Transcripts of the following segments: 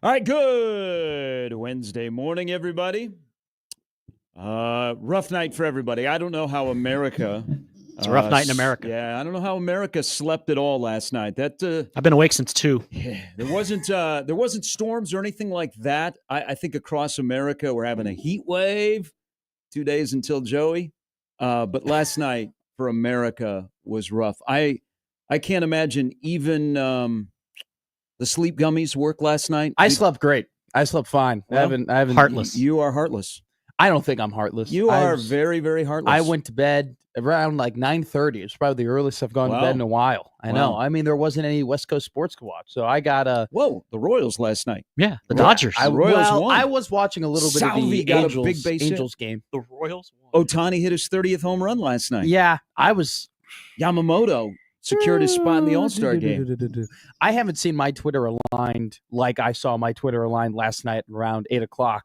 All right, good Wednesday morning, everybody. Rough night for everybody. I don't know how America. It's a rough night in America. Yeah, I don't know how America slept at all last night. That I've been awake since 2. yeah, there wasn't storms or anything like that. I think across America we're having a heat wave. 2 days until Joey, but last night for America was rough. I can't imagine even the sleep gummies work last night. I slept great. I slept fine. Well, I haven't. Heartless. You are heartless. I don't think I'm heartless. You are very, very heartless. I went to bed around like 9:30. It's probably the earliest I've gone to bed in a while. I know. I mean, there wasn't any West Coast sports to watch, so I got a. Whoa, the Royals last night. Yeah, the Dodgers. The Royals won. I was watching a little bit of Salvi the got a Angels, big base hit. Angels game. The Royals won. Ohtani hit his 30th home run last night. Yeah, I was. Yamamoto secured his spot in the All-Star game. I haven't seen my Twitter aligned like I saw my Twitter aligned last night around 8:00.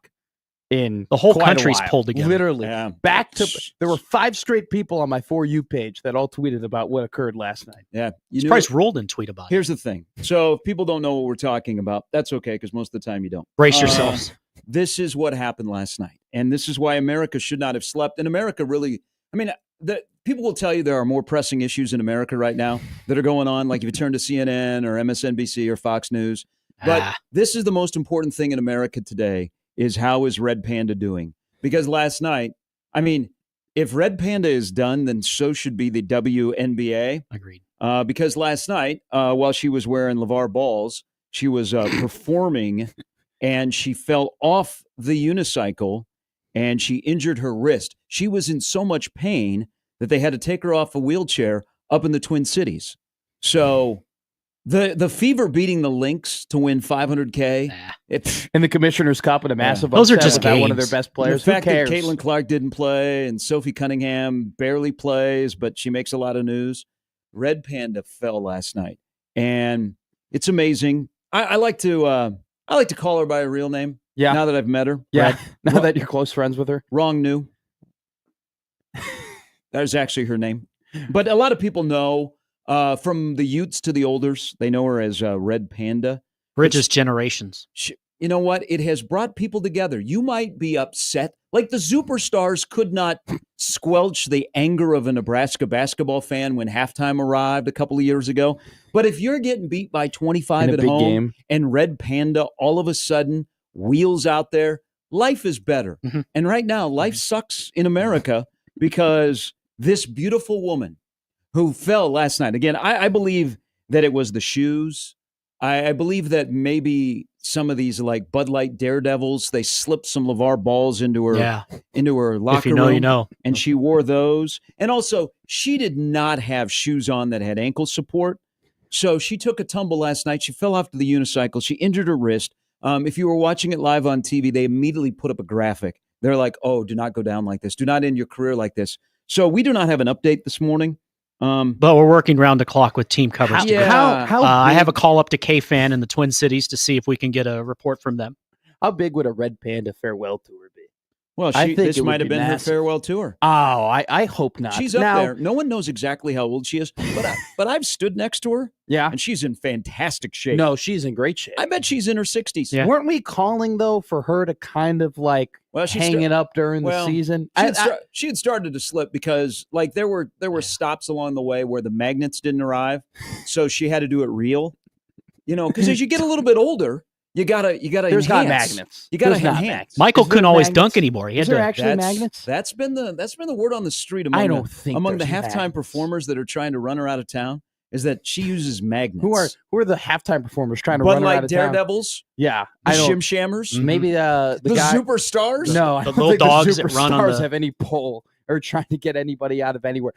In the whole quite country's a while. pulled together. Literally. Yeah. There were 5 straight people on my For You page that all tweeted about what occurred last night. Yeah. Surprised Roll didn't tweet about it. Here's the thing. So if people don't know what we're talking about, that's okay, because most of the time you don't. Brace yourselves. This is what happened last night. And this is why America should not have slept. And America really, I mean, people will tell you there are more pressing issues in America right now that are going on, like if you turn to CNN or MSNBC or Fox News. But this is the most important thing in America today, is how is Red Panda doing? Because last night, I mean, if Red Panda is done, then so should be the WNBA. Agreed. Because last night, while she was wearing LeVar balls, she was performing, and she fell off the unicycle, and she injured her wrist. She was in so much pain that they had to take her off a wheelchair up in the Twin Cities. So the Fever beating the Lynx to win $500K. In the Commissioner's Cup and a massive those are upset just without games. one of their best players. The fact Who cares? that Caitlin Clark didn't play and Sophie Cunningham barely plays, but she makes a lot of news. Red Panda fell last night, and it's amazing. I like to call her by a real name. Yeah. Now that I've met her. Yeah. Now that you're close friends with her. Wrong new. That is actually her name. But a lot of people know, from the Utes to the Olders, they know her as Red Panda. Bridges generations. You know what? It has brought people together. You might be upset. Like the Superstars could not squelch the anger of a Nebraska basketball fan when halftime arrived a couple of years ago. But if you're getting beat by 25 at home game. and Red Panda all of a sudden wheels out there, life is better. Mm-hmm. And right now, life sucks in America because this beautiful woman who fell last night, again, I believe that it was the shoes. I believe that maybe some of these like Bud Light Daredevils, they slipped some LeVar balls into her locker if you know, room, you know. and she wore those. And also, she did not have shoes on that had ankle support. So she took a tumble last night. She fell off to the unicycle. She injured her wrist. If you were watching it live on TV, they immediately put up a graphic. They're like, oh, do not go down like this. Do not end your career like this. So we do not have an update this morning. But we're working round the clock with team coverage. I have a call up to K-Fan in the Twin Cities to see if we can get a report from them. How big would a Red Panda farewell tour be? Well, this might have been her farewell tour. Oh, I hope not. She's up there. No one knows exactly how old she is, but I've stood next to her. Yeah. And she's in fantastic shape. No, she's in great shape. I bet she's in her 60s. Yeah. Weren't we calling, though, for her to kind of like hang it up during the season? She had started to slip because like there were stops along the way where the magnets didn't arrive. So she had to do it real. You know, because as you get a little bit older, you gotta There's enhance. not magnets. You gotta There's not enhance. magnets. Michael Is couldn't there always magnets? dunk anymore. He had Is there to. actually magnets? That's been the word on the street among I don't think among the there's halftime magnets. performers that are trying to run her out of town is that she uses magnets. Who are the halftime performers trying to Bud run her Light out of town? Daredevils, Yeah, the I don't. Shim Shammers, Maybe the guy, Superstars. No, I The don't little think dogs the that run on Superstars the- have any pull or trying to get anybody out of anywhere.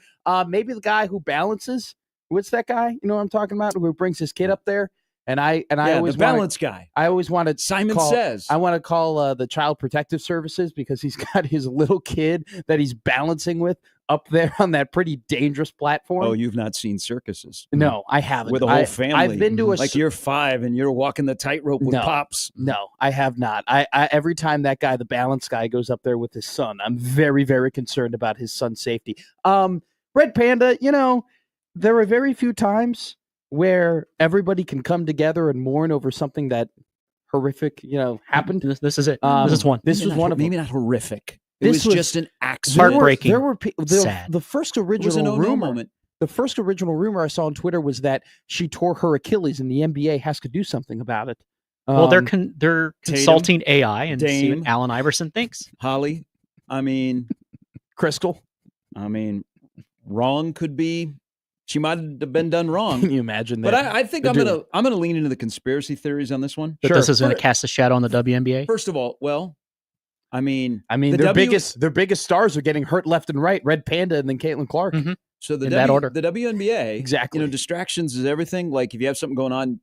Maybe the guy who balances. What's that guy? You know what I'm talking about? Who brings his kid up there? And I always the balance guy. I always wanted Simon Says. I want to call the Child Protective Services because he's got his little kid that he's balancing with up there on that pretty dangerous platform. Oh, you've not seen circuses? No, I haven't. With a whole family. I've been to a like you're 5 and you're walking the tightrope with pops. No, I have not. I every time that guy, the balance guy, goes up there with his son, I'm very, very concerned about his son's safety. Red Panda, you know, there are very few times where everybody can come together and mourn over something that horrific, happened. This is it. This is one. This was one of them. Maybe not horrific. This was just an accident. Heartbreaking. There were sad. The first It was original a no-no rumor. moment. The first original rumor I saw on Twitter was that she tore her Achilles, and the NBA has to do something about it. Well, they're consulting AI and see Dame. what Allen Iverson thinks. Holly, I mean, Crystal. I mean, wrong could be. She might have been done wrong. Can you imagine that? But I think I'm gonna lean into the conspiracy theories on this one. But this is going to cast a shadow on the WNBA. First of all, I mean, their biggest stars are getting hurt left and right. Red Panda and then Caitlin Clark. Mm-hmm. So in that order. The WNBA, exactly. Distractions is everything. Like if you have something going on,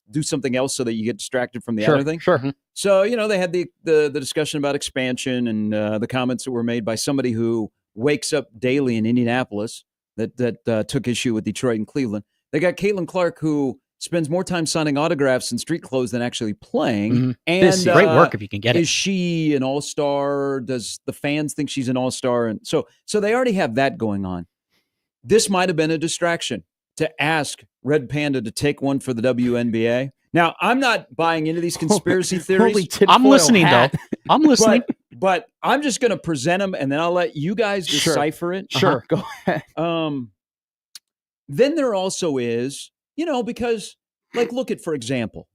do something else so that you get distracted from the sure, other thing. Sure. So they had the discussion about expansion and the comments that were made by somebody who wakes up daily in Indianapolis that took issue with Detroit and Cleveland. They got Caitlin Clark, who spends more time signing autographs in street clothes than actually playing. Mm-hmm. And this is great work if you can get it. Is she an all-star? Does the fans think she's an all-star? And so they already have that going on. This might have been a distraction to ask Red Panda to take one for the WNBA. Now, I'm not buying into these conspiracy theories. I'm listening, though. I'm listening. But I'm just going to present them, and then I'll let you guys decipher it. Sure, go ahead. Then there also is, because, look at, for example,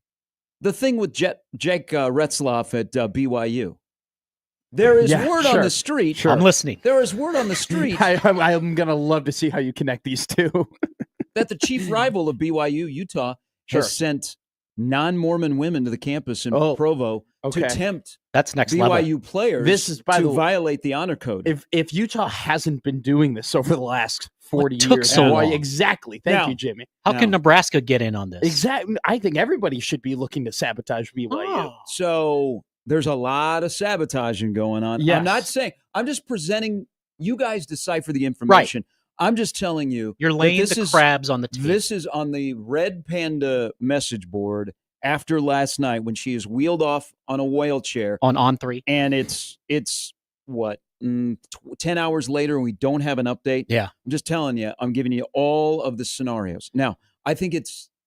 the thing with Jake Retzloff at BYU. There is word on the street. Sure. I'm listening. There is word on the street. I'm going to love to see how you connect these two. That the chief rival of BYU, Utah, has sent non-Mormon women to the campus in Provo to tempt that's next BYU level. players to violate the honor code. If Utah hasn't been doing this over the last 40 years. Took so long. Exactly. Thank you, Jimmy. How can Nebraska get in on this? Exactly. I think everybody should be looking to sabotage BYU. Oh. So there's a lot of sabotaging going on. Yes. I'm not saying, I'm just presenting, you guys decipher the information. Right. I'm just telling you. You're laying the crabs on the table. This is on the Red Panda message board after last night when she is wheeled off on a wheelchair. On 3. And it's what, 10 hours later and we don't have an update? Yeah. I'm just telling you, I'm giving you all of the scenarios. Now, I think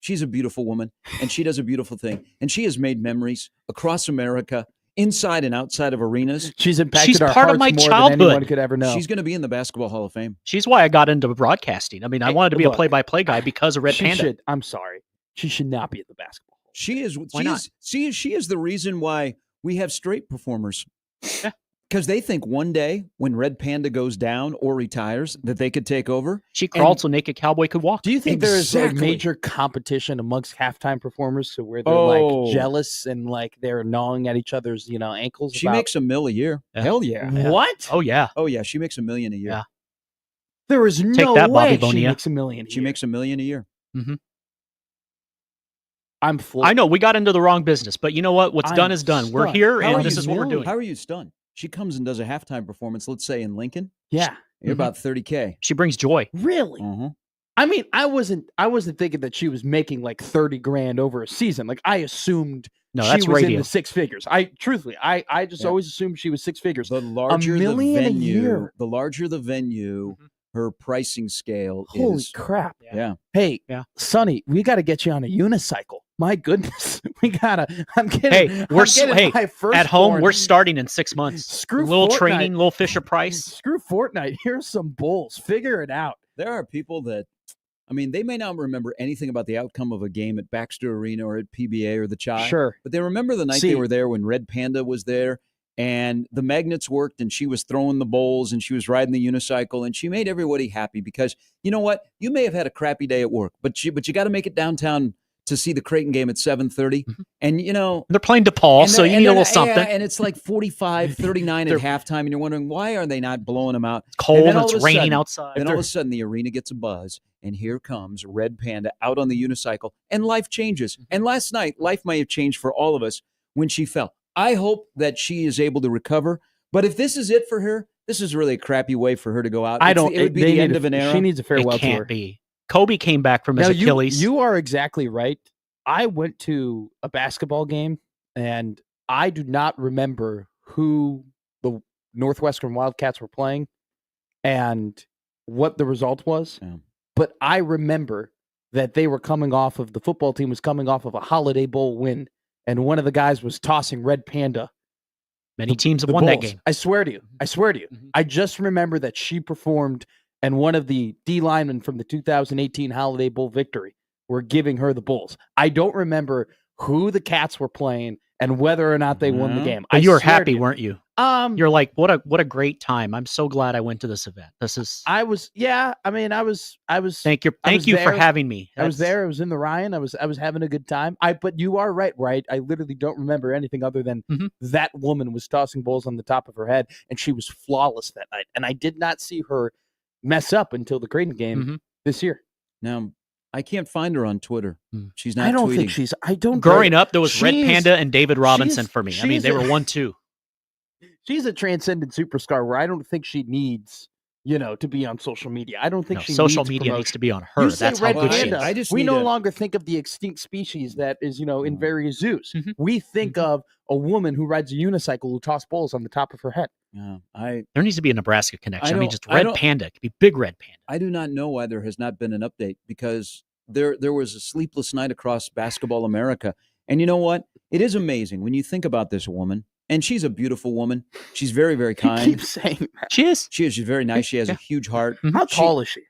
she's a beautiful woman and she does a beautiful thing. And she has made memories across America, inside and outside of arenas. She's impacted our part hearts of my more childhood. than anyone could ever know. She's going to be in the Basketball Hall of Fame. She's why I got into broadcasting. I mean, I wanted to be a play-by-play guy because of Red Panda. I'm sorry. She should not be at the Basketball Hall. She is. Why not? She is the reason why we have straight performers. Yeah. Because they think one day when Red Panda goes down or retires that they could take over. She crawled so Naked Cowboy could walk. Do you think there is a major competition amongst halftime performers to where they're like jealous and like they're gnawing at each other's ankles? She makes $1 million a year. Yeah. Hell yeah. What? Oh yeah. Oh yeah. She makes $1 million a year. Yeah. There is no that, way Bobby Bonilla. she makes $1 million. She makes $1 million a year. Mm-hmm. I'm full. I know we got into the wrong business, but you know what? What's done is done. We're here, and this is what we're doing. How are you stunned? She comes and does a halftime performance, let's say in Lincoln. Yeah. You're about $30K. She brings joy. Really? Mm-hmm. I mean, I wasn't thinking that she was making like $30,000 over a season. Like I assumed that's she was radio. in the 6 figures. I just always assumed she was 6 figures. The larger $1 million the venue, a year. the larger the venue, her pricing scale Holy is. crap. Yeah. Hey, Yeah. Sonny, we got to get you on a unicycle. My goodness. We got to. Hey, my first at home, born. we're starting in 6 months. Screw a little Fortnite. training, little Fisher Price. Screw Fortnite. Here's some bulls. Figure it out. There are people that, they may not remember anything about the outcome of a game at Baxter Arena or at PBA or the Chi. Sure. But they remember the night they were there when Red Panda was there and the magnets worked and she was throwing the bowls and she was riding the unicycle and she made everybody happy because you know what? You may have had a crappy day at work, but you got to make it downtown to see the Creighton game at 7:30. Mm-hmm. And, they're playing DePaul, so you need a little something. Yeah, and it's like 45-39 at halftime and you're wondering, why are they not blowing them out? It's cold and all it's of a raining sudden- outside. And all of a sudden, the arena gets a buzz, and here comes Red Panda out on the unicycle, and life changes. And last night, life may have changed for all of us when she fell. I hope that she is able to recover. But if this is it for her, this is really a crappy way for her to go out. It would be the end of an era. She needs a farewell It can't tour. be. Kobe came back from his Achilles. You are exactly right. I went to a basketball game, and I do not remember who the Northwestern Wildcats were playing and what the result was. Yeah. But I remember that the football team was coming off of a Holiday Bowl win, and one of the guys was tossing Red Panda. Many teams have won that game. I swear to you. Mm-hmm. I just remember that she performed, and one of the D linemen from the 2018 Holiday Bowl victory were giving her the Bulls. I don't remember who the Cats were playing and whether or not they won the game. But you were happy, weren't you? You're like, what a great time. I'm so glad I went to this event. I was Thank you for having me. I was there. I was in the Ryan. I was having a good time. But you are right. I literally don't remember anything other than that woman was tossing balls on the top of her head, and she was flawless that night. And I did not see her mess up until the Creighton game this year. Now, I can't find her on Twitter. She's not. I don't tweeting. think she's. I don't. Growing up, there was Red Panda and David Robinson for me. I mean, they were 1-2. She's a transcendent superstar where I don't think she needs, to be on social media. I don't think social media needs to be on her. That's how good she is. We no longer think of the extinct species that is, in various zoos. We think of a woman who rides a unicycle who tosses balls on the top of her head. There needs to be a Nebraska connection. I mean, just Red Panda. It could be big Red Panda. I do not know why there has not been an update, because there was a sleepless night across Basketball America. And you know what? It is amazing when you think about this woman. And she's a beautiful woman. She's very, very kind. You keep saying that. She is. She's very nice. She has a huge heart. How tall is she?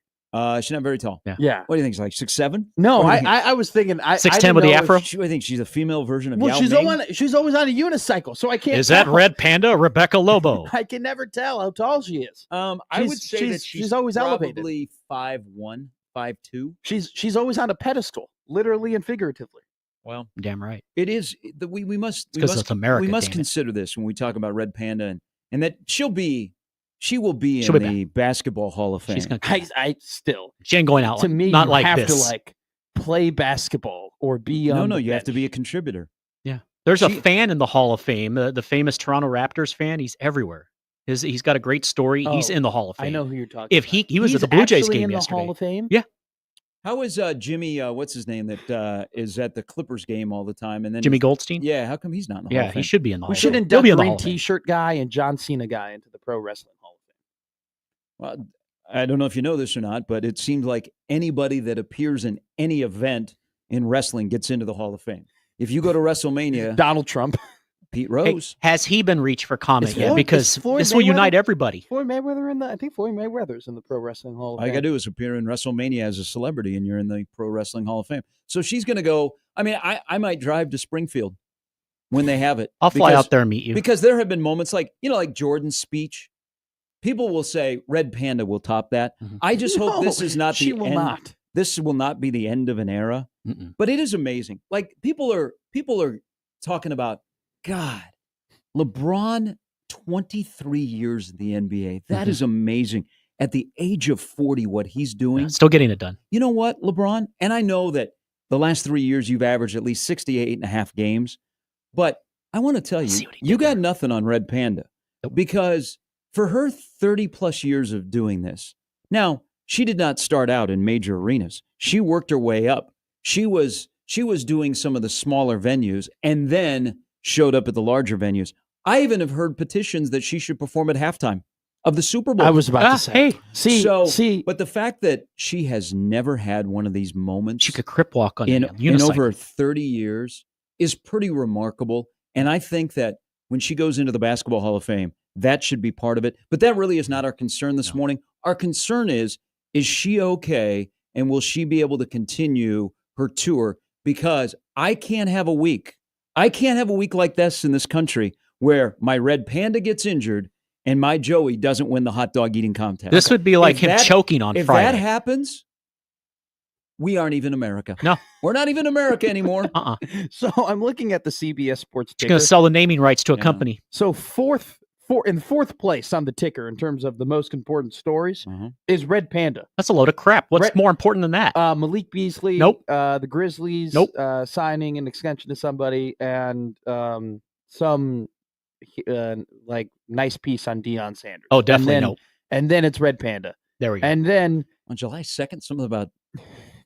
She's not very tall. Yeah. What do you think? She's like 6'7"? No, I was thinking 6'10" with the afro. I think she's a female version of Yao Ming. She's always on a unicycle, so I can't. Is that Red Panda or Rebecca Lobo? I can never tell how tall she is. I would say that she's always probably elevated. 5'1", 5'2". She's always on a pedestal, literally and figuratively. Well, damn right. It is. We must consider this when we talk about Red Panda, and that she will be in the Basketball Hall of Fame. She ain't going out to me. Not you like have this. to play basketball or be on. No, you bench. have to be a contributor. Yeah, there's a fan in the Hall of Fame, the famous Toronto Raptors fan. He's everywhere. He's got a great story. He's in the Hall of Fame. I know who you're talking. If about. He was at the Blue Jays game in the yesterday. Hall of Fame. Yeah. How is Jimmy? What's his name? That is at the Clippers game all the time, and then Jimmy Goldstein. Yeah, how come he's not in the Hall of Fame? He should be in the Hall. We should induct Green T-shirt guy and John Cena guy into the Pro Wrestling Hall of Fame. Well, I don't know if you know this or not, but it seems like anybody that appears in any event in wrestling gets into the Hall of Fame. If you go to WrestleMania, Donald Trump. Pete Rose. Has he been reached for comment yet? Because this will unite everybody. Floyd Mayweather I think Floyd Mayweather's in the Pro Wrestling Hall of Fame. All you got to do is appear in WrestleMania as a celebrity, and you're in the Pro Wrestling Hall of Fame. So she's going to go. I mean, I might drive to Springfield when they have it. I'll fly out there and meet you. Because there have been moments like Jordan's speech. People will say Red Panda will top that. I just hope this is not the end. Not. This will not be the end of an era. But it is amazing. Like people are talking about, God, LeBron, 23 years in the NBA. That is amazing. At the age of 40, what he's doing. Still getting it done. You know what, LeBron? And I know that the last 3 years you've averaged at least 68 and a half games. But I want to tell you, you got nothing on Red Panda. Because for her 30-plus years of doing this, now, she did not start out in major arenas. She worked her way up. She was doing some of the smaller venues and then showed up at the larger venues. I even have heard petitions that she should perform at halftime of the Super Bowl. I was about to say. Hey, but the fact that she has never had one of these moments. She could crip walk on in over 30 years is pretty remarkable. And I think that when she goes into the Basketball Hall of Fame, that should be part of it. But that really is not our concern this morning. Our concern is she okay? And will she be able to continue her tour? Because I can't have a week like this in this country where my Red Panda gets injured and my Joey doesn't win the hot dog eating contest. This would be like him choking on Friday. If that happens, we aren't even America. No. We're not even America anymore. So I'm looking at the CBS Sports ticker. She's going to sell the naming rights to a company. So in fourth place on the ticker in terms of the most important stories is Red Panda. That's a load of crap. What's more important than that? Malik Beasley. Nope. The Grizzlies. Nope. Signing an extension to somebody and some nice piece on Deion Sanders. Oh, definitely nope. And then it's Red Panda. There we go. And then on July 2nd, something about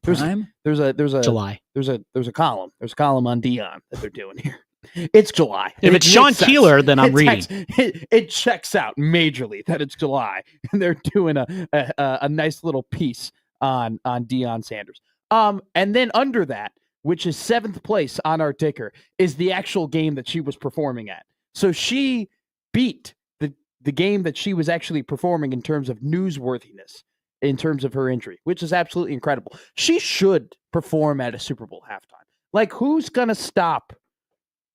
Prime. There's a July. There's a column. There's a column on Deion that they're doing here. It's July. If it's Sean Keeler, then I'm reading. It checks out majorly that it's July, and they're doing a nice little piece on Deion Sanders. And then under that, which is 7th place on our ticker, is the actual game that she was performing at. So she beat the game that she was actually performing in terms of newsworthiness, in terms of her injury, which is absolutely incredible. She should perform at a Super Bowl halftime. Like, who's going to stop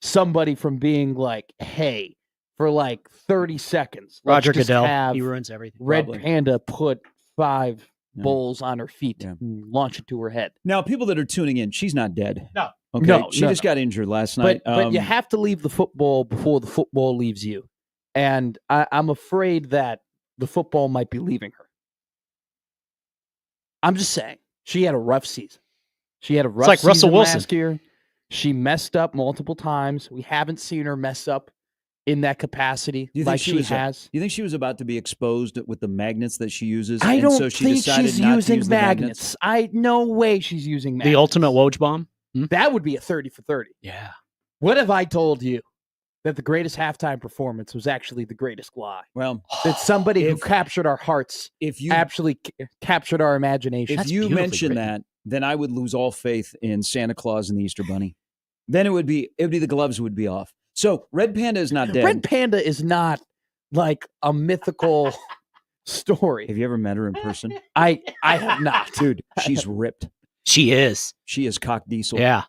somebody from being like, hey, for like 30 seconds, Roger Goodell, he ruins everything. Red Panda put 5 bowls on her feet and launch it to her head. Now, people that are tuning in, she's not dead. No. Okay? No, she just got injured last night. But you have to leave the football before the football leaves you. And I'm afraid that the football might be leaving her. I'm just saying. She had a rough season. She had a rough season Russell Wilson last year. She messed up multiple times. We haven't seen her mess up in that capacity like she has. You think she was about to be exposed with the magnets that she uses? I don't so she think decided she's not using to use magnets. No way she's using magnets. The ultimate Woj bomb? That would be a 30 for 30. Yeah. What if I told you that the greatest halftime performance was actually the greatest lie? Well, that somebody who captured our hearts actually captured our imagination. If you mention that, then I would lose all faith in Santa Claus and the Easter Bunny. Then it would be the gloves would be off. So Red Panda is not dead. Red Panda is not like a mythical story. Have you ever met her in person? I have not. Dude, she's ripped. She is. She is cock diesel. Yeah.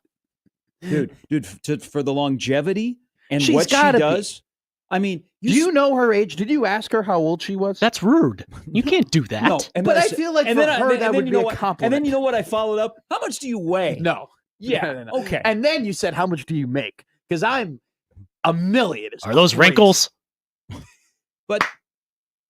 Dude, for the longevity and She's what she does. I mean, do you know her age? Did you ask her how old she was? That's rude. You can't do that. No, but I feel like for her that would be a compliment. And then you know what I followed up? How much do you weigh? No. Yeah. No. Okay. And then you said, how much do you make? Because I'm a million. Are those wrinkles? But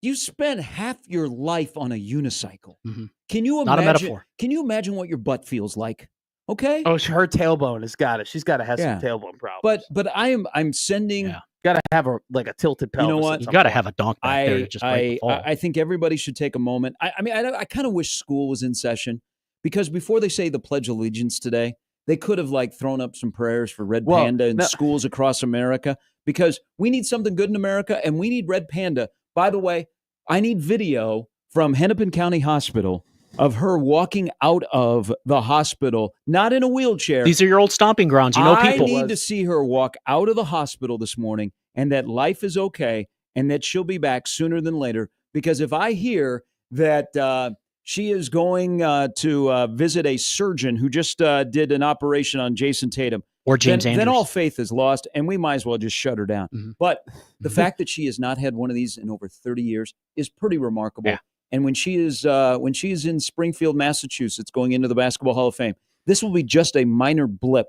you spend half your life on a unicycle. Mm-hmm. Can you imagine? Not a metaphor. Can you imagine what your butt feels like? Okay. Oh, her tailbone has got it. She's got to have some tailbone problems. But I'm sending. Yeah. Got to have a tilted pelvis. You know what? You got to have a donk back there to just break the fall. I think everybody should take a moment. I mean, I kind of wish school was in session because before they say the Pledge of Allegiance today, they could have thrown up some prayers for Red Panda in schools across America because we need something good in America and we need Red Panda. By the way, I need video from Hennepin County Hospital of her walking out of the hospital, not in a wheelchair. These are your old stomping grounds. You know people. I need to see her walk out of the hospital this morning and that life is okay and that she'll be back sooner than later. Because if I hear that she is going to visit a surgeon who just did an operation on Jason Tatum, or James Andrews, then all faith is lost and we might as well just shut her down. Mm-hmm. But the fact that she has not had one of these in over 30 years is pretty remarkable. Yeah. And when she is in Springfield, Massachusetts, going into the Basketball Hall of Fame, this will be just a minor blip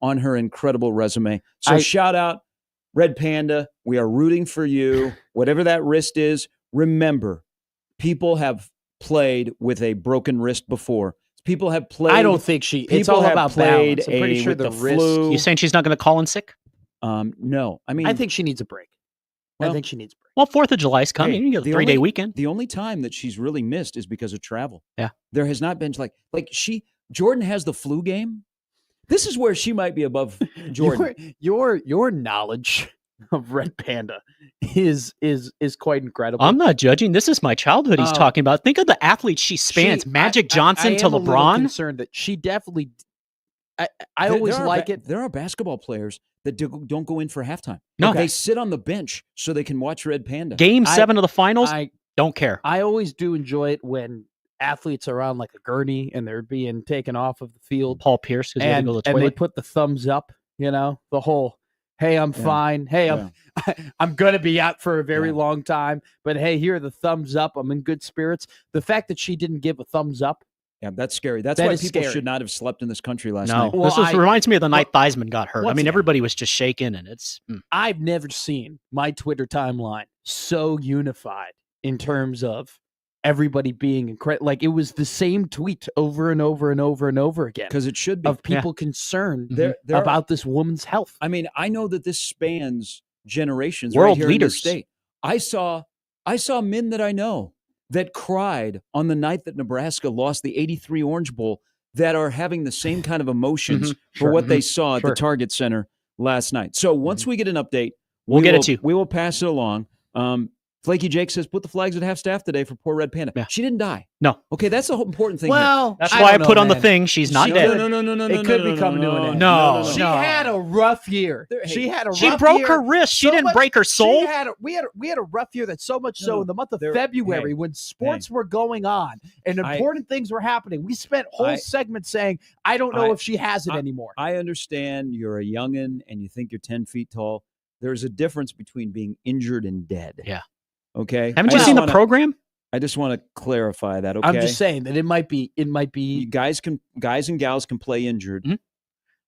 on her incredible resume. So shout out, Red Panda. We are rooting for you. Whatever that wrist is, remember, people have played with a broken wrist before. People have played. I don't think it's all about balance. I'm pretty sure the wrist. Flu. You saying she's not going to call in sick? No. I mean, I think she needs a break. I think she needs a break. Well, 4th of July is coming. You get a 3-day weekend. The only time that she's really missed is because of travel. Yeah. There has not been Jordan has the flu game. This is where she might be above Jordan. Your knowledge of Red Panda is quite incredible. I'm not judging. This is my childhood he's talking about. Think of the athletes she spans. Magic Johnson to LeBron. I'm concerned that she definitely. I always like it. There are basketball players that don't go in for halftime. No, they sit on the bench so they can watch Red Panda. Game 7 of the finals. I don't care. I always do enjoy it when athletes are on like a gurney and they're being taken off of the field. Paul Pierce, and they put the thumbs up. You know, the whole, hey, I'm fine. Hey, I'm gonna be out for a very long time, but hey, here are the thumbs up. I'm in good spirits. The fact that she didn't give a thumbs up. Yeah, that's scary. That's why people should not have slept in this country last night. Well, this reminds me of the night Theismann got hurt. I mean, everybody was just shaking, and it's. I've never seen my Twitter timeline so unified in terms of everybody being incredible. Like, it was the same tweet over and over and over and over again. Because it should be. Of people concerned about this woman's health. I mean, I know that this spans generations. World right here leaders. In the state. I saw men that I know that cried on the night that Nebraska lost the '83 Orange Bowl that are having the same kind of emotions for what they saw at the Target Center last night. So once we get an update, we'll get it to you. We will pass it along. Flaky Jake says, put the flags at half staff today for poor Red Panda. Yeah. She didn't die. No. Okay, that's the whole important thing. Well, that's why I put on the thing. She's not dead. No. It could be coming to an end. No. She had a rough year. She had a rough She broke year. her wrist. She So didn't much- break her soul. We had a rough year. That's so much so No, in the month of there- February hey, when sports were going on and important things were happening. We spent whole segments saying, I don't know if she has it anymore. I understand you're a youngin' and you think you're 10 feet tall. There's a difference between being injured and dead. Yeah. Okay. Haven't you seen the program? I just want to clarify that. Okay. I'm just saying that it might be. Guys and gals can play injured. Mm-hmm.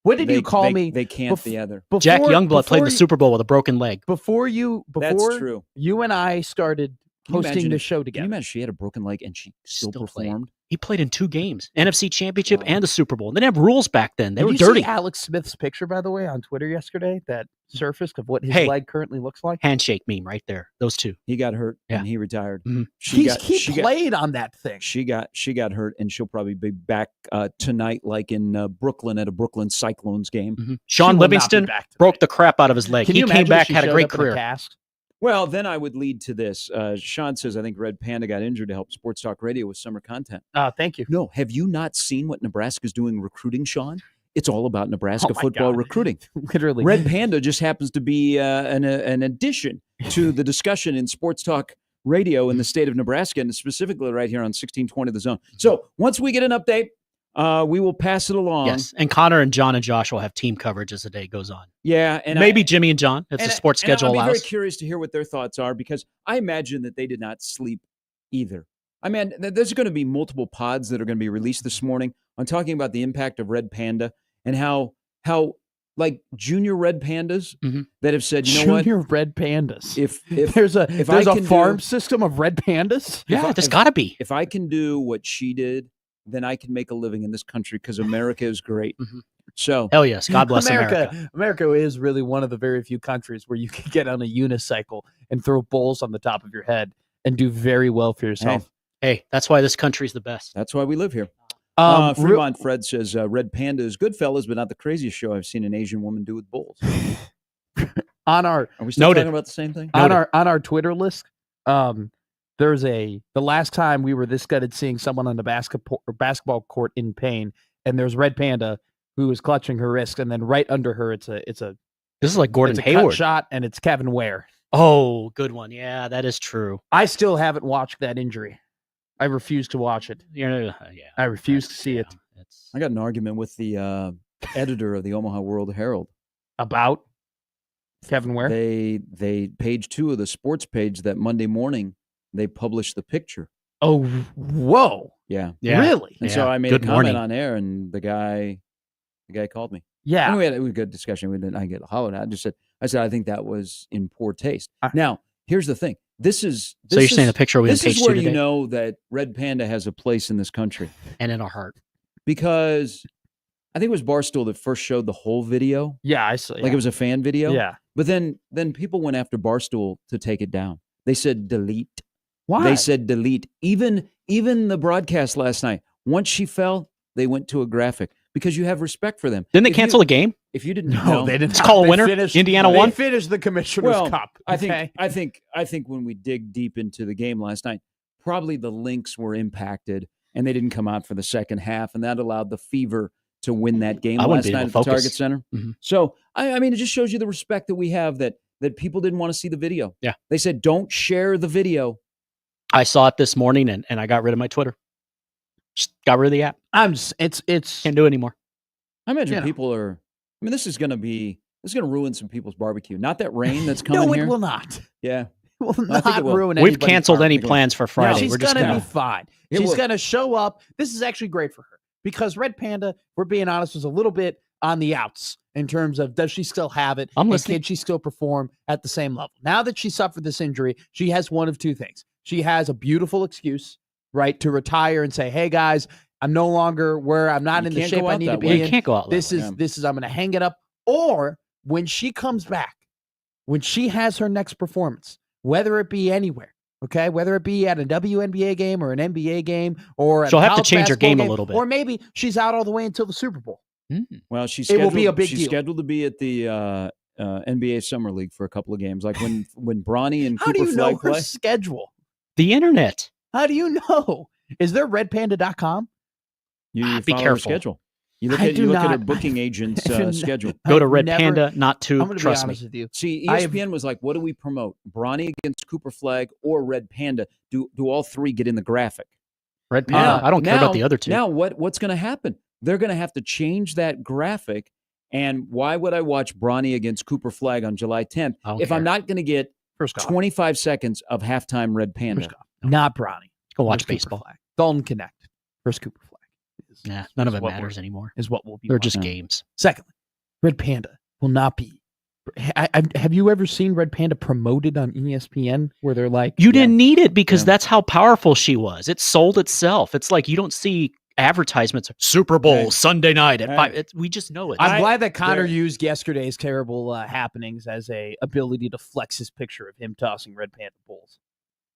What did you call me? They can't the other. Jack Youngblood played the Super Bowl with a broken leg. That's true. You and I started hosting the show together. Can you imagine she had a broken leg and she still performed? He played in 2 games, NFC Championship and the Super Bowl. They didn't have rules back then. They were Did dirty. you see Alex Smith's picture, by the way, on Twitter yesterday that surfaced of what his leg currently looks like? Handshake meme right there. Those two. He got hurt and he retired. Mm-hmm. He played on that thing. She got hurt and she'll probably be back tonight, like in Brooklyn at a Brooklyn Cyclones game. Mm-hmm. Sean Livingston broke the crap out of his leg. He came back, had a great career. Well, then I would lead to this. Sean says, I think Red Panda got injured to help Sports Talk Radio with summer content. Thank you. No, have you not seen what Nebraska's doing recruiting, Sean? It's all about Nebraska football recruiting. Literally. Red Panda just happens to be an addition to the discussion in Sports Talk Radio in the state of Nebraska, and specifically right here on 1620 The Zone. So once we get an update, we will pass it along. Yes, and Connor and John and Josh will have team coverage as the day goes on. Yeah, and maybe Jimmy and John if the sports schedule allows. I'm very curious to hear what their thoughts are because I imagine that they did not sleep either. I mean, there's going to be multiple pods that are going to be released this morning on talking about the impact of Red Panda and how like junior Red Pandas that have said, you know what, junior Red Pandas. If there's a farm system of Red Pandas, there's got to be. If I can do what she did, then I can make a living in this country because America is great. So hell yes, God bless America. America is really one of the very few countries where you can get on a unicycle and throw bowls on the top of your head and do very well for yourself. Hey, that's why this country's the best. That's why we live here. Fremont Fred says Red Panda is good fellas, but not the craziest show I've seen an Asian woman do with bulls. Are we still talking about the same thing? On our Twitter list, there's the last time we were this good at seeing someone on the basketball court in pain, and there's Red Panda who is clutching her wrist, and then right under her, it's a this is like Gordon cut Hayward shot, and it's Kevin Ware. Oh, good one. Yeah, that is true. I still haven't watched that injury. I refuse to watch it. I refuse to see it. I got an argument with the editor of the Omaha World Herald about Kevin Ware. They page 2 of the sports page that Monday morning they published the picture. Oh, whoa! Yeah. Really? And so I made a comment on air, and the guy called me. Yeah, and we had a good discussion. I get hollered at. I said I think that was in poor taste. Now here's the thing. So you're saying the picture we this page is where 2 today? You know that Red Panda has a place in this country and in our heart, because I think it was Barstool that first showed the whole video. Yeah, I saw. Like it was a fan video. Yeah, but then people went after Barstool to take it down. They said delete. Why? They said delete. Even the broadcast last night. Once she fell, they went to a graphic because you have respect for them. Didn't they cancel a game? If you didn't, no, they didn't. Let's call a winner. Indiana won. They finished the Commissioner's Cup. Okay? I think when we dig deep into the game last night, probably the Lynx were impacted and they didn't come out for the second half, and that allowed the Fever to win that game last night at the Target Center. Mm-hmm. So I mean, it just shows you the respect that we have that people didn't want to see the video. Yeah, they said don't share the video. I saw it this morning and I got rid of my Twitter. Just got rid of the app. It's can't do it anymore. I imagine people are. I mean, this is going to ruin some people's barbecue. Not that rain that's coming here. No, it will not. Yeah. It will not ruin. We've canceled any plans for Friday. No, she's We're just going to be fine. She's going to show up. This is actually great for her because Red Panda, we're being honest, was a little bit on the outs in terms of does she still have it? I'm listening. Can she still perform at the same level? Now that she suffered this injury, she has one of two things. She has a beautiful excuse, right, to retire and say, "Hey guys, I'm no longer where I'm not in the shape I need to be in. You can't go out. This is I'm going to hang it up." Or when she comes back, when she has her next performance, whether it be anywhere, okay, whether it be at a WNBA game or an NBA game or she'll have to change her game a little bit, or maybe she's out all the way until the Super Bowl. Well, it will be a big deal. She's scheduled to be at the NBA Summer League for a couple of games, like when Bronny and How Cooper do you know Flag her play. schedule? The internet. How do you know? Is there redpanda.com? You Be follow her careful. schedule. You look I at do her not- booking agent's schedule. Go to I've Red never- Panda, not I'm Tube. going to be Trust honest me. with you. See, I have- ESPN was like, what do we promote? Bronny against Cooper Flag or Red Panda? Do all three get in the graphic? Red Panda. I don't care about the other two. Now, what's going to happen? They're going to have to change that graphic. And why would I watch Bronny against Cooper Flag on July 10th if I'm not going to get First off, 25 seconds of halftime Red Panda? First off, not Bronny. Go watch First Cooper baseball. Flag. Dalton Connect. First Cooper Flag. Nah, none of is it what matters anymore. Is what will be. They're watching. just games. Secondly, Red Panda will not be. Have you ever seen Red Panda promoted on ESPN where they're like, You didn't need it because Yeah. that's how powerful she was. It sold itself. It's like you don't see advertisements. Super Bowl Hey. Sunday night at Hey. 5. We just know it. I'm glad that Connor there- used yesterday's terrible happenings as a ability to flex his picture of him tossing Red Panda bulls.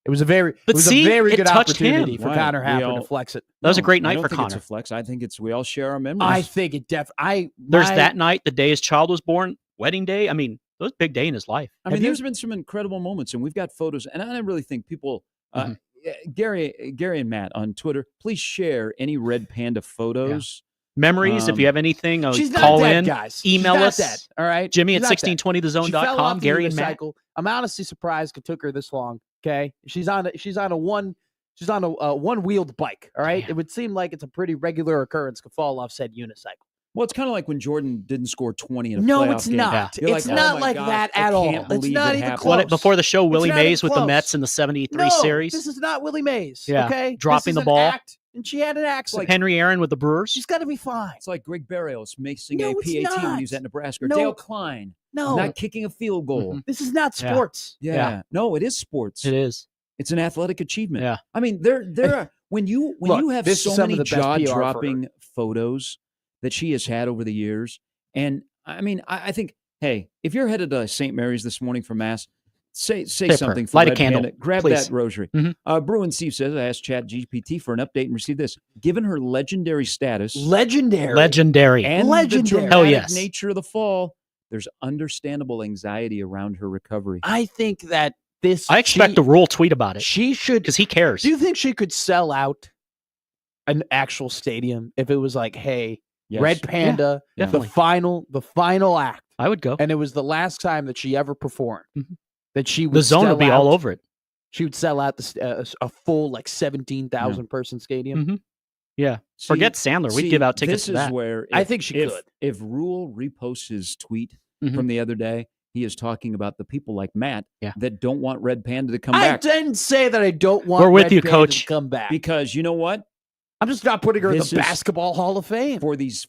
It was a very, But see, a very it good touched opportunity him. for Right. Connor We Happer all- to flex it. That was a great I night don't for think it's Connor. a flex. I think we all share our memories. I think it There's that night, the day his child was born, wedding day. I mean, that was a big day in his life. I mean, there's been some incredible moments, and we've got photos. And I really think people, Gary and Matt on Twitter, please share any Red Panda photos. Memories, if you have anything, she's not call dead, in, guys. email She's not us. dead, all right, Jimmy She's at not dead. 1620thezone.com. Gary and Matt. I'm honestly surprised it took her this long. Okay, she's on a one-wheeled bike. All right, Damn. it would seem like it's a pretty regular occurrence to fall off said unicycle. Well, it's kind of like when Jordan didn't score 20 in a No, playoff it's game. not. You're It's like, not oh my like gosh, that I at all. can't It's believe not it even happened. close. Before the show, Willie not even Mays with the close. Mets in the 73 No, series. this is not Willie Mays. Yeah, Okay, dropping This the is an ball. act, and she had an accident. Henry Aaron with the Brewers. She's got to be fine. It's like Greg Barrios missing No, a it's PAT when not. he was at Nebraska. Or No. Dale Klein No, not kicking a field goal. Mhm. this is not Yeah. sports. Yeah. No, it is sports. It is. It's an athletic achievement. Yeah. I mean, there are when you Look, have this is so some of many the best PR for her. jaw-dropping photos that she has had over the years, and I mean, I think, hey, if you're headed to St. Mary's this morning for mass, say Prayer. something for Light a Red candle, Panda. Grab please. that rosary. Mhm. Bruin Steve says, I asked ChatGPT for an update and received this. Given her legendary status Legendary. and Legendary. the dramatic Hell yes. nature of the fall, there's understandable anxiety around her recovery. I think that this. I expect the Rule tweet about it She should. because he cares. Do you think she could sell out an actual stadium if it was like, hey, Yes. Red Panda, Yeah. the final act, I would go. and it was the last time that she ever performed? Mhm. That she would The zone sell would be out, all over it. She would sell out a full like 17,000 person stadium. Mhm. Yeah. See- Forget Sandler. We'd see, give out tickets this to is that. where I think she could. If Rule reposts his tweet Mhm. from the other day, he is talking about the people like Matt Yeah. that don't want Red Panda to come I back. didn't say that I don't want. We're with Red you, Panda Coach. To come back Because you know what? I'm just not putting her in This the is- Basketball Hall of Fame. For these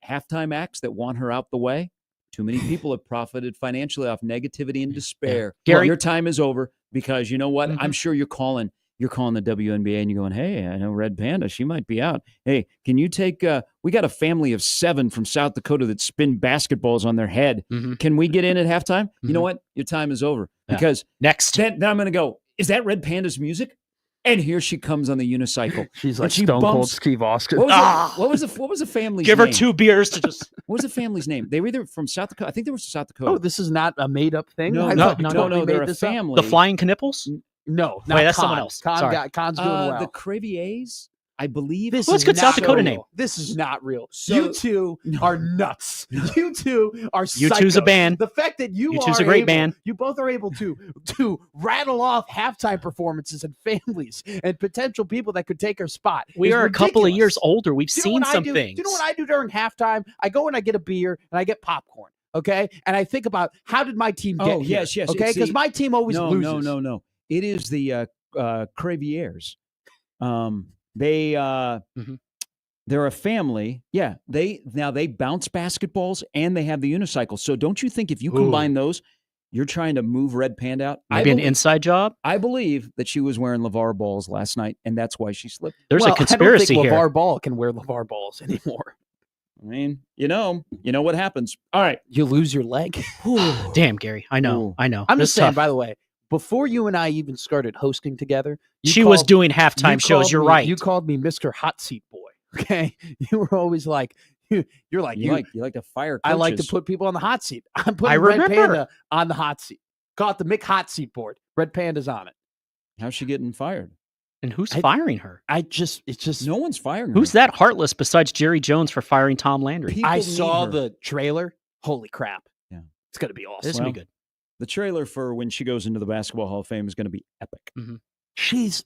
halftime acts that want her out the way, too many people have profited financially off negativity and despair. Gary- Your time is over because you know what? Mhm. I'm sure you're calling the WNBA and you're going, hey, I know Red Panda. She might be out. Hey, can you take we got a family of 7 from South Dakota that spin basketballs on their head. Mhm. Can we get in at halftime? You know Mhm. what? Your time is over. Yeah. Because Next. then I'm going to go, is that Red Panda's music? And here she comes on the unicycle. She's like Stone Cold Steve Austin. What was the family's Give her name? 2 beers to just. What was the family's name? They were either from South Dakota. I think they were from South Dakota. Oh, this is not a made up thing. no, I no, thought you no, totally no, they're made a this up. family. The Flying Knipples? No, Wait, not that's someone Con. else. Con's Sorry. doing well. The Creviers, I believe. This Well, is it's a good South not Dakota real. name. This is not real. So- you two are nuts. You two are You two's a psychos. band. The fact that you two's are a great able- band. You both are able to rattle off halftime performances and families and potential people that could take her spot. We is are a couple of ridiculous. years older. We've Do you know seen what I some do? things. Do you know what I do during halftime? I go and I get a beer and I get popcorn. Okay, and I think about how did my team get here? yes, yes. Okay, because See, my team always no, loses. no. It is the Creviers. They're a family. Yeah, they bounce basketballs and they have the unicycle. So don't you think if you combine those, you're trying to move Red Panda out? Maybe an inside job? I believe that she was wearing LeVar balls last night, and that's why she slipped. There's Well, a conspiracy I don't think here. LeVar Ball can wear LeVar balls anymore. I mean, you know what happens. All right. You lose your leg. Damn, Gary. I know. Ooh. I know. I'm This just saying, tough. by the way, before you and I even started hosting together, She was doing halftime shows. You're right. You called me Mr. Hot Seat Boy. Okay. You were always like, You're like you like to fire coaches. I like to put people on the hot seat. I'm I putting Red remember. Panda on the hot seat. Call it the Mick Hot Seat board. Red Panda's on it. How's she getting fired? And who's firing her? It's just No one's firing her. Who's that heartless besides Jerry Jones for firing Tom Landry? People I need saw her. the trailer. Holy crap. Yeah. It's going to be awesome. This is gonna be good. The trailer for when she goes into the Basketball Hall of Fame is going to be epic. Mm-hmm. She's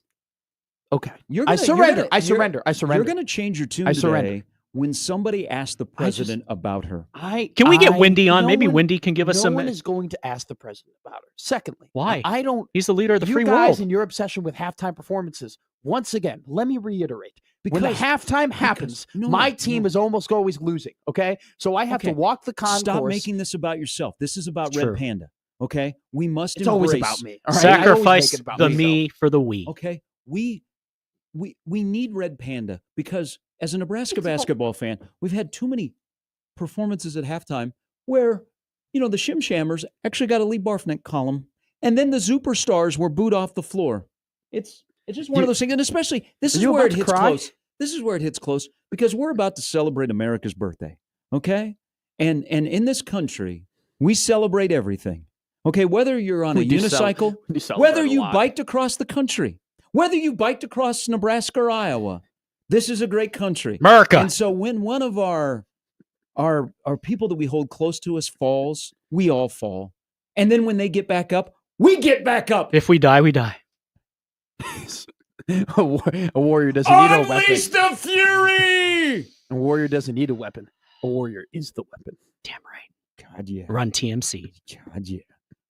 okay. You're I gonna- surrender. you're I gonna- surrender. I surrender. You're going to change your tune I today surrender. when somebody asks the president about her. Can we get Wendy on? no Maybe one- Wendy can give us no some. one is going to ask the president about her. Secondly, Why? I don't. He's the leader of the you free guys world. and your obsession with halftime performances. Once again, let me reiterate. When the Because- halftime happens, no, my no, team no. is almost always losing. Okay, so I have to Okay. walk the concourse. Stop making this about yourself. This is about It's Red true. Panda. Okay, we must It's embrace. always about me. All right? I always Sacrifice make it about the myself. me for the we. Okay, we need Red Panda because as a Nebraska basketball fan, we've had too many performances at halftime where the Shim Shammers actually got a Lee Barfnick column, and then the Superstars were booed off the floor. It's just one of those things, and especially this Are is you where about it to hits cry? close. This is where it hits close because we're about to celebrate America's birthday. Okay, and in this country, we celebrate everything. Okay, whether you're on a We do unicycle, we do celebrate whether a you lot. biked across the country, whether you biked across Nebraska or Iowa, this is a great country. America. And so when one of our people that we hold close to us falls, we all fall. And then when they get back up, we get back up. If we die, we die. a warrior doesn't need a weapon. Unleash the fury! A warrior doesn't need a weapon. A warrior is the weapon. Damn right. God, yeah. Run TMC. God, yeah.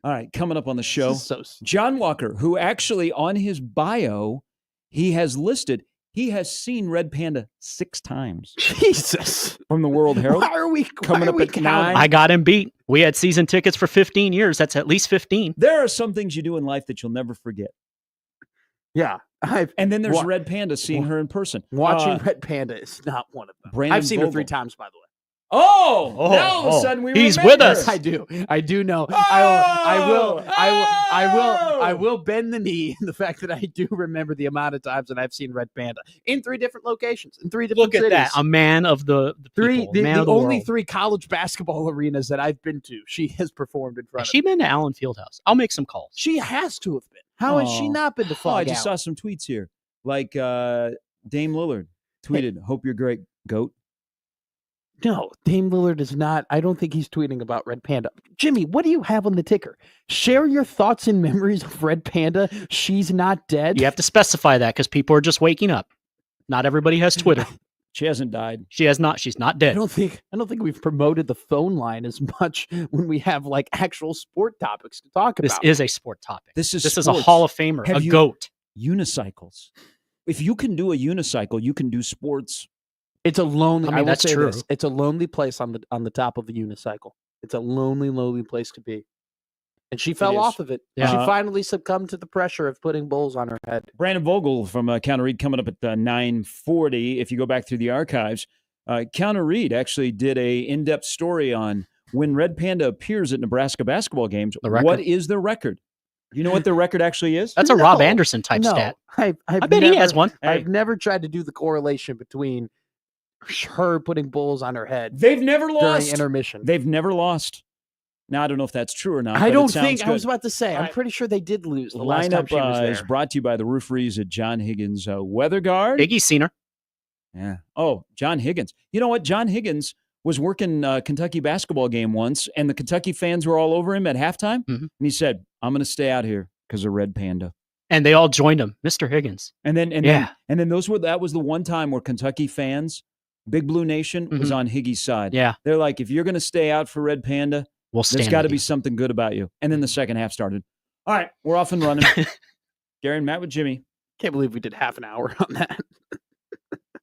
All right, coming up on the show, This is so John Walker, who actually on his bio, he has listed, he has seen Red Panda 6 times Jesus. from the World Herald. Why are we Coming up at 9. I got him beat. We had season tickets for 15 years. That's at least 15. There are some things you do in life that you'll never forget. Yeah. And then there's Wa- Red Panda, seeing her in person. Watching Red Panda is not one of them. Brandon I've seen her Vogel. 3 times, by the way. Now all of a sudden we He's remember. with us. I do know. Oh! I will bend the knee in the fact that I do remember the amount of times that I've seen Red Panda in 3 different locations, in 3 different Look at that. cities. A man of the people. The man of the only world. 3 college basketball arenas that I've been to, she has performed in front Has of. she been to Allen Fieldhouse? I'll make some calls. She has to have been. How has she Oh. not been to Oh, Fog I just saw Alley? some tweets here. Like Dame Lillard tweeted, "Hope you're great, goat." No, Dame Lillard is not. I don't think he's tweeting about Red Panda. Jimmy, what do you have on the ticker? Share your thoughts and memories of Red Panda. She's not dead. You have to specify that because people are just waking up. Not everybody has Twitter. She hasn't died. She has not. She's not I dead. don't think we've promoted the phone line as much when we have like actual sport topics to talk This about. is a sport topic. This is a sports. Hall of Famer, Have a you- goat. Unicycles. If you can do a unicycle, you can do sports. It's a lonely. I mean, will that's say true. this, it's a lonely place on the top of the unicycle. It's a lonely place to be. And she fell is. off of it. Yeah. She finally succumbed to the pressure of putting bowls on her head. Brandon Vogel from Counter Read coming up at 9:40. If you go back through the archives, Counter Read actually did a in-depth story on when Red Panda appears at Nebraska basketball games. The record? What is their record? You know what their record actually is? That's a Rob No, Anderson type no, stat. I've I bet he has one. Hey. I've never tried to do the correlation between her putting bowls on her head They've never during lost. intermission. They've never lost. Now I don't know if that's true or not. I but it don't sounds think. I good. was about to say. I'm Right. pretty sure they did lose the last time Lineup she was is there. brought to you by the Rooferys at John Higgins Weather Guard. Biggie's seen her. Yeah. Oh, John Higgins. You know what? John Higgins was working a Kentucky basketball game once, and the Kentucky fans were all over him at halftime. Mhm. And he said, "I'm going to stay out here because of Red Panda." And they all joined him. Mr. Higgins. And then, Yeah. then that was the one time where Kentucky fans, Big Blue Nation, was Mhm. on Higgy's side. Yeah. They're like, if you're going to stay out for Red Panda, We'll stand. there's got to with be you. something good about you. And then the second half started. All right, we're off and running. Gary and Matt with Jimmy, Can't believe we did half an hour on that.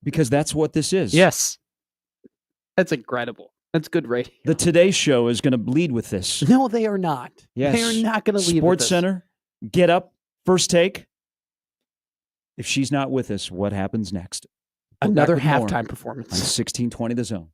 because that's what this is. Yes. That's incredible. That's good radio. The Today Show is going to lead with this. No, they are not. Yes. They are not going to leave. Sports Center, Get Up, First Take. If she's not with us, what happens next? We're back Another with more halftime on performance. 1620 The Zone.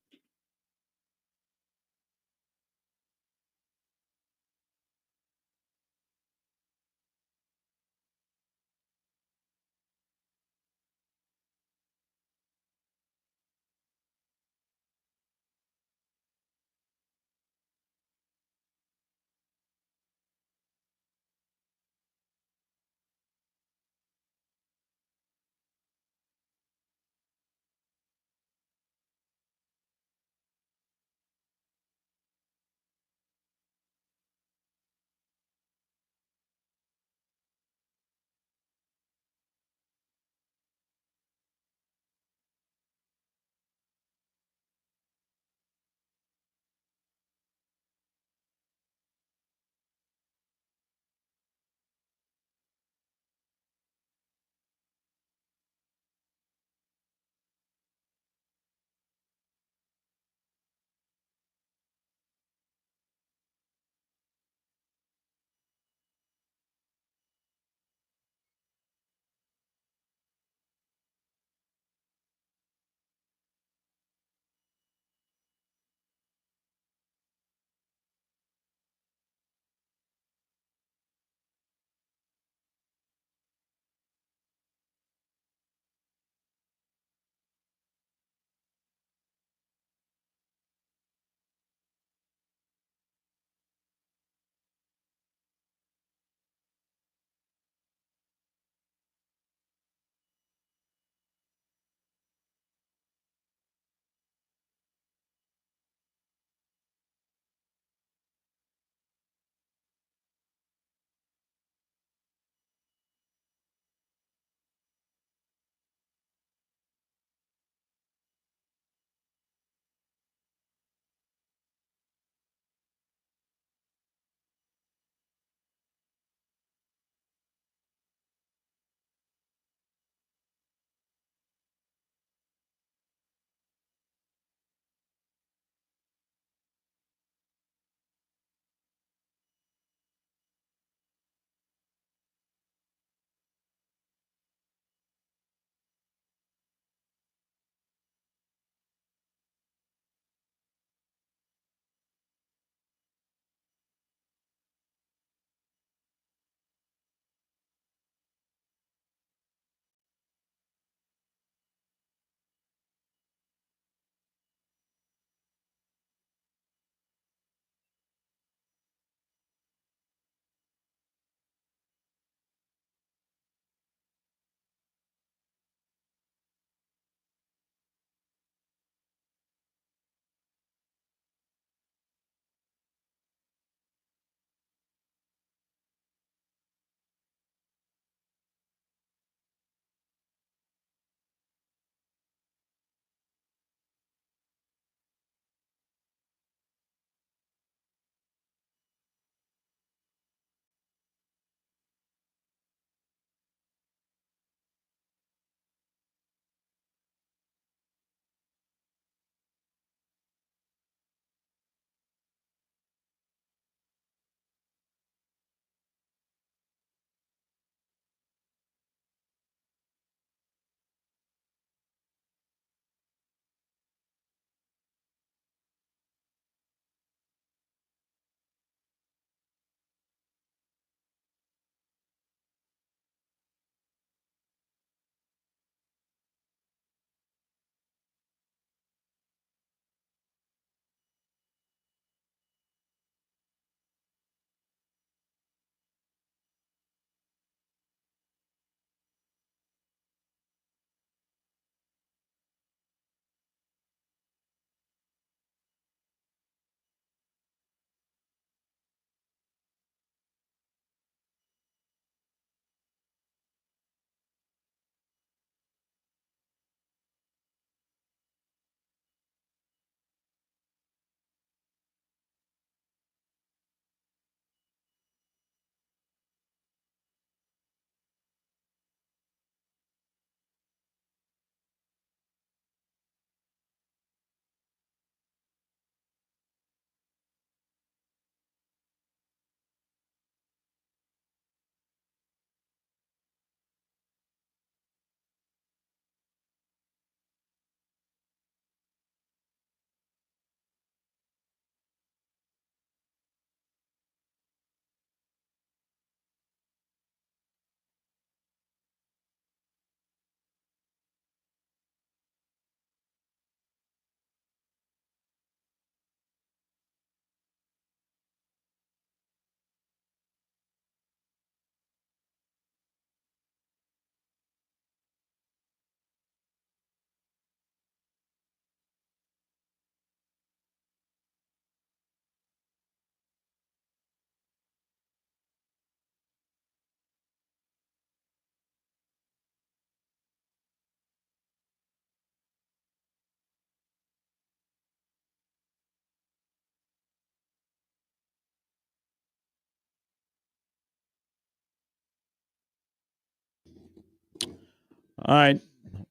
All right.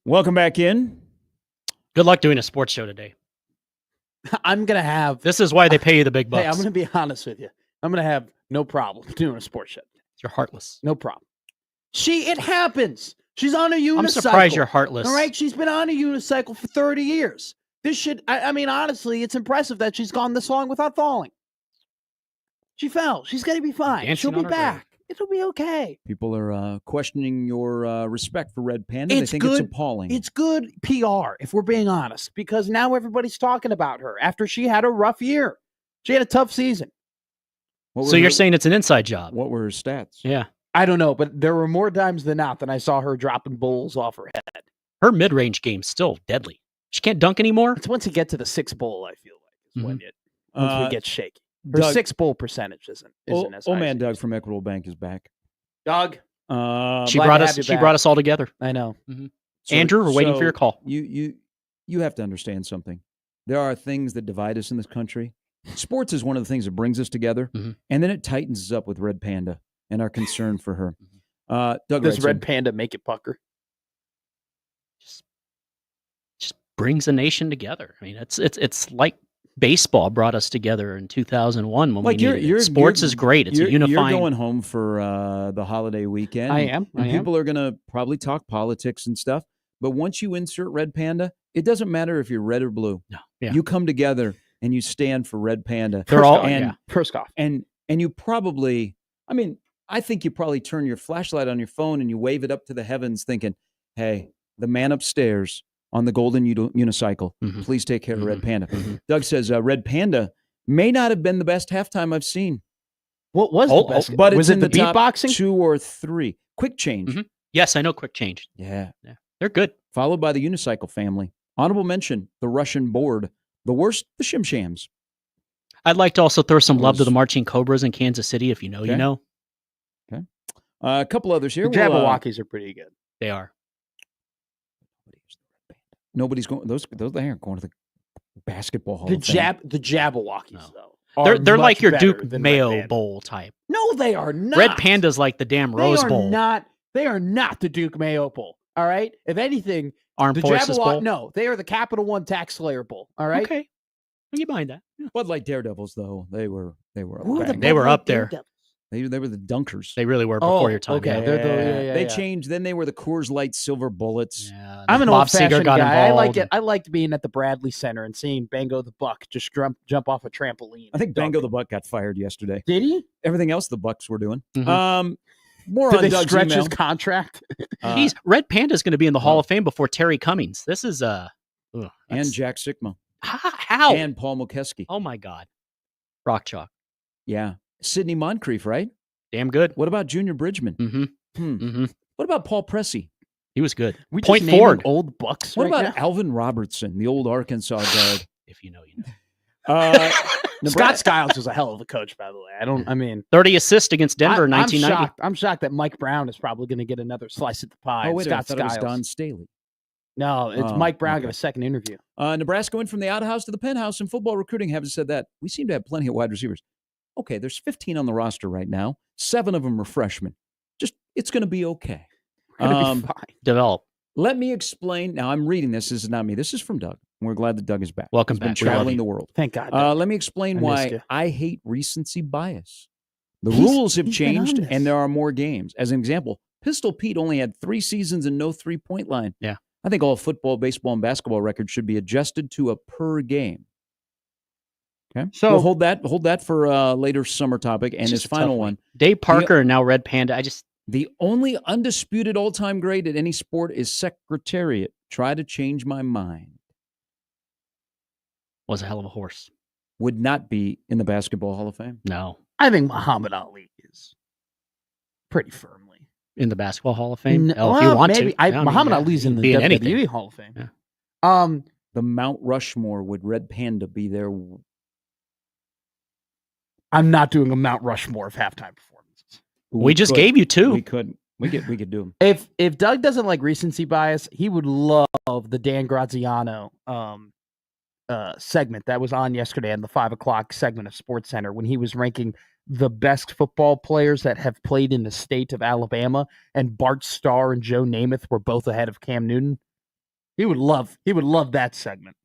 Welcome back in. Good luck doing a sports show today. I'm going to have... This is why they pay you the big bucks. Hey, I'm going to be honest with you. I'm going to have no problem doing a sports show. You're heartless. No problem. It happens. She's on a unicycle. I'm surprised you're heartless. All right? She's been on a unicycle for 30 years. This should... I mean, honestly, it's impressive that she's gone this long without falling. She fell. She's going to be fine. Dancing She'll be back. It'll be okay. People are questioning your respect for Red Panda. It's they think good. it's appalling. It's good PR, if we're being honest, because now everybody's talking about her after she had a rough year. She had a tough season. So you're saying it's an inside job? What were her stats? Yeah. I don't know, but there were more times than not that I saw her dropping bowls off her head. Her mid-range game's still deadly. She can't dunk anymore? It's once you get to the 6 bowl, I feel like, is when once we get shaky. Her Doug, 6 bowl percentage isn't as high. Old man Doug from Equitable Bank is back. Doug. She brought us all together. I know. Mm-hmm. So, Andrew, we're waiting for your call. You have to understand something. There are things that divide us in this country. Sports is one of the things that brings us together, and then it tightens us up with Red Panda and our concern for her. Doug, does Red Panda make it pucker? Just brings a nation together. I mean, it's like baseball brought us together in 2001 when we needed it. Sports is great. It's a unifying. You're going home for the holiday weekend. I am. People are going to probably talk politics and stuff. But once you insert Red Panda, it doesn't matter if you're red or blue. No. Yeah. You come together and you stand for Red Panda. They're all first off. And you probably, I mean, I think you probably turn your flashlight on your phone and you wave it up to the heavens thinking, hey, the man upstairs on the golden unicycle, please take care of Red Panda. Doug says Red Panda may not have been the best halftime I've seen. What was the best? But was it's in the the top beatboxing? 2 or 3. Quick Change. Yes, I know Quick Change. Yeah. They're good. Followed by the unicycle family. Honorable mention, the Russian board. The worst, the Shim Shams. I'd like to also throw some love to the Marching Cobras in Kansas City. If you know, you know. Okay. A couple others here. The Jabberwockies are pretty good. They are. Nobody's going. Those they aren't going to the basketball hall. The Jabberwockies though. They're like your Duke Mayo Bowl type. No, they are not. Red Panda's like the damn Rose Bowl. They are not the Duke Mayo Bowl. All right. If anything, Armed Forces Bowl. No, they are the Capital One Tax Slayer Bowl. All right. Okay. You mind that? Yeah. Bud Light Daredevils, though, they were they were up there. They were the dunkers. They really were before your time. Okay. Yeah. They changed. Then they were the Coors Light Silver Bullets. Yeah, I'm an old-fashioned guy. I liked being at the Bradley Center and seeing Bango the Buck just jump off a trampoline. I think Bango the Buck got fired yesterday. Did he? Everything else the Bucks were doing. More Did on Doug's stretch email. His contract? Red Panda's going to be in the Hall of Fame before Terry Cummings. This is and Jack Sikma. How? And Paul Mokeski. Oh my God. Rock chalk. Yeah. Sidney Moncrief, right? Damn good. What about Junior Bridgman? What about Paul Pressey? He was good. We Point forward. Old Bucks. What right about now? Alvin Robertson, the old Arkansas guard? If you know, you know. Scott Skiles was a hell of a coach, by the way. I mean, 30 assists against Denver in 1990. I'm shocked that Mike Brown is probably going to get another slice at the pie. Oh, wait, Scott I thought Skiles. It was Don Staley. No, it's Mike Brown got a second interview. Nebraska went from the outhouse to the penthouse in football recruiting. Having said that, we seem to have plenty of wide receivers. Okay, there's 15 on the roster right now. 7 of them are freshmen. It's going to be okay. We're going to be fine. Develop. Let me explain. Now, I'm reading this. This is not me. This is from Doug. We're glad that Doug is back. Welcome He's back. been traveling the world. Thank God. Let me explain why I hate recency bias. The rules have changed, and there are more games. As an example, Pistol Pete only had 3 seasons and no 3-point line. Yeah. I think all football, baseball, and basketball records should be adjusted to a per game. Okay, so we'll hold that for a later summer topic. And his final one, Dave Parker, and now Red Panda. The only undisputed all-time great at any sport is Secretariat. Try to change my mind. Was a hell of a horse. Would not be in the Basketball Hall of Fame. No. I think Muhammad Ali is pretty firmly in the Basketball Hall of Fame. No, if you want maybe. to. Muhammad Ali's in the WWE Hall of Fame. Yeah. The Mount Rushmore, would Red Panda be there? I'm not doing a Mount Rushmore of halftime performances. We just gave you 2. We could do them. If Doug doesn't like recency bias, he would love the Dan Graziano segment that was on yesterday in the 5 o'clock segment of Sports Center when he was ranking the best football players that have played in the state of Alabama, and Bart Starr and Joe Namath were both ahead of Cam Newton. He would love that segment.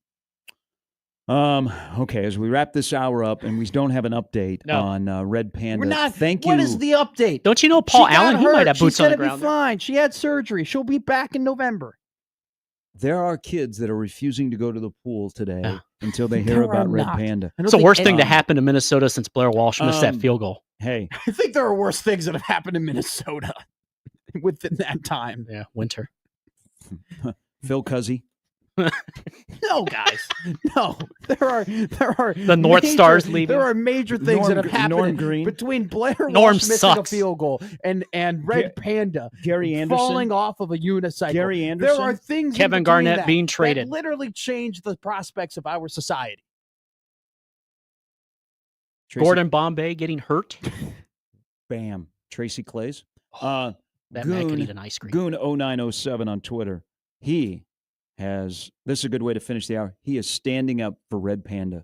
Okay, as we wrap this hour up, and we don't have an update on Red Panda. We're not. Thank you. What is the update? Don't you know Paul Allen? He might have boots on the ground. She's gonna be fine. She had surgery. She'll be back in November. There are kids that are refusing to go to the pool today until they hear about Red Panda. It's the worst thing to happen to Minnesota since Blair Walsh missed that field goal. Hey, I think there are worse things that have happened in Minnesota within that time. Yeah, winter. Phil Cuzzy. No, guys. No. There are the North Stars leaving. There are major things that have happened between Blair Walsh missing a field goal and Red Panda Gary Anderson falling off of a unicycle. Gary Anderson. There are things Kevin Garnett being traded that literally changed the prospects of our society. Gordon Bombay getting hurt. Bam. Tracy Clays. That man could eat an ice cream. Goon0907 on Twitter. He has, this is a good way to finish the hour. He is standing up for Red Panda.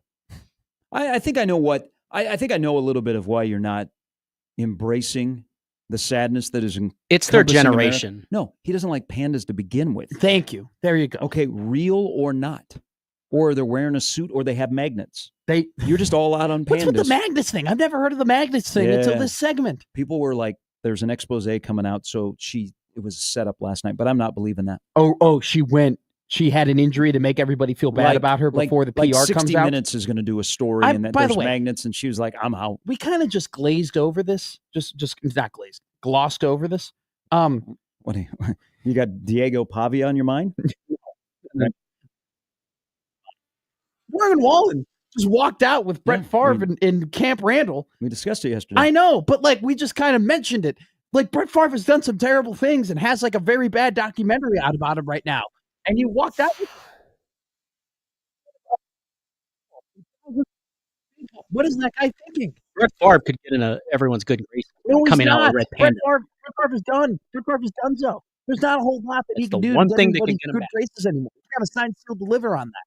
I think I know I think I know a little bit of why you're not embracing the sadness that is it's their generation. America. No, he doesn't like pandas to begin with. Thank you. There you go. Okay, real or not. Or they're wearing a suit or they have magnets. You're just all out on pandas. What's with the magnets thing? I've never heard of the magnets thing until this segment. People were like, there's an expose coming out, so it was set up last night, but I'm not believing that. She had an injury to make everybody feel bad about her before the PR comes out. 60 Minutes is going to do a story, and that there's magnets, and she was like, I'm out. We kind of just glazed over this. Just not glazed. Glossed over this. What you got Diego Pavia on your mind? Morgan Wallen just walked out with Brett Favre in Camp Randall. We discussed it yesterday. I know, but we just kind of mentioned it. Brett Favre has done some terrible things and has a very bad documentary out about him right now. And you walked out with what is that guy thinking? Brett Favre could get into everyone's good graces. No, coming out with Red Panda. Brett Favre is done. Brett Favre is done so. There's not a whole lot that he can do one to thing get that can good graces anymore. He's got to sign, seal, deliver on that.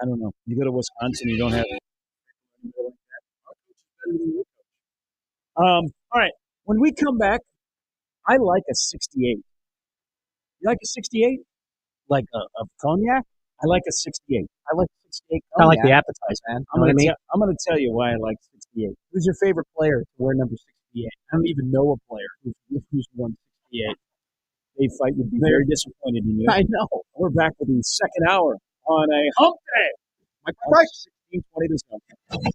I don't know. You go to Wisconsin, you don't have all right. When we come back, I like a 68. You like a 68? Like a cognac? I like a 68. I like 68 cognac. I like the appetizer, man. I'm going to tell you why I like 68. Who's your favorite player to wear number 68? I don't even know a player who's won 68. Dave Fight would be very disappointed in you. I know. We're back with the second hour on a hump day. My price, 16:20 to 7.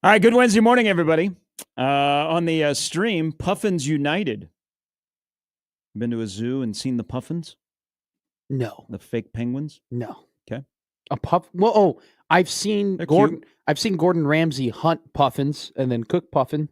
All right, good Wednesday morning, everybody. On the stream, Puffins United. Been to a zoo and seen the puffins? No. The fake penguins? No. Okay. A puff? Well, oh, I've seen They're Gordon. cute. I've seen Gordon Ramsay hunt puffins and then cook puffin.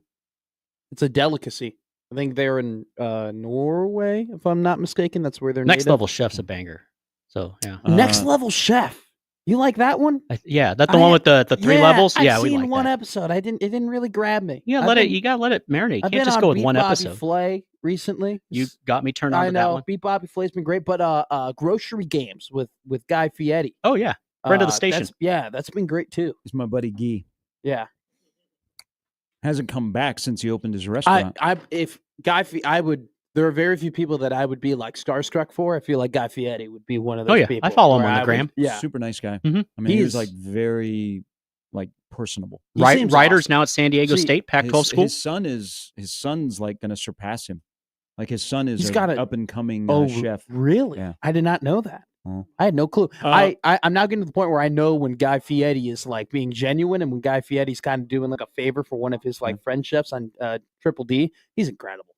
It's a delicacy. I think they're in Norway, if I'm not mistaken. That's where they're Next native. Level Chef's a banger. So yeah. Next Level Chef. You like that one? Yeah, that's the one with the three levels. Yeah, I've we seen like one that. episode. It didn't really grab me. Yeah, you gotta let it marinate. You I've can't been just on go with Beat one Bobby episode. Flay recently. You got me turned on I to know. that one. Beat Bobby Flay's been great, but Grocery Games with Guy Fieri. Oh yeah, friend of the station. That's been great too. He's my buddy Guy. Yeah, hasn't come back since he opened his restaurant. There are very few people that I would be like starstruck for. I feel like Guy Fieri would be one of those people. I follow him on the gram. Super nice guy. Mm-hmm. I mean, he was like very personable. Writers awesome. Now at San Diego State, Pac-12 school. His son's like going to surpass him. Like his son is an up and coming chef. Really? Yeah. I did not know that. I had no clue. I'm now getting to the point where I know when Guy Fieri is like being genuine and when Guy Fieri's kind of doing like a favor for one of his like friend chefs on Triple D. He's incredible.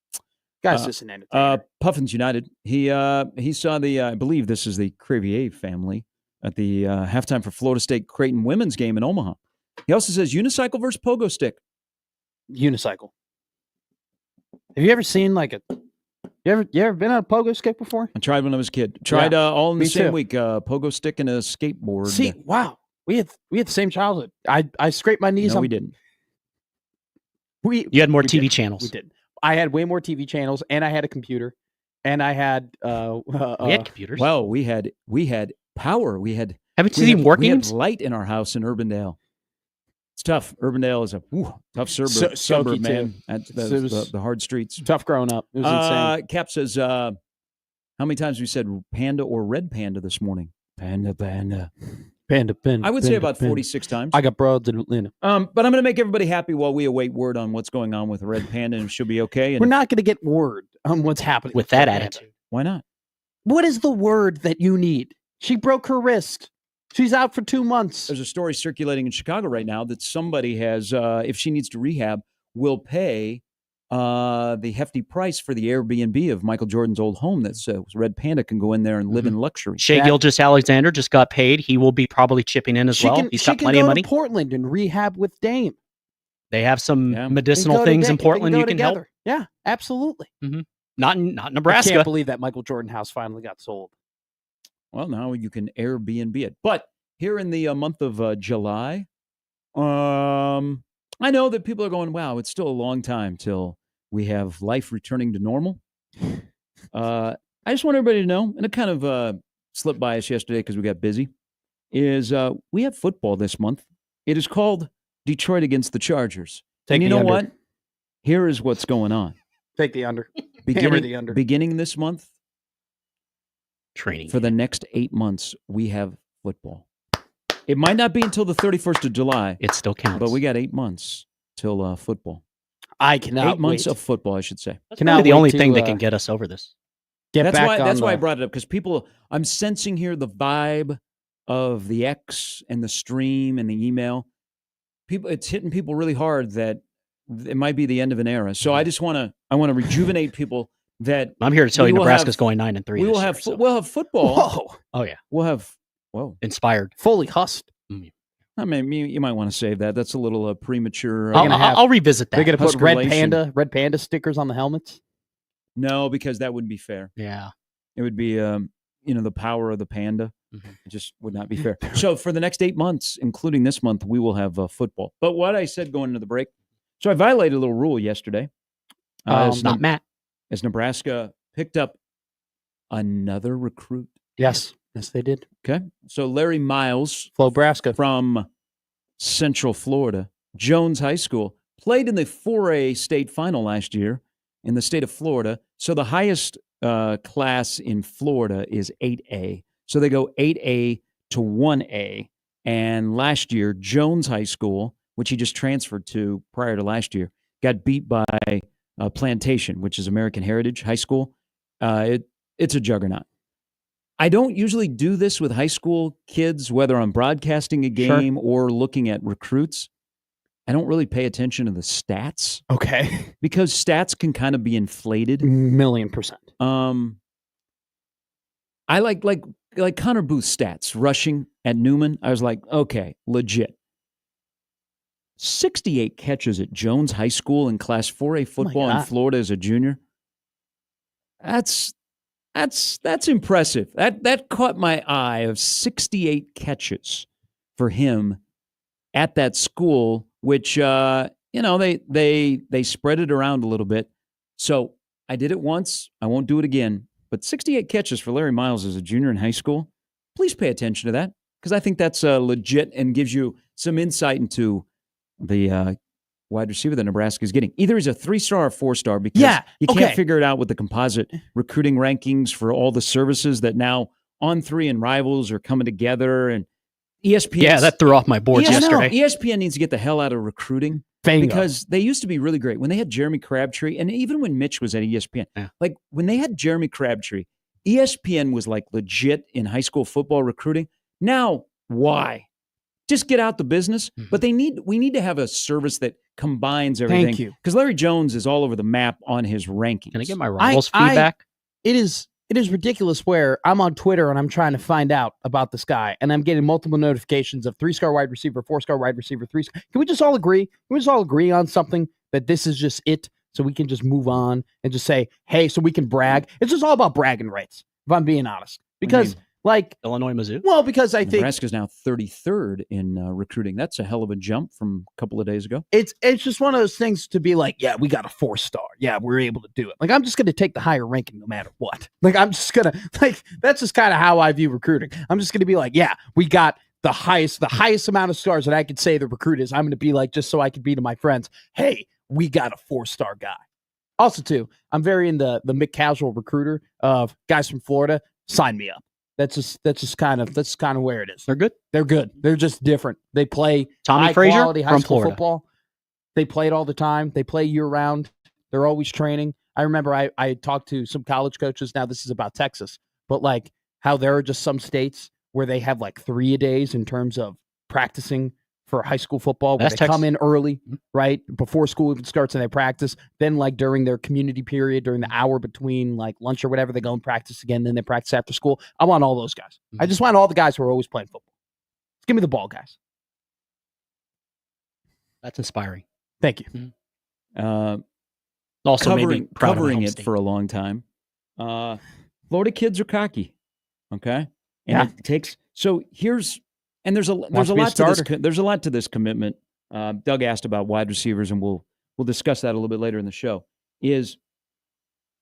Guy's just an entertainer. Puffins United. He saw the I believe this is the Crevier family at the halftime for Florida State Creighton women's game in Omaha. He also says unicycle versus pogo stick. Unicycle. Have you ever seen like a? You ever been on a pogo stick before? I tried when I was a kid. Tried all in the same week. Pogo stick and a skateboard. See, wow, we had the same childhood. I scraped my knees. No, we didn't. You had more TV channels. We did. I had way more TV channels, and I had a computer, and I had we had computers. Well, we had power. We had haven't you seen war games? We had light in our house in Urbandale. It's tough. Urbandale is a tough suburb, man. The hard streets. Tough growing up. It was insane. Cap says, how many times we said panda or red panda this morning? Panda. I would say about 46 times. I got broads in Atlanta. But I'm going to make everybody happy while we await word on what's going on with red panda, and she'll be okay. And we're not going to get word on what's happening with that attitude. Why not? What is the word that you need? She broke her wrist. She's out for 2 months. There's a story circulating in Chicago right now that somebody has, if she needs to rehab, will pay the hefty price for the Airbnb of Michael Jordan's old home. That's Red Panda can go in there and live in luxury. Shea Gilgeous-Alexander just got paid. He will be probably chipping in as well. He's got plenty of money. She can go to Portland and rehab with Dame. They have some medicinal things in Portland you can help. Yeah, absolutely. Mm-hmm. Not Nebraska. I can't believe that Michael Jordan house finally got sold. Well, now you can Airbnb it. But here in the month of July, I know that people are going, wow, it's still a long time till we have life returning to normal. I just want everybody to know, and it kind of slipped by us yesterday because we got busy, is we have football this month. It is called Detroit against the Chargers. And you know what? Here is what's going on. Take the under. Hammer the under. Beginning this month, training for the next 8 months, we have football. It might not be until the 31st of July. It still counts. But we got 8 months till football. I cannot 8 months of football, I should say. That's the only thing that can get us over this. That's why I brought it up, because I'm sensing here the vibe of the X and the stream and the email. It's hitting people really hard that it might be the end of an era. So I just want to rejuvenate people that I'm here to tell you Nebraska's going 9-3. We'll have football. Whoa. Oh yeah. We'll have inspired. Fully husked. I mean, you might want to save that. That's a little premature. I'll revisit that. They're going to put red panda stickers on the helmets? No, because that wouldn't be fair. Yeah. It would be, the power of the panda. Mm-hmm. It just would not be fair. So for the next 8 months, including this month, we will have football. But what I said going into the break, so I violated a little rule yesterday. Not Matt. As Nebraska picked up another recruit. Yes, they did. Okay. So Larry Miles, Nebraska, from Central Florida, Jones High School, played in the 4A state final last year in the state of Florida. So the highest class in Florida is 8A. So they go 8A to 1A. And last year, Jones High School, which he just transferred to prior to last year, got beat by Plantation, which is American Heritage High School. It's a juggernaut. I don't usually do this with high school kids, whether I'm broadcasting a game or looking at recruits. I don't really pay attention to the stats. Okay. Because stats can kind of be inflated. 1,000,000%. I like Connor Booth's stats, rushing at Newman. I was like, okay, legit. 68 catches at Jones High School in Class 4A football in Florida as a junior. That's impressive. That caught my eye, of 68 catches for him at that school, which they spread it around a little bit. So I did it once. I won't do it again. But 68 catches for Larry Miles as a junior in high school. Please pay attention to that, because I think that's legit and gives you some insight into the wide receiver that Nebraska is getting. Either he's a 3-star or 4-star, because you can't figure it out with the composite recruiting rankings for all the services that now On3 and Rivals are coming together, and ESPN. Yeah, that threw off my board yesterday. ESPN needs to get the hell out of recruiting. Because they used to be really great. When they had Jeremy Crabtree, and even when Mitch was at ESPN, like when they had Jeremy Crabtree, ESPN was like legit in high school football recruiting. Now, why? Just get out the business. Mm-hmm. But we need to have a service that combines everything. Thank you. Because Larry Jones is all over the map on his rankings. Can I get my Rivals feedback? It is ridiculous where I'm on Twitter and I'm trying to find out about this guy, and I'm getting multiple notifications of 3-star wide receiver, 4-star wide receiver, 3-star. Can we just all agree? Can we just all agree on something, that this is just it, so we can just move on and just say, hey, so we can brag? It's just all about bragging rights, if I'm being honest. Because Illinois, Mizzou? Well, because I think Nebraska's now 33rd in recruiting. That's a hell of a jump from a couple of days ago. It's just one of those things to be like, yeah, we got a 4-star. Yeah, we're able to do it. Like, I'm just going to take the higher ranking no matter what. Like, I'm just going to, that's just kind of how I view recruiting. I'm just going to be like, yeah, we got the highest amount of stars that I could say the recruit is. I'm going to be like, just so I could be to my friends, hey, we got a 4-star guy. Also, too, I'm very in the McCasual recruiter of guys from Florida. Sign me up. That's just kind of where it is. They're good. They're good. They're just different. They play Tommy Frazier from Florida football. They play it all the time. They play year round. They're always training. I remember I talked to some college coaches. Now this is about Texas, but like how there are just some states where they have like 3-a-days in terms of practicing for high school football, where they come in early, right, before school even starts, and they practice. Then, like, during their community period, during the hour between, like, lunch or whatever, they go and practice again. Then they practice after school. I want all those guys. Mm-hmm. I just want all the guys who are always playing football. Just give me the ball, guys. That's inspiring. Thank you. Mm-hmm. Also, covering it for a long time. Florida kids are cocky, okay? And it takes – so here's – and there's a lot to this commitment. Doug asked about wide receivers, and we'll discuss that a little bit later in the show. Is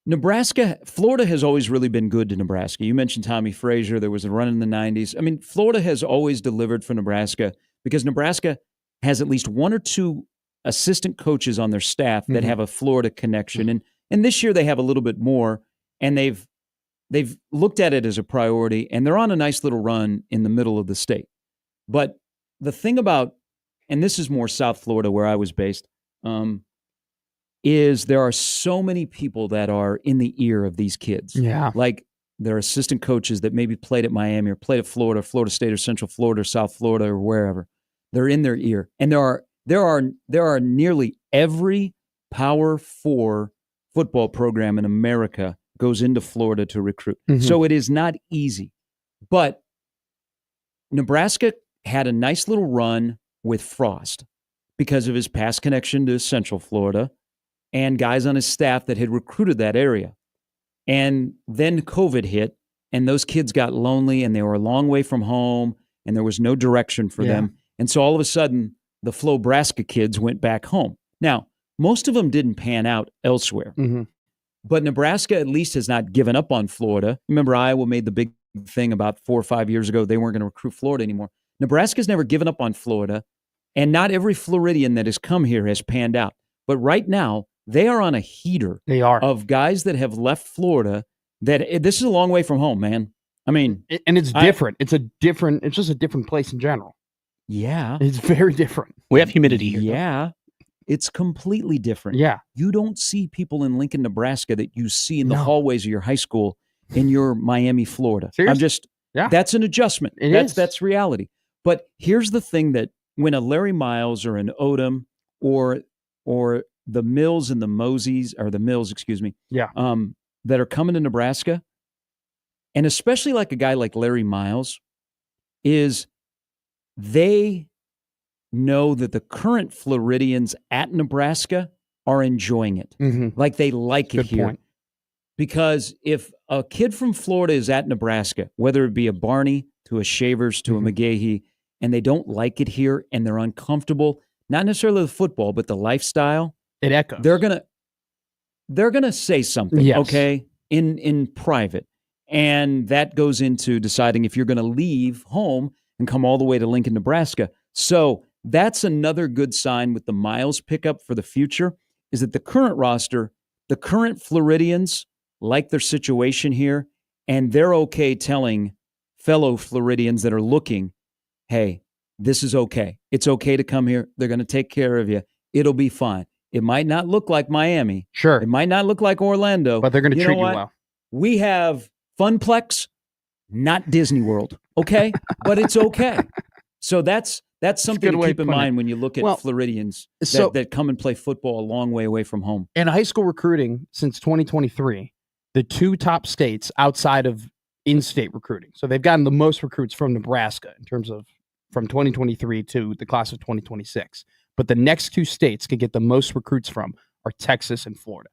Florida has always really been good to Nebraska. You mentioned Tommy Frazier. There was a run in the 90s. I mean, Florida has always delivered for Nebraska, because Nebraska has at least 1 or 2 assistant coaches on their staff that have a Florida connection. Mm-hmm. And this year they have a little bit more, and they've looked at it as a priority, and they're on a nice little run in the middle of the state. But the thing about, and this is more South Florida where I was based, is there are so many people that are in the ear of these kids. Yeah. Like, there are assistant coaches that maybe played at Miami or played at Florida State or Central Florida or South Florida or wherever. They're in their ear. And there are nearly every Power 4 football program in America goes into Florida to recruit. Mm-hmm. So it is not easy. But Nebraska had a nice little run with Frost because of his past connection to Central Florida and guys on his staff that had recruited that area. And then COVID hit, and those kids got lonely, and they were a long way from home, and there was no direction for them. And so all of a sudden, the Flobraska kids went back home. Now, most of them didn't pan out elsewhere. Mm-hmm. But Nebraska at least has not given up on Florida. Remember, Iowa made the big thing about 4 or 5 years ago. They weren't going to recruit Florida anymore. Nebraska's never given up on Florida, and not every Floridian that has come here has panned out. But right now, they are on a heater of guys that have left Florida. This is a long way from home, man. I mean, and it's different. It's just a different place in general. Yeah. It's very different. We have humidity here. Yeah. It's completely different. Yeah. You don't see people in Lincoln, Nebraska that you see in the hallways of your high school in your Miami, Florida. Seriously? That's an adjustment. That's reality. But here's the thing, that when a Larry Miles or an Odom or the Mills and the Moseys, or the Mills, excuse me, that are coming to Nebraska, and especially like a guy like Larry Miles, is they know that the current Floridians at Nebraska are enjoying it. Like they like it here. Point. Because if a kid from Florida is at Nebraska, whether it be a Barney to a Shavers to a McGahee, and they don't like it here and they're uncomfortable, not necessarily the football, but the lifestyle, it echoes. They're gonna say something, okay, in private. And that goes into deciding if you're gonna leave home and come all the way to Lincoln, Nebraska. So that's another good sign with the Miles pickup for the future, is that the current roster, the current Floridians like their situation here, and they're okay telling fellow Floridians that are looking, hey, this is okay. It's okay to come here. They're going to take care of you. It'll be fine. It might not look like Miami. Sure. It might not look like Orlando. But they're going to treat you well. We have Funplex, not Disney World, okay? But it's okay. So that's something to keep in mind when you look at Floridians that come and play football a long way away from home. In high school recruiting since 2023, the two top states outside of in-state recruiting. So they've gotten the most recruits from Nebraska in terms of from 2023 to the class of 2026. But the next two states can get the most recruits from are Texas and Florida.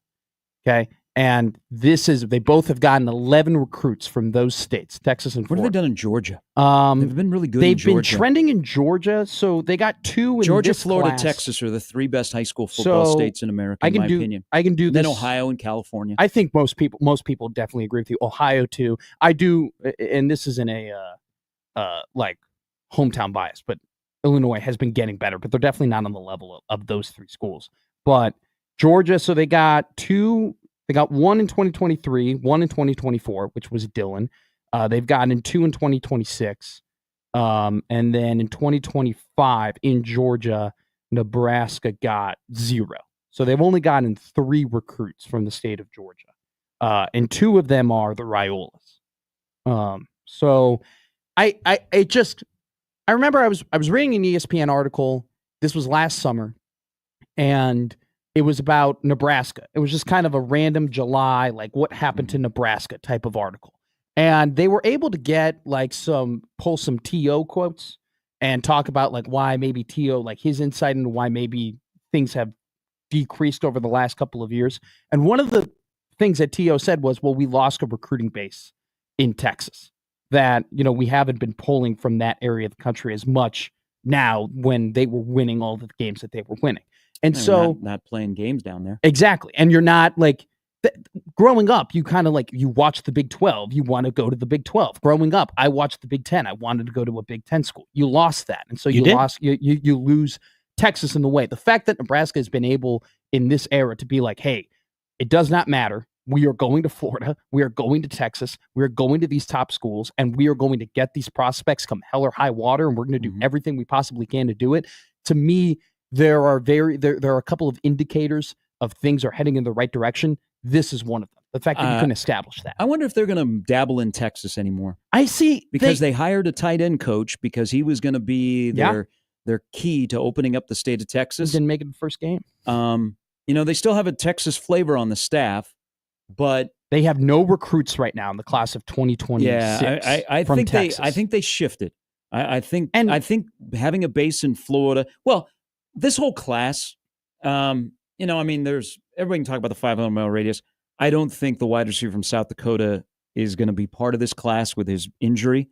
Okay? And they both have gotten 11 recruits from those states, Texas and Florida. What have they done in Georgia? They've been really good in Georgia. They've been trending in Georgia, so they got 2 in Georgia, this Florida, class. Texas are the 3 best high school football states in America, in my opinion. I can do this. Then Ohio and California. I think most people definitely agree with you. Ohio, too. I do, and this isn't a hometown bias, but Illinois has been getting better, but they're definitely not on the level of those 3 schools. But Georgia, so they got 2... They got 1 in 2023, 1 in 2024, which was Dillon. They've gotten 2 in 2026. And then in 2025, in Georgia, Nebraska got 0. So they've only gotten 3 recruits from the state of Georgia. And 2 of them are the Raiolas. So I remember I was reading an ESPN article. This was last summer. And it was about Nebraska. It was just kind of a random July, like what happened to Nebraska type of article. And they were able to get pull some T.O. quotes and talk about like why maybe T.O., like his insight into why maybe things have decreased over the last couple of years. And one of the things that T.O. said was, well, we lost a recruiting base in Texas, that, we haven't been pulling from that area of the country as much now when they were winning all the games that they were winning. And so not playing games down there. Exactly. And you're not like growing up, you kind of like you watch the Big 12, you want to go to the Big 12. Growing up, I watched the Big 10. I wanted to go to a Big 10 school. You lost that. And so you lose Texas in the way. The fact that Nebraska has been able in this era to be like, hey, it does not matter. We are going to Florida. We are going to Texas. We are going to these top schools, and we are going to get these prospects come hell or high water, and we're going to do everything we possibly can to do it. To me, there are a couple of indicators of things are heading in the right direction. This is one of them. The fact that you can establish that. I wonder if they're going to dabble in Texas anymore. I see. Because they hired a tight end coach because he was going to be their key to opening up the state of Texas. He didn't make it the first game. They still have a Texas flavor on the staff, but they have no recruits right now in the class of 2026. Yeah, I think they shifted. I think having a base in Florida. Well, this whole class, everybody can talk about the 500-mile radius. I don't think the wide receiver from South Dakota is going to be part of this class with his injury.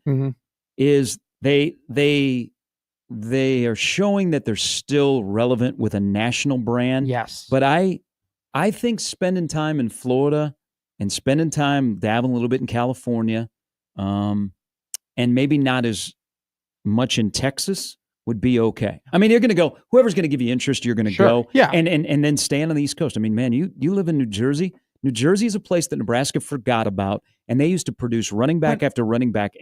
Is they are showing that they're still relevant with a national brand. Yes. But I think spending time in Florida and spending time dabbling a little bit in California, and maybe not as much in Texas would be okay. I mean, you're going to go, whoever's going to give you interest, you're going to go. Yeah. And then stand on the East Coast. I mean, man, you live in New Jersey. New Jersey is a place that Nebraska forgot about, and they used to produce running back after running back.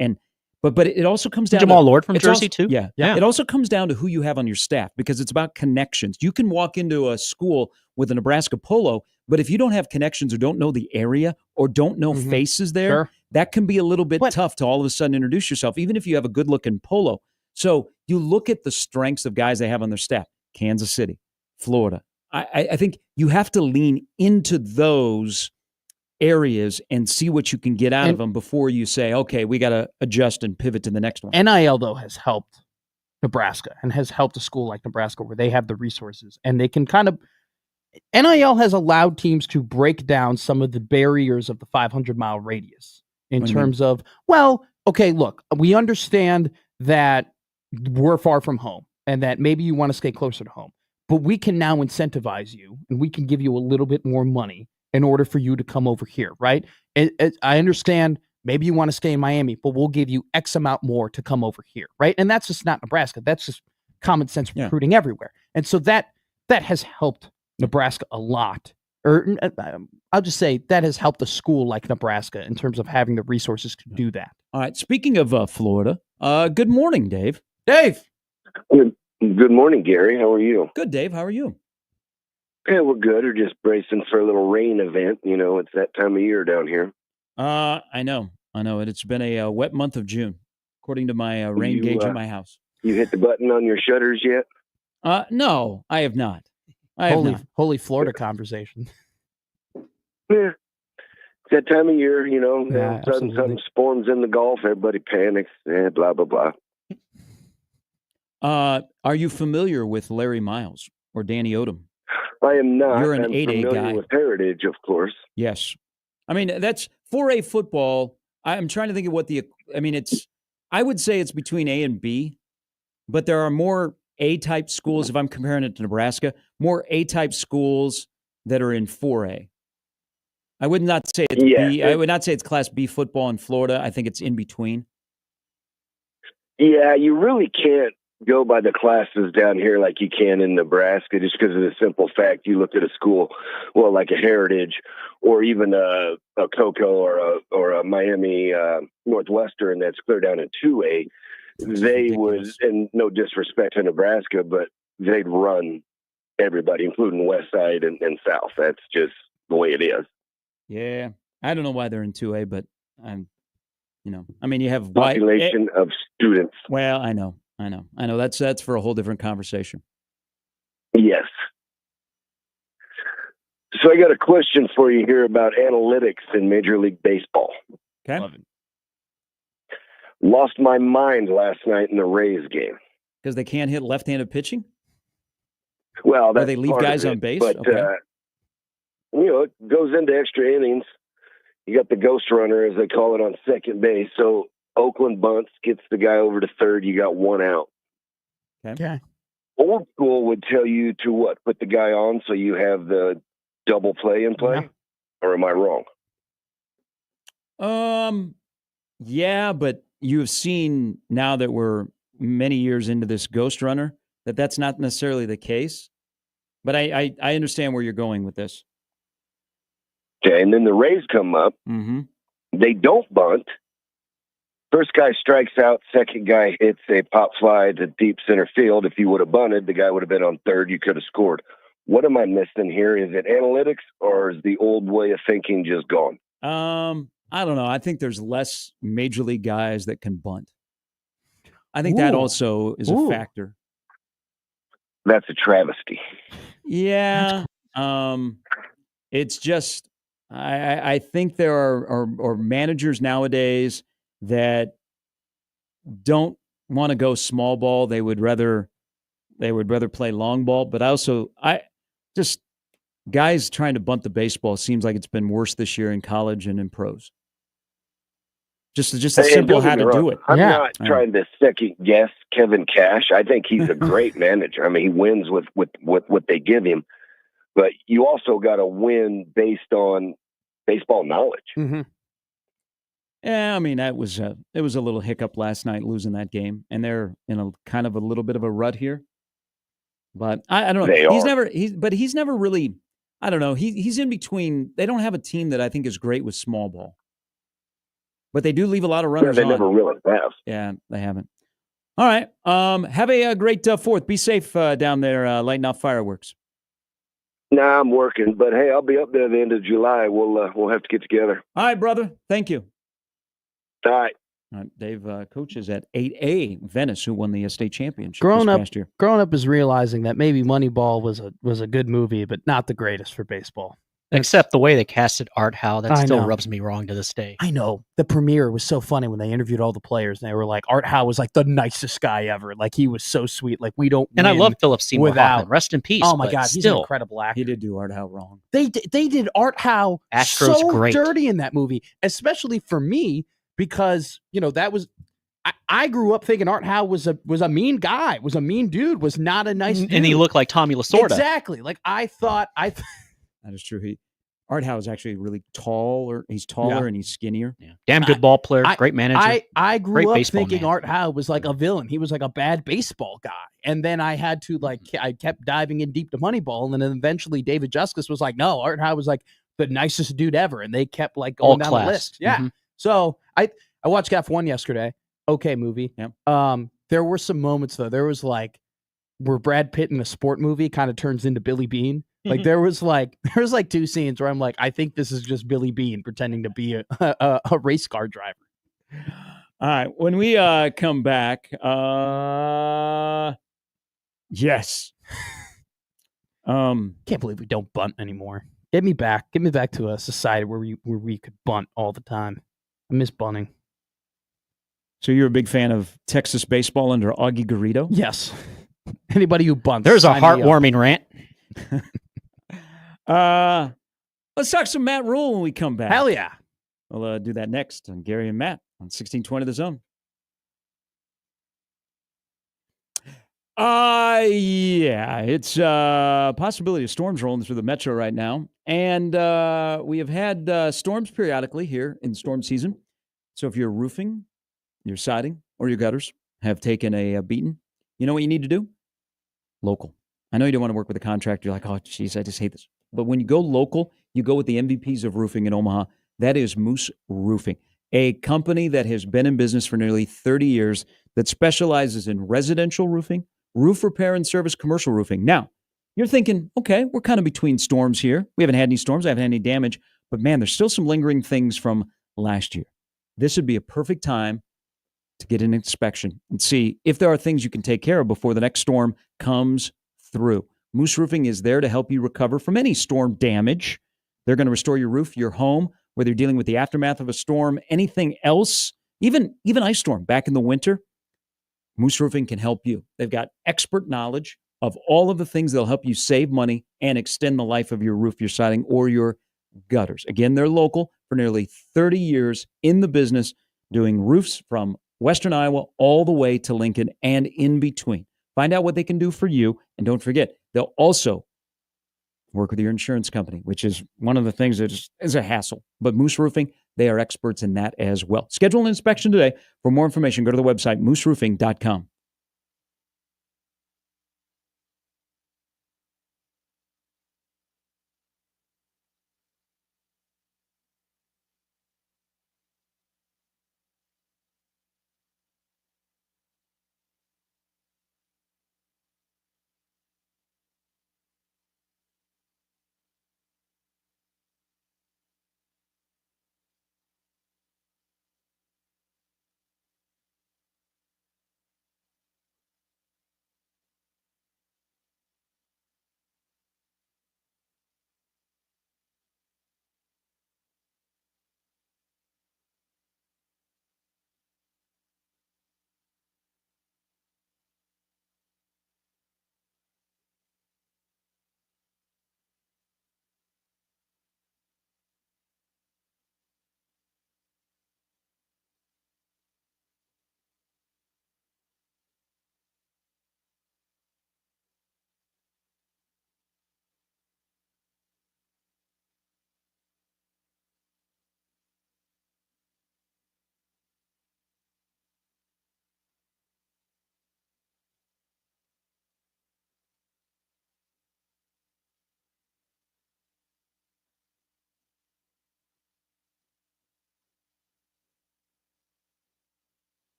But it also comes down Jamal to Lord from Jersey too. Yeah. It also comes down to who you have on your staff, because it's about connections. You can walk into a school with a Nebraska polo, but if you don't have connections or don't know the area or don't know faces there, that can be a little bit tough to all of a sudden introduce yourself, even if you have a good looking polo. So you look at the strengths of guys they have on their staff: Kansas City, Florida. I think you have to lean into those areas and see what you can get out of them before you say, okay, we got to adjust and pivot to the next one. NIL, though, has helped Nebraska and has helped a school like Nebraska where they have the resources and they can NIL has allowed teams to break down some of the barriers of the 500-mile radius in terms of, well, okay, look, we understand that we're far from home and that maybe you want to stay closer to home, but we can now incentivize you and we can give you a little bit more money in order for you to come over here, right? I understand maybe you want to stay in Miami, but we'll give you X amount more to come over here, right? And that's just not Nebraska. That's just common sense recruiting everywhere. And so that has helped Nebraska a lot. Or I'll just say that has helped a school like Nebraska in terms of having the resources to do that. All right. Speaking of Florida, good morning, Dave. Dave. Good morning, Gary. How are you? Good, Dave. How are you? Yeah, we're good. We're just bracing for a little rain event. You know, it's that time of year down here. I know. It's been a wet month of June, according to my rain gauge in my house. You hit the button on your shutters yet? No, I have not. Holy Florida conversation. Yeah. It's that time of year, you know. Yeah, all of a sudden something storms in the Gulf, everybody panics, blah, blah, blah. Are you familiar with Larry Miles or Danny Odom? I am not. You're an I'm 8A familiar guy. with Heritage, of course. Yes. I mean, that's 4A football. I'm trying to think of I would say it's between A and B, but there are more A-type schools, if I'm comparing it to Nebraska, more A-type schools that are in 4A. I would not say it's B. I would not say it's Class B football in Florida. I think it's in between. Yeah, you really can't go by the classes down here like you can in Nebraska, just because of the simple fact you look at a school, well, like a Heritage, or even a Cocoa or a Miami Northwestern that's clear down in 2A. They would, and no disrespect to Nebraska, but they'd run everybody, including West Side and South. That's just the way it is. Yeah, I don't know why they're in 2A, but you have population of students. Well, I know. That's for a whole different conversation. Yes. So I got a question for you here about analytics in Major League Baseball. Okay. Love it. Lost my mind last night in the Rays game. Because they can't hit left-handed pitching? Well, that's or they leave guys on base? But, okay. It goes into extra innings. You got the ghost runner, as they call it, on second base. So Oakland bunts, gets the guy over to third. You got one out. Okay. Old school would tell you to what? Put the guy on so you have the double play in play? Yeah. Or am I wrong? Yeah, but you have seen now that we're many years into this ghost runner that's not necessarily the case. But I understand where you're going with this. Okay, and then the Rays come up. Mm-hmm. They don't bunt. First guy strikes out. Second guy hits a pop fly to deep center field. If you would have bunted, the guy would have been on third. You could have scored. What am I missing here? Is it analytics or is the old way of thinking just gone? I don't know. I think there's less major league guys that can bunt. I think that also is a factor. That's a travesty. Yeah. It's just I think there are managers nowadays that don't want to go small ball. They would rather play long ball. But guys trying to bunt the baseball seems like it's been worse this year in college and in pros. Just a simple how to do it. I'm not trying to second guess Kevin Cash. I think he's a great manager. I mean, he wins with what they give him. But you also got to win based on baseball knowledge. Mm-hmm. Yeah, I mean, it was a little hiccup last night losing that game, and they're in a kind of a little bit of a rut here. But I don't know. He's never really. I don't know. He's in between. They don't have a team that I think is great with small ball, but they do leave a lot of runners. Yeah, they never really have. Yeah, they haven't. All right. Have a great 4th. Be safe down there, lighting off fireworks. Nah, I'm working, but hey, I'll be up there at the end of July. We'll have to get together. All right, brother. Thank you. All right. Dave coaches at 8A Venice, who won the state championship this past year. Growing up is realizing that maybe Moneyball was a good movie, but not the greatest for baseball. Except the way they casted Art Howe, that still rubs me wrong to this day. I know. The premiere was so funny when they interviewed all the players, and they were like, Art Howe was like the nicest guy ever. Like, he was so sweet. Like, we don't. And I love Philip Seymour Hoffman. Rest in peace. Oh my God, he's an incredible actor. He did do Art Howe wrong. They did Art Howe Astro's so great. dirty in that movie, especially for me, because that was. I grew up thinking Art Howe was a mean guy, was a mean dude, was not a nice dude. And he looked like Tommy Lasorda. Exactly. Like, I thought that is true. Art Howe is actually really tall, he's taller and he's skinnier. Yeah. Damn good ball player, great manager. I grew up thinking Art Howe was like a villain. He was like a bad baseball guy. And then I had to I kept diving in deep to Moneyball, and then eventually David Justice was like, no, Art Howe was like the nicest dude ever. And they kept like going down the list. Yeah. Mm-hmm. So I watched F1 yesterday. Okay movie. Yeah. There were some moments though. There was like where Brad Pitt in a sport movie kind of turns into Billy Bean. Like there was like 2 scenes where I'm like, I think this is just Billy Bean pretending to be a race car driver. All right. When we come back, yes. Can't believe we don't bunt anymore. Get me back to a society where we could bunt all the time. I miss bunting. So you're a big fan of Texas baseball under Augie Garrido? Yes. Anybody who bunts. There's a heartwarming rant. Let's talk some Matt Rule when we come back. Hell yeah. We'll do that next on Gary and Matt on 1620 The Zone. Yeah, it's a possibility of storms rolling through the metro right now. And we have had storms periodically here in storm season. So if you're roofing, your siding, or your gutters have taken a beating, you know what you need to do? Local. I know you don't want to work with a contractor. You're like, oh, geez, I just hate this. But when you go local, you go with the MVPs of roofing in Omaha. That is Moose Roofing, a company that has been in business for nearly 30 years that specializes in residential roofing, roof repair and service, commercial roofing. Now, you're thinking, okay, we're kind of between storms here. We haven't had any storms. I haven't had any damage. But, man, there's still some lingering things from last year. This would be a perfect time to get an inspection and see if there are things you can take care of before the next storm comes through. Moose Roofing is there to help you recover from any storm damage. They're going to restore your roof, your home, whether you're dealing with the aftermath of a storm, anything else, even ice storm back in the winter. Moose Roofing can help you. They've got expert knowledge of all of the things that'll help you save money and extend the life of your roof, your siding, or your gutters. Again, they're local for nearly 30 years in the business, doing roofs from Western Iowa all the way to Lincoln and in between. Find out what they can do for you. And don't forget, they'll also work with your insurance company, which is one of the things that is a hassle. But Moose Roofing, they are experts in that as well. Schedule an inspection today. For more information, go to the website, mooseroofing.com.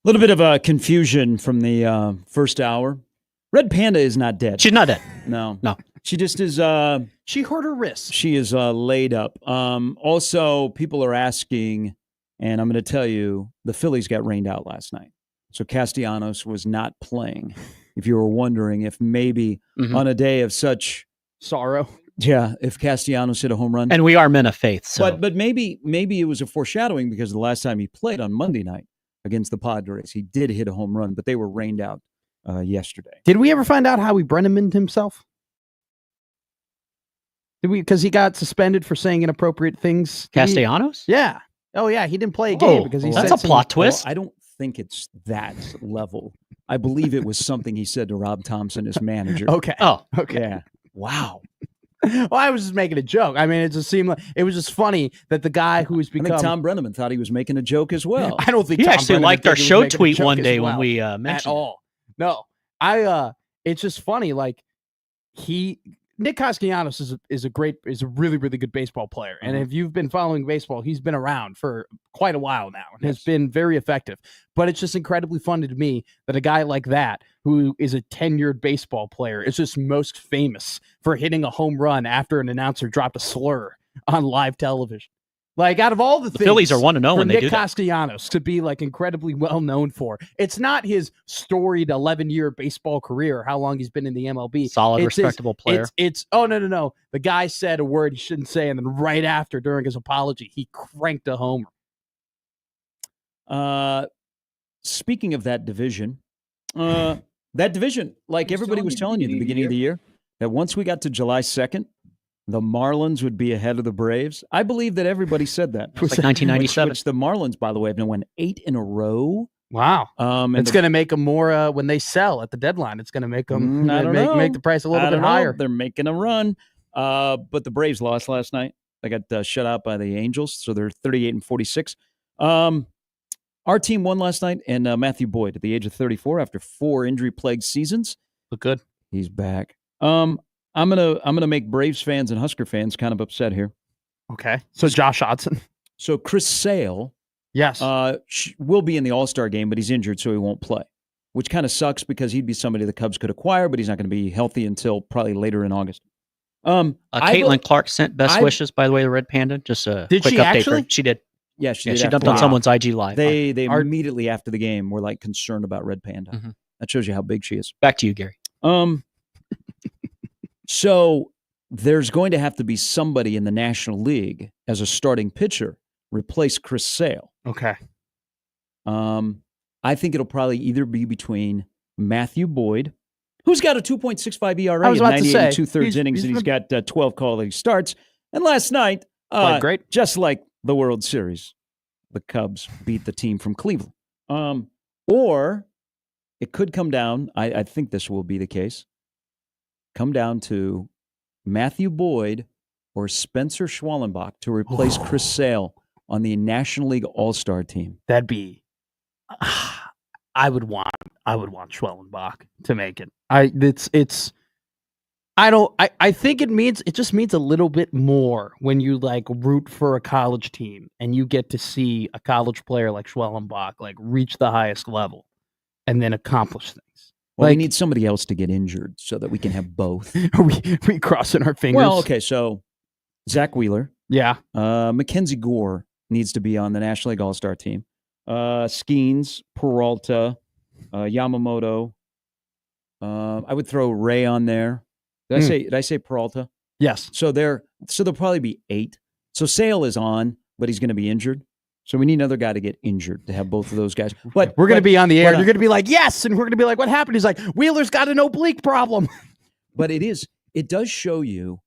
little bit of confusion from the first hour. Red Panda is not dead. She's not dead. No. No. She just is... she hurt her wrist. She is laid up. Also, people are asking, and I'm going to tell you, the Phillies got rained out last night. So Castellanos was not playing. If you were wondering if maybe on a day of such... sorrow. Yeah, if Castellanos hit a home run. And we are men of faith. So. But maybe it was a foreshadowing because the last time he played on Monday night against the Padres, he did hit a home run, but they were rained out yesterday. Did we ever find out how he Brennemaned himself? Did we? Because he got suspended for saying inappropriate things. Castellanos? Yeah. Oh, yeah. He didn't play a game because he that's said a plot twist. Well, I don't think it's that level. I believe it was something he said to Rob Thompson, his manager. Okay. Oh, okay. Yeah. Wow. Well, I was just making a joke. I mean, it just seemed like it was just funny that the guy who has become. I think Tom Brenneman thought he was making a joke as well. I don't think he Tom actually Brenneman liked our think he was show making a tweet joke one as day well, when we at mentioned all. No, it's just funny. Like Nick Castellanos is a really, really good baseball player. And if you've been following baseball, he's been around for quite a while now and has been very effective. But it's just incredibly funny to me that a guy like that, who is a tenured baseball player, is just most famous for hitting a home run after an announcer dropped a slur on live television. Like, out of all the things Phillies are 1-0 when they Nick do that. Castellanos to be like incredibly well known for, it's not his storied 11-year baseball career or how long he's been in the MLB. Solid, It's respectable player. It's no. The guy said a word he shouldn't say, and then right after, during his apology, he cranked a homer. Speaking of that division, like everybody was telling you at the beginning of the year, that once we got to July 2nd, the Marlins would be ahead of the Braves. I believe that everybody said that. It was like 1997. Which the Marlins, by the way, have now won 8 in a row. Wow. And it's going to make them more when they sell at the deadline. It's going to make them make the price a little bit higher. They're making a run. But the Braves lost last night. They got shut out by the Angels, so they're 38-46. Our team won last night, and Matthew Boyd, at the age of 34, after 4 injury-plagued seasons, look good. He's back. I'm gonna make Braves fans and Husker fans kind of upset here. Okay. So Josh Hodson. So Chris Sale, yes, will be in the All-Star game, but he's injured, so he won't play. Which kind of sucks because he'd be somebody the Cubs could acquire, but he's not going to be healthy until probably later in August. Caitlin Clark sent best wishes, by the way, the Red Panda. Just a did quick she update. Actually? She did. Yeah, she did. She dumped on someone's IG Live. They immediately after the game were like concerned about Red Panda. Mm-hmm. That shows you how big she is. Back to you, Gary. So there's going to have to be somebody in the National League as a starting pitcher replace Chris Sale. Okay. I think it'll probably either be between Matthew Boyd, who's got a 2.65 ERA in 98 and 2/3 innings, and he's got 12 quality starts. And last night, great, just like the World Series, the Cubs beat the team from Cleveland. Or it could come down, I think this will be the case, come down to Matthew Boyd or Spencer Schwallenbach to replace Chris Sale on the National League All-Star team. That'd be I would want Schwellenbach to make it. I think it just means a little bit more when you like root for a college team and you get to see a college player like Schwellenbach like reach the highest level and then accomplish things. Well, we need somebody else to get injured so that we can have both. Are we crossing our fingers? Well, okay, so Zach Wheeler. Yeah. Mackenzie Gore needs to be on the National League All-Star team. Skeens, Peralta, Yamamoto. I would throw Ray on there. Did I say Peralta? Yes. So there'll probably be 8. So Sale is on, but he's going to be injured. So we need another guy to get injured to have both of those guys. But we're going to be on the air. You're going to be like, yes, and we're going to be like, what happened? He's like, Wheeler's got an oblique problem. But it does show you,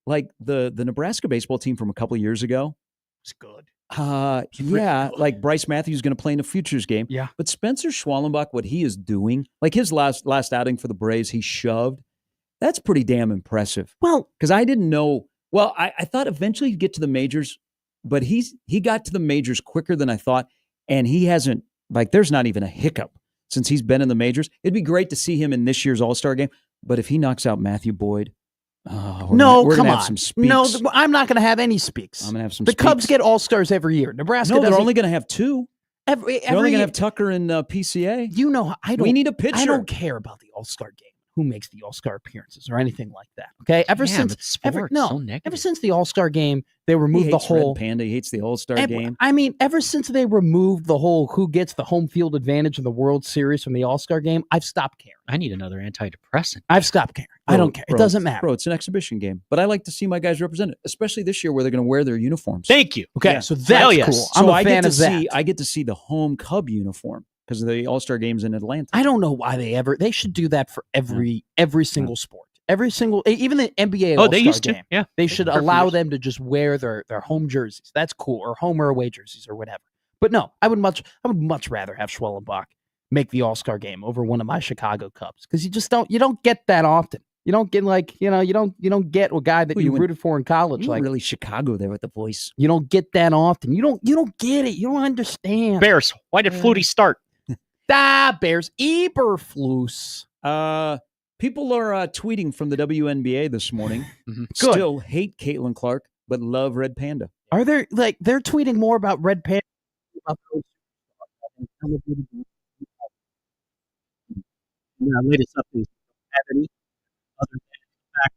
like the Nebraska baseball team from a couple of years ago. It's good. Yeah, like Bryce Matthews is going to play in a futures game. Yeah. But Spencer Schwallenbach, what he is doing, like his last outing for the Braves, he shoved. That's pretty damn impressive. Well, because I didn't know. Well, I thought eventually he'd get to the majors, but he got to the majors quicker than I thought, and he hasn't. Like, there's not even a hiccup since he's been in the majors. It'd be great to see him in this year's All-Star game, but if he knocks out Matthew Boyd, we're gonna have some speaks. No, I'm not going to have any speaks. I'm going to have some. The Cubs get All-Stars every year. Nebraska. No, they're only going to have 2. You're only gonna have Tucker and PCA. You know, We need a pitcher. I don't care about the All-Star game, who makes the All-Star appearances or anything like that. Okay, ever since the All-Star game, they removed the whole Red Panda. He hates the All-Star game. I mean, ever since they removed the whole who gets the home field advantage in the World Series from the All-Star game, I've stopped caring. I need another antidepressant. I've stopped caring. I don't care. It doesn't matter. Bro, it's an exhibition game. But I like to see my guys represented, especially this year where they're going to wear their uniforms. Thank you. Okay, so that's cool. I'm a fan of that. I get to see the home Cub uniform because of the All-Star games in Atlanta. I don't know why they should do that for every single sport. Every single, even the NBA All-Star they used to. game. Yeah. They should allow them to just wear their home jerseys. That's cool. Or home or away jerseys or whatever. But no, I would much rather have Schwellenbach make the All-Star game over one of my Chicago Cubs. Because you don't get that often. You don't get you don't get a guy that you rooted for in college. Like really Chicago there with the voice. You don't get that often. You don't get it. You don't understand. Bears. Why did Flutie start? Bears. Eberflus. People are tweeting from the WNBA this morning. Still hate Caitlin Clark, but love Red Panda. Are there they're tweeting more about Red Panda? Latest updates. Other than the fact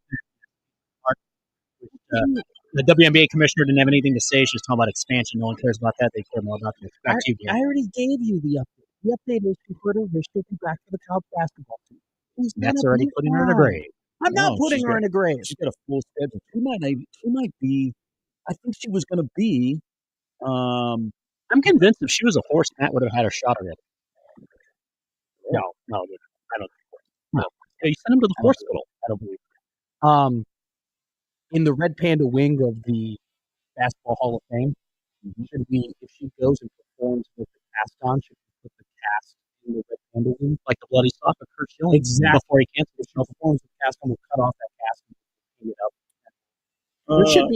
that the WNBA commissioner didn't have anything to say. She's just talking about expansion. No one cares about that. They care more about the back to you. I already gave you the update. The update is she put her wish to be back for the college basketball team. That's already putting her in a grave. I'm not putting her in a grave. She's got a full schedule. She might be. I think she was going to be. I'm convinced if she was a horse, Matt would have had her shot already. No, I don't think so. No. You sent him to the hospital. I don't believe it. In the Red Panda wing of the Basketball Hall of Fame, if she goes and performs with the cast on, should we put the cast in the Red Panda wing? Like the bloody sock of Kurt Schilling. Exactly. Before he canceled the show. Performs with the cast on, we'll cut off that cast and hang it up. We should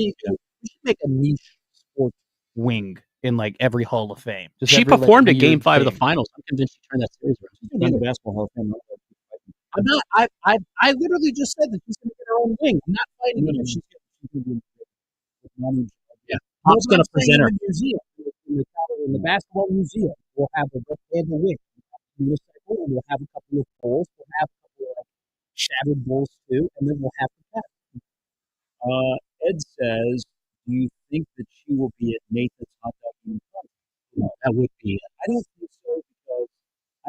make a niche sports wing in every Hall of Fame. She performed at Game 5 of the finals. I'm convinced she turned that series around. She's in the Basketball Hall of Fame. I'm not. I literally just said that she's going to get her own wing. I'm not fighting it. She's going to be. Yeah, Hump's going to present her. In the museum, in the basketball museum, we'll have the Red Panda wing. And we'll have a couple of bowls. We'll have a couple of shattered bowls too, and then we'll have the cat. Ed says, "Do you think that she will be at Nathan's hot dog eating contest?" No, that would be. I don't think so because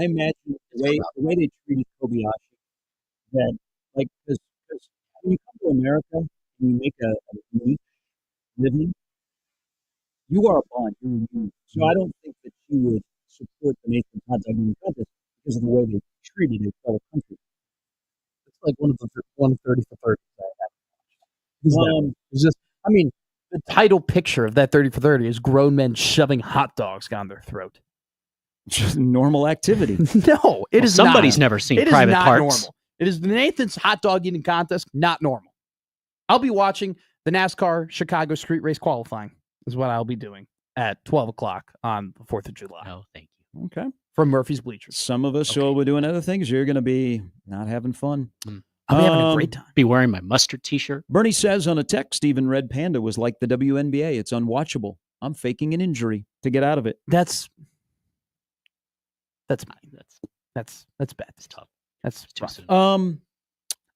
I imagine the way they treated Kobayashi, that because when you come to America and you make a unique living, you are a bond. So I don't think that she would support the Nathan's hot dog eating contest because of the way they treated a fellow country. It's like one of the 30 for 30 that I have. The title picture of that 30 for 30 is grown men shoving hot dogs down their throat. Just normal activity. No, it is somebody's not. never seen it private is not parts. Normal. It is the Nathan's hot dog eating contest, not normal. I'll be watching the NASCAR Chicago street race qualifying is what I'll be doing at 12 o'clock on the 4th of July. Oh, thank you. Okay. From Murphy's Bleachers. Some of us will be doing other things. You're going to be not having fun. I'll be having a great time. Be wearing my mustard t-shirt. Bernie says on a text, Steven Red Panda was like the WNBA. It's unwatchable. I'm faking an injury to get out of it. That's bad. That's tough. That's too soon.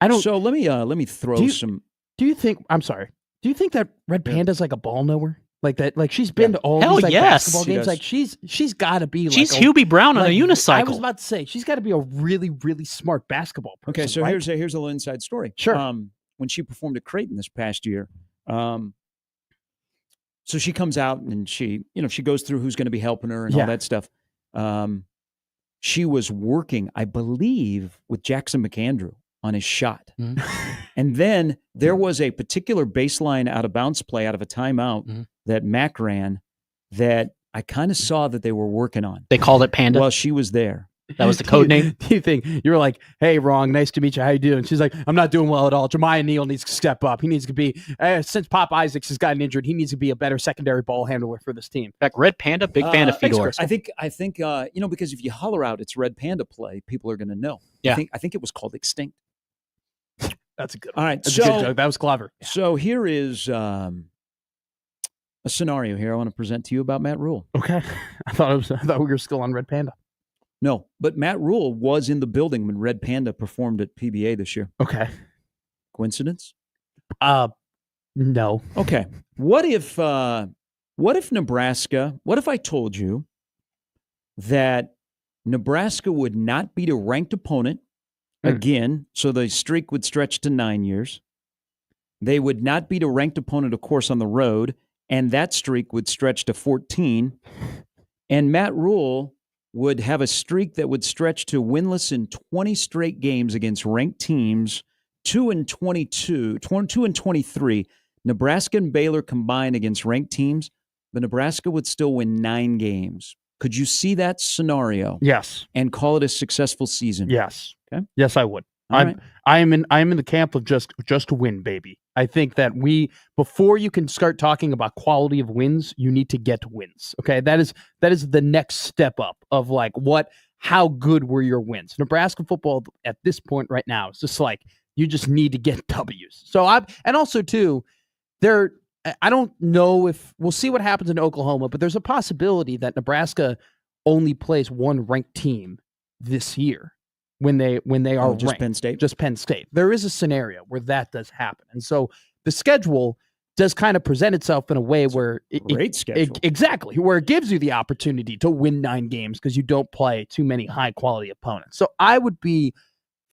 I don't. So let me throw some. Do you think? I'm sorry. Do you think that Red Panda's like a ball knower? Like that? Like she's been to all these basketball games. Like she's got to be. She's Hubie Brown on a unicycle. I was about to say she's got to be a really really smart basketball person. Okay, so right? here's a little inside story. Sure. When she performed at Creighton this past year, so she comes out and she goes through who's going to be helping her and all that stuff. She was working, I believe, with Jackson McAndrew on his shot. Mm-hmm. And then there was a particular baseline out of bounds play out of a timeout that Mac ran that I kind of saw that they were working on. They called it Panda? Well, she was there. That was the code name? Do you think you were like, hey, Wrong, nice to meet you. How you doing? She's like, I'm not doing well at all. Jemiah Neal needs to step up. He needs to be, since Pop Isaacs has gotten injured, he needs to be a better secondary ball handler for this team. In fact, Red Panda, big fan of Fedor. I think because if you holler out it's Red Panda play, people are going to know. Yeah. I think it was called Extinct. That's a good one. All right. That's a good joke. That was clever. So here is a a scenario here I want to present to you about Matt Rule. Okay. I thought we were still on Red Panda. No, but Matt Rule was in the building when Red Panda performed at PBA this year. Okay. Coincidence? No. Okay. What if Nebraska, what if I told you that Nebraska would not beat a ranked opponent again, so the streak would stretch to 9 years. They would not beat a ranked opponent, of course, on the road, and that streak would stretch to 14. And Matt Rule would have a streak that would stretch to winless in 20 straight games against ranked teams, 2-22, 2-23. Nebraska and Baylor combined against ranked teams, but Nebraska would still win 9 games. Could you see that scenario? Yes. And call it a successful season? Yes. Okay. Yes, I would. I'm in the camp of just win, baby. I think that before you can start talking about quality of wins, you need to get wins. Okay. That is the next step up of like how good were your wins? Nebraska football at this point right now is just like you just need to get W's. So and also too, I don't know if we'll see what happens in Oklahoma, but there's a possibility that Nebraska only plays one ranked team this year when they are just ranked. Penn State. Just Penn State. There is a scenario where that does happen, and so the schedule does kind of present itself in a way where great schedule. Exactly, where it gives you the opportunity to win 9 games because you don't play too many high quality opponents. So I would be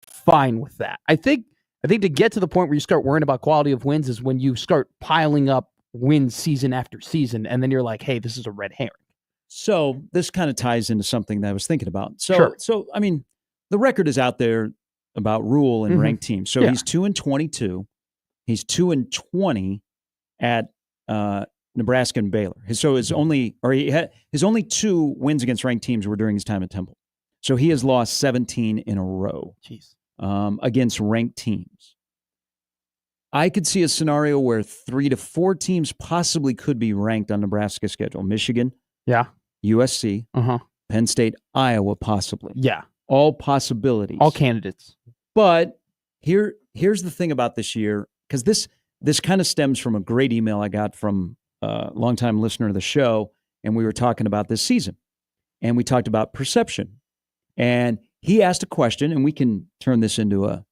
fine with that. I think to get to the point where you start worrying about quality of wins is when you start piling up wins season after season, and then you're like, hey, this is a red herring. So this kind of ties into something that I was thinking about. Sure. So I mean, the record is out there about Rule and ranked teams. So he's 2-22. He's 2-20 at Nebraska and Baylor. So his only 2 wins against ranked teams were during his time at Temple. So he has lost 17 in a row. Jeez. Against ranked teams. I could see a scenario where 3 to 4 teams possibly could be ranked on Nebraska's schedule. Michigan, USC, Penn State, Iowa, possibly. Yeah. All possibilities. All candidates. But here's the thing about this year, because this kind of stems from a great email I got from a longtime listener of the show, and we were talking about this season. And we talked about perception. And he asked a question, and we can turn this into a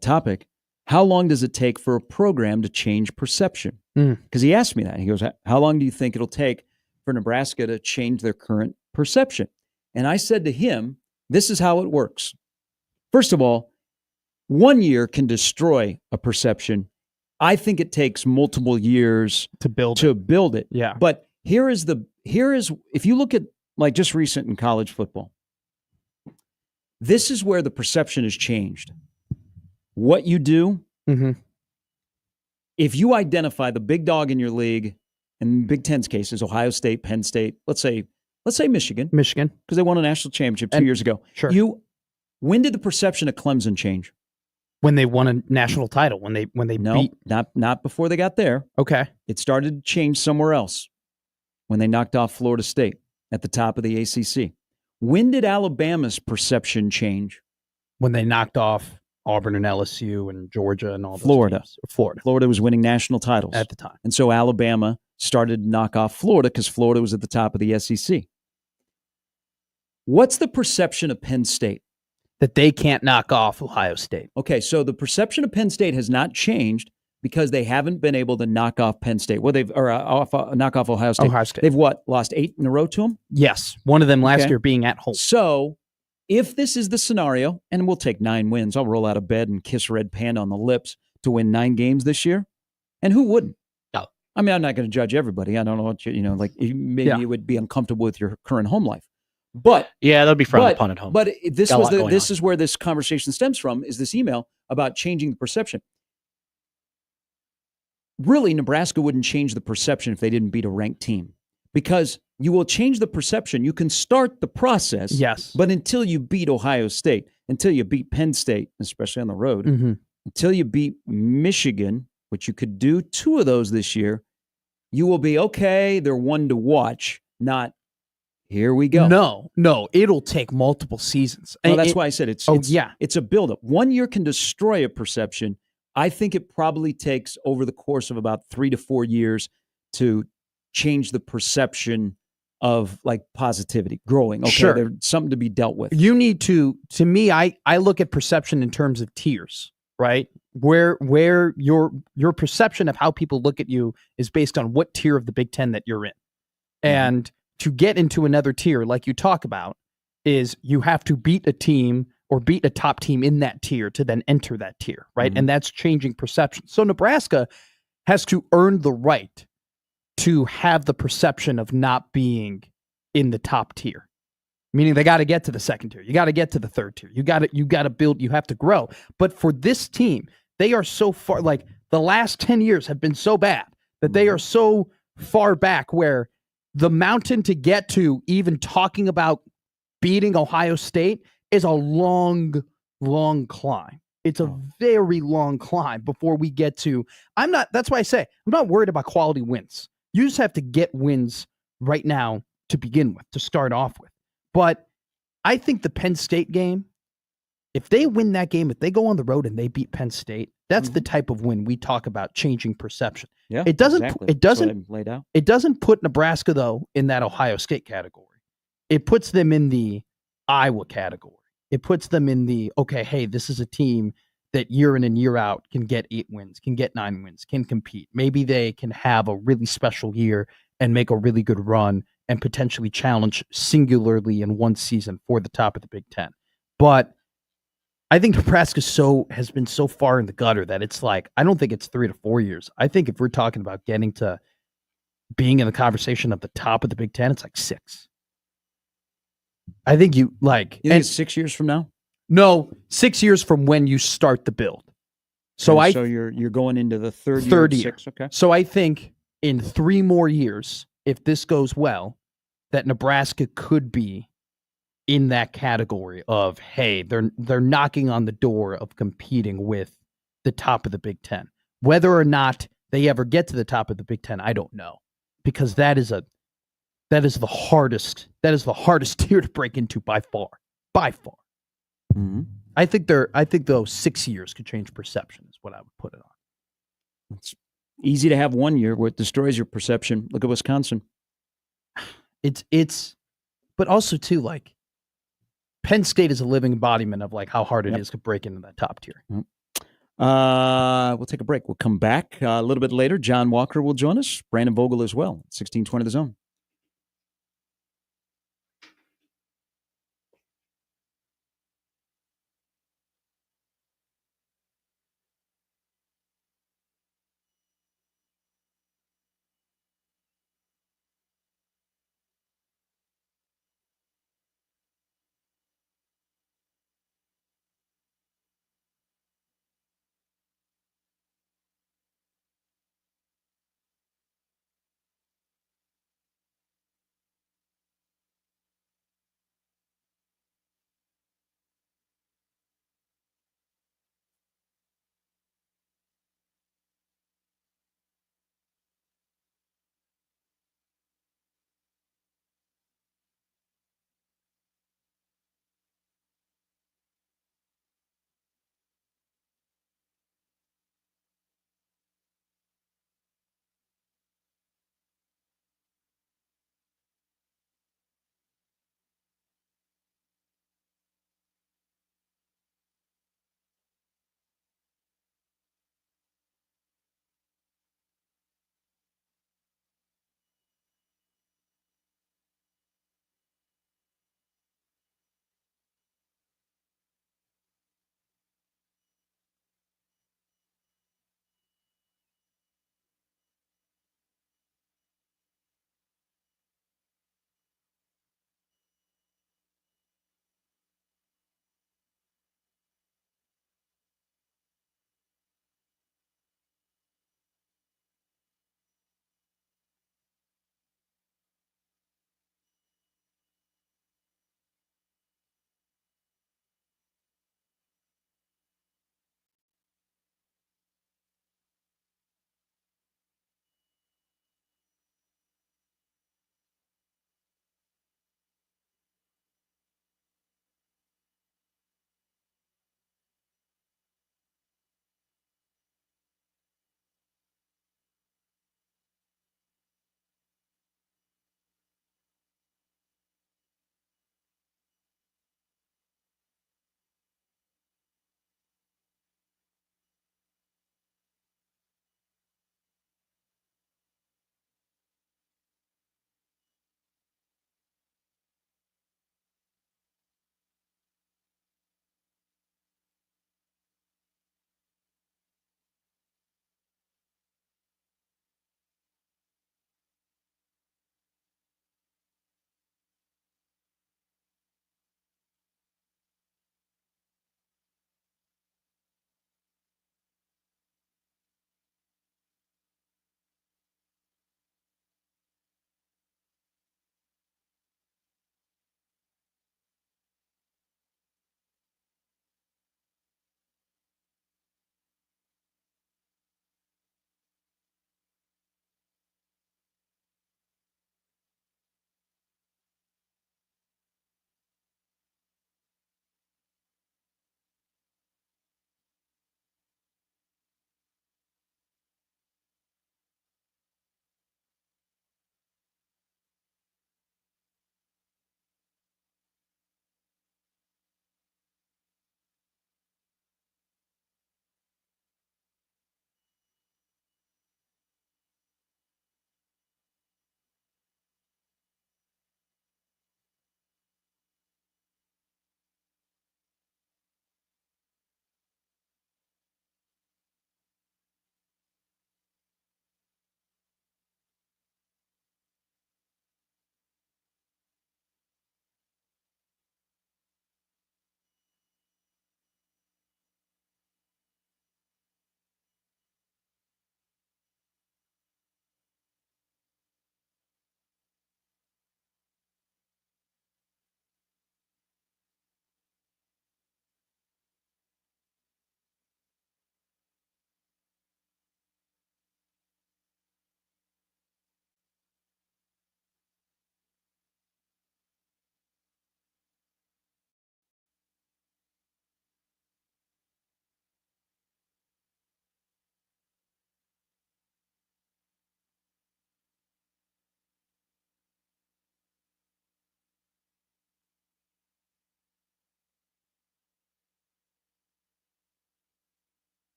topic. How long does it take for a program to change perception? Because he asked me that. He goes, how long do you think it'll take for Nebraska to change their current perception? And I said to him, this is how it works. First of all, 1 year can destroy a perception. I think it takes multiple years to build it. Yeah. But here is if you look at like just recent in college football, this is where the perception has changed. What you do, if you identify the big dog in your league, in Big Ten's cases, Ohio State, Penn State, let's say Michigan, because they won a national championship 2 years ago. Sure. When did the perception of Clemson change? When they won a national title, when they beat. Not before they got there. Okay. It started to change somewhere else when they knocked off Florida State at the top of the ACC. When did Alabama's perception change? When they knocked off Auburn and LSU and Georgia and all those Florida. teams. Florida. Florida was winning national titles at the time. And so Alabama started to knock off Florida because Florida was at the top of the SEC. What's the perception of Penn State? That they can't knock off Ohio State. Okay, so the perception of Penn State has not changed because they haven't been able to knock off Penn State. Well, knock off Ohio State. Ohio State. They've lost 8 in a row to them? Yes, one of them last year being at home. So if this is the scenario, and we'll take 9 wins, I'll roll out of bed and kiss Red Panda on the lips to win 9 games this year. And who wouldn't? No. I mean, I'm not going to judge everybody. I don't know what maybe you would be uncomfortable with your current home life. But yeah, that'll be frowned upon at home. But this is where this conversation stems from, is this email about changing the perception. Really, Nebraska wouldn't change the perception if they didn't beat a ranked team, because you will change the perception. You can start the process, yes, but until you beat Ohio State, until you beat Penn State, especially on the road, until you beat Michigan, which you could do 2 of those this year, you will be okay. They're one to watch, not here we go. No, it'll take multiple seasons. Well, that's why I said it's a buildup. 1 year can destroy a perception. I think it probably takes over the course of about 3 to 4 years to change the perception of like positivity growing? Okay, Sure. there's something to be dealt with. You need to me, I look at perception in terms of tiers, right? Where your perception of how people look at you is based on what tier of the Big Ten that you're in. And to get into another tier, like you talk about, is you have to beat a team or beat a top team in that tier to then enter that tier, right? And that's changing perception. So Nebraska has to earn the right to have the perception of not being in the top tier. Meaning they got to get to the second tier. You got to get to the third tier. You got to build, you have to grow. But for this team, they are so far, like the last 10 years have been so bad that they are so far back where the mountain to get to, even talking about beating Ohio State, is a long, long climb. It's a very long climb before we get to, that's why I say, I'm not worried about quality wins. You just have to get wins right now to begin with, to start off with. But I think the Penn State game, if they win that game, if they go on the road and they beat Penn State, that's the type of win we talk about changing perception. Yeah, it doesn't. exactly. It That's what doesn't. I laid out. It doesn't put Nebraska though in that Ohio State category. It puts them in the Iowa category. It puts them in the okay. Hey, this is a team that year in and year out can get 8 wins, can get 9 wins, can compete. Maybe they can have a really special year and make a really good run and potentially challenge singularly in one season for the top of the Big Ten. But I think Nebraska has been so far in the gutter that it's like, I don't think it's 3 to 4 years. I think if we're talking about getting to being in the conversation of the top of the Big Ten, it's like 6. I think You think it's 6 years from now? No, 6 years from when you start the build. So you're going into the third year. 6, okay. So I think in 3 more years, if this goes well, that Nebraska could be in that category of, hey, they're knocking on the door of competing with the top of the Big Ten. Whether or not they ever get to the top of the Big Ten, I don't know, because that is the hardest tier to break into by far. Mm-hmm. I think those 6 years could change perception is what I would put it on. It's easy to have 1 year where it destroys your perception. Look at Wisconsin. It's but also too, like, Penn State is a living embodiment of like how hard it is to break into that top tier. We'll take a break. We'll come back a little bit later. John Walker will join us. Brandon Vogel as well. 1620 The Zone.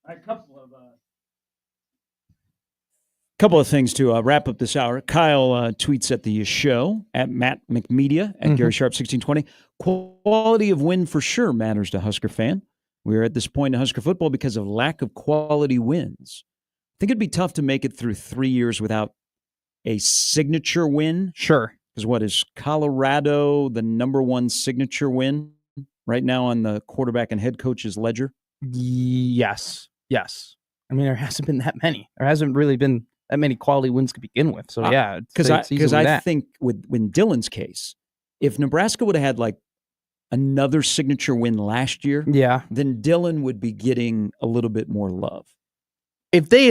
A couple of things to wrap up this hour. Kyle tweets at the show at Matt McMedia at Gary Sharp 1620. Quality of win for sure matters to Husker fan. We're at this point in Husker football because of lack of quality wins. I think it'd be tough to make it through 3 years without a signature win. Sure. Because what is Colorado the number one signature win right now on the quarterback and head coach's ledger? Yes. I mean, there hasn't been that many. There hasn't really been that many quality wins to begin with. So yeah, because I think in Dylan's case, if Nebraska would have had like another signature win last year, then Dylan would be getting a little bit more love. If they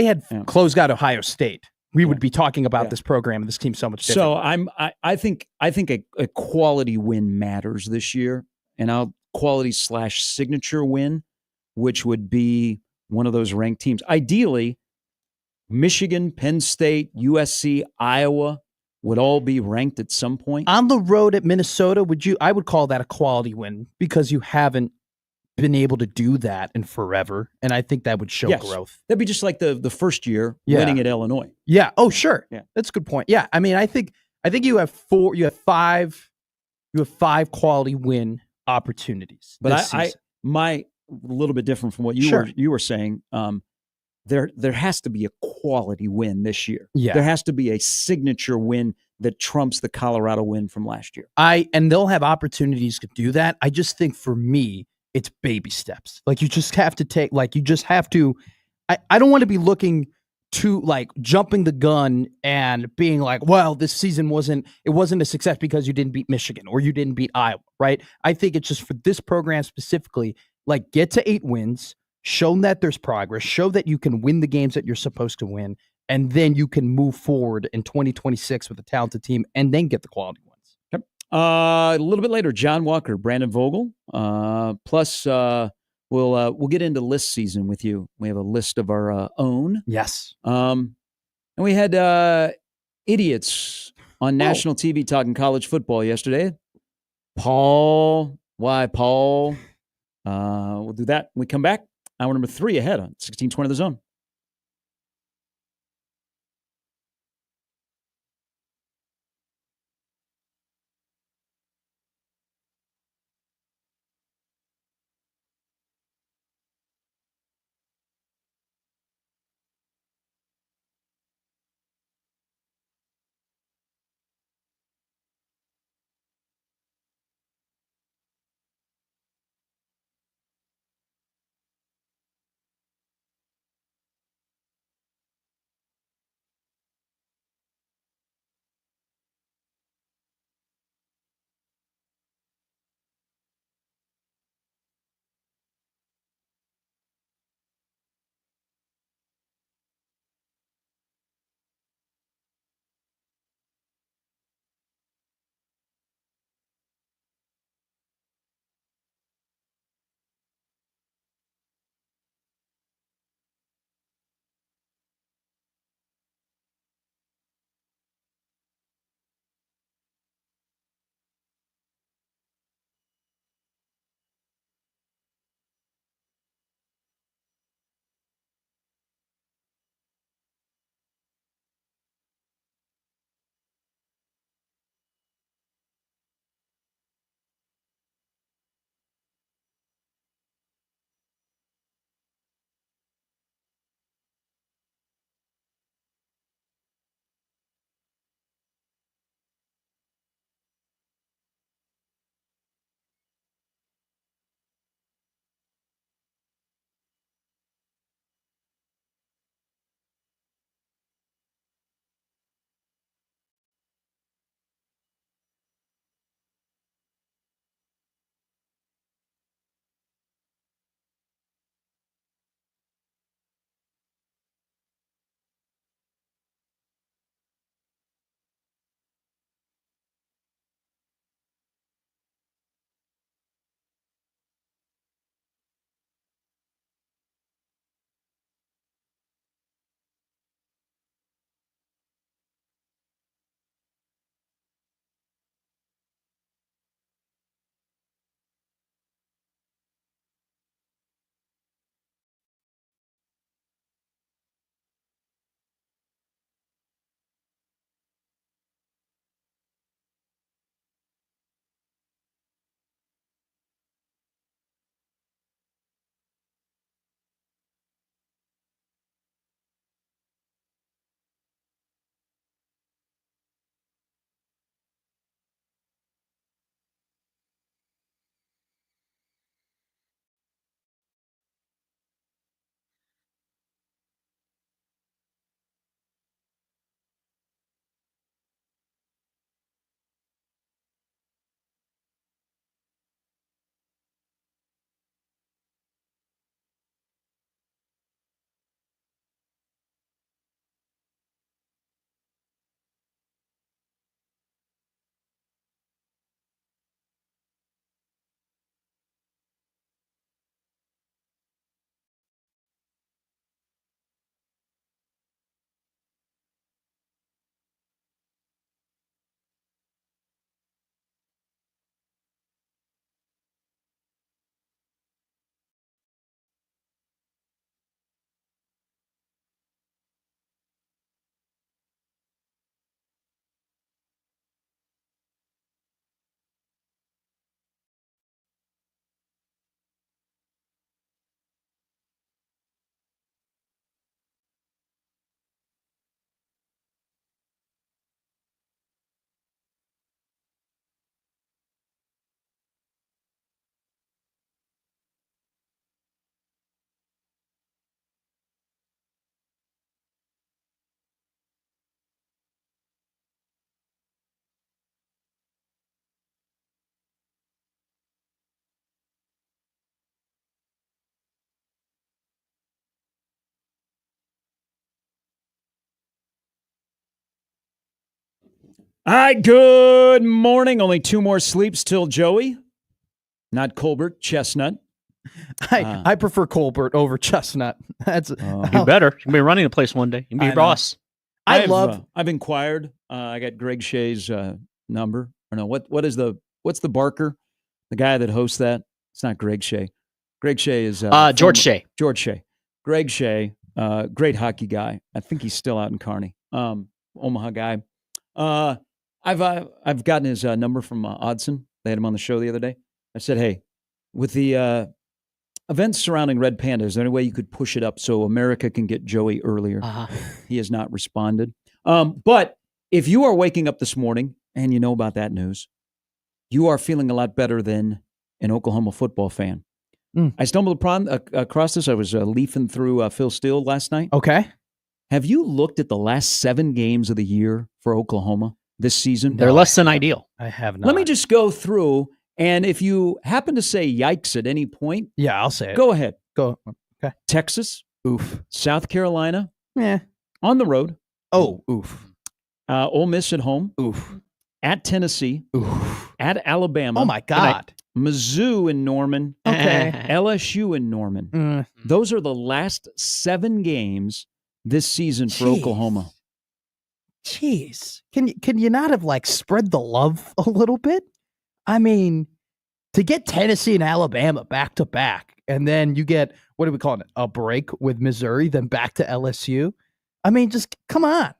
had closed out Ohio State, we would be talking about this program and this team so much different. So I think a quality win matters this year, and I'll quality/signature win, which would be one of those ranked teams. Ideally, Michigan, Penn State, USC, Iowa would all be ranked at some point. On the road at Minnesota, I would call that a quality win because you haven't been able to do that in forever, and I think that would show growth. That'd be just like the first year winning at Illinois. Yeah. Oh, sure. Yeah. That's a good point. Yeah. I mean, I think you have five quality win opportunities. But a little bit different from what you were saying. There has to be a quality win this year. Yeah. There has to be a signature win that trumps the Colorado win from last year. And they'll have opportunities to do that. I just think for me, it's baby steps. Like you just have to I don't want to be looking to like jumping the gun and being like, well, this season wasn't a success because you didn't beat Michigan or you didn't beat Iowa, right? I think it's just for this program specifically, like get to 8 wins, show that there's progress, show that you can win the games that you're supposed to win, and then you can move forward in 2026 with a talented team and then get the quality wins. Yep. A little bit later, John Walker, Brandon Vogel, plus we'll get into list season with you. We have a list of our own. Yes. And we had idiots on national TV talking college football yesterday. Paul. We'll do that when we come back. Hour number 3 ahead on 1620 The Zone. All right, good morning. Only 2 more sleeps till Joey. Not Colbert, Chestnut. I prefer Colbert over Chestnut. That's You better. You can be running the place one day. You can be your boss. I've inquired. I got Greg Shea's number. Or no, what's the Barker? The guy that hosts that? It's not Greg Shea. Greg Shea is George Shea. George Shea. Greg Shea, great hockey guy. I think he's still out in Kearney. Omaha guy. I've gotten his number from Odson. They had him on the show the other day. I said, hey, with the events surrounding Red Panda, is there any way you could push it up so America can get Joey earlier? He has not responded. But if you are waking up this morning and you know about that news, you are feeling a lot better than an Oklahoma football fan. I stumbled across this. I was leafing through Phil Steele last night. Okay. Have you looked at the last 7 games of the year for Oklahoma this season? They're less than ideal. I have not. Let me just go through, and if you happen to say yikes at any point, Yeah, I'll say it. go ahead. Go. Okay. Texas, Oof. South Carolina, Yeah. on the road, Oh, oof. Ole Miss at home, Oof. at Tennessee, Oof. at Alabama. Oh my God. Mizzou in Norman, Okay. LSU in Norman. Those are the last 7 games this season for Jeez. Oklahoma. Jeez. Can you not have spread the love a little bit? I mean, to get Tennessee and Alabama back to back, and then you get, what do we call it? A break with Missouri, then back to LSU. I mean, just come on,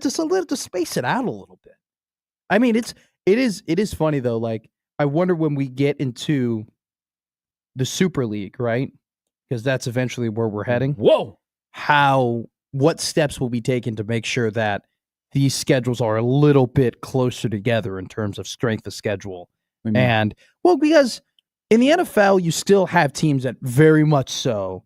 just space it out a little bit. I mean, it is funny though. I wonder when we get into the Super League, right? Because that's eventually where we're heading. Whoa. What steps will be taken to make sure that these schedules are a little bit closer together in terms of strength of schedule. And because in the NFL, you still have teams that very much so